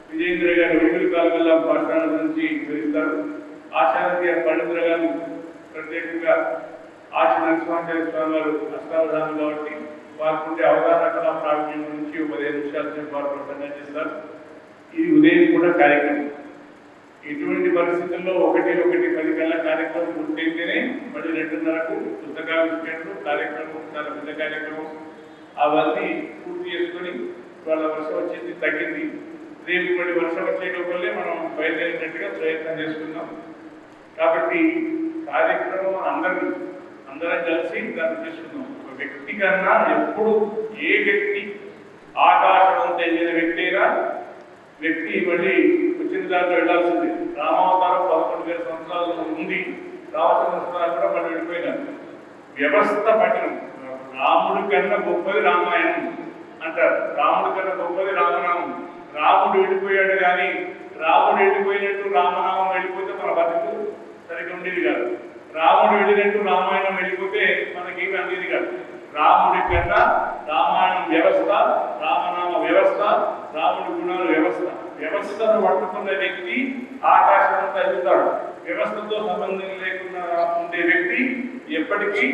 విజయేంద్ర గారు వెలుగుల కాలంలో పాఠశాల గురించి వివరిస్తారు. ఆచార్య పండితుల గారు ప్రత్యేకంగా ఆశ నరసింహాచార్య స్వామి గారు అష్టావధానం కాబట్టి వారికి అవగాహన కళా ప్రావీణ్యం గురించి 15 నిమిషాల సేపు వారు ప్రసంగం చేస్తారు. ఇది ఉదయం కూడా కార్యక్రమం. ఇటువంటి పరిస్థితుల్లో 1:10 గంటల కార్యక్రమం పూర్తయితేనే మళ్ళీ 2:30కు పుస్తకావిష్కరణలు కార్యక్రమం, చాలా పెద్ద కార్యక్రమం. అవన్నీ పూర్తి చేసుకొని వాళ్ళ వర్షం వచ్చేది తగ్గింది. రేపు మళ్ళీ వర్షం వచ్చే లోపలే మనం బయలుదేరేటట్టుగా ప్రయత్నం చేసుకున్నాం. కాబట్టి కార్యక్రమం అందరం కలిసి దాన్ని చేసుకున్నాం. ఒక వ్యక్తి కన్నా ఎప్పుడు ఏ వ్యక్తి ఆకాశం తెలియని వ్యక్తి అయినా వ్యక్తి మళ్ళీ వచ్చిన దాంట్లో వెళ్ళాల్సింది. రామావతారం 11,000 సంవత్సరాలు ఉంది. రామచంద్ర కూడా మళ్ళీ వెళ్ళిపోయినారు. వ్యవస్థ పఠనం రాముడి కన్నా గొప్పది రామాయణం అంటారు. రాముడి కన్నా గొప్పది రామనామం. రాముడు వెళ్ళిపోయాడు కానీ రాముడు వెళ్ళిపోయినట్టు రామనామం వెళ్ళిపోతే మన బతుకు సరిగ్గా ఉండేది కాదు. రాముడు వెళ్ళినట్టు రామాయణం వెళ్ళిపోతే మనకేమి అందేది కాదు. రాముడి కన్నా రామాయణం వ్యవస్థ, రామనామ వ్యవస్థ, రాముడి గుణాలు వ్యవస్థ. వ్యవస్థను పట్టుకున్న వ్యక్తి ఆకాశంతో ఎదుగుతాడు. వ్యవస్థతో సంబంధం లేకుండా ఉండే వ్యక్తి ఎప్పటికీ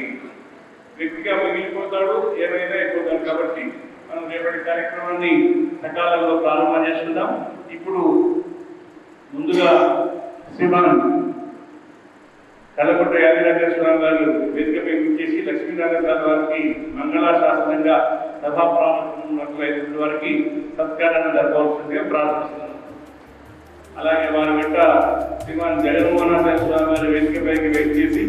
వ్యక్తిగా మిగిలిపోతాడు, ఏమైనా అయిపోతాడు. కాబట్టి మనం రేపటి కార్యక్రమాన్ని సకాలంలో ప్రారంభం చేస్తున్నాం. ఇప్పుడు ముందుగా శ్రీమాన్ కలకొట్ట యాదిరాజేశ్వరరావు గారు వేదికపై గుర్చేసి లక్ష్మీనారాయణ వారికి మంగళాశాసనంగా సభా ప్రారంభం వారికి సత్కారాన్ని జరపవలసిందిగా ప్రార్థిస్తున్నాం. అలాగే వారి వెంట శ్రీమాన్ జగన్మోహన్ స్వామి గారి వేదికపైకి వేచి చేసి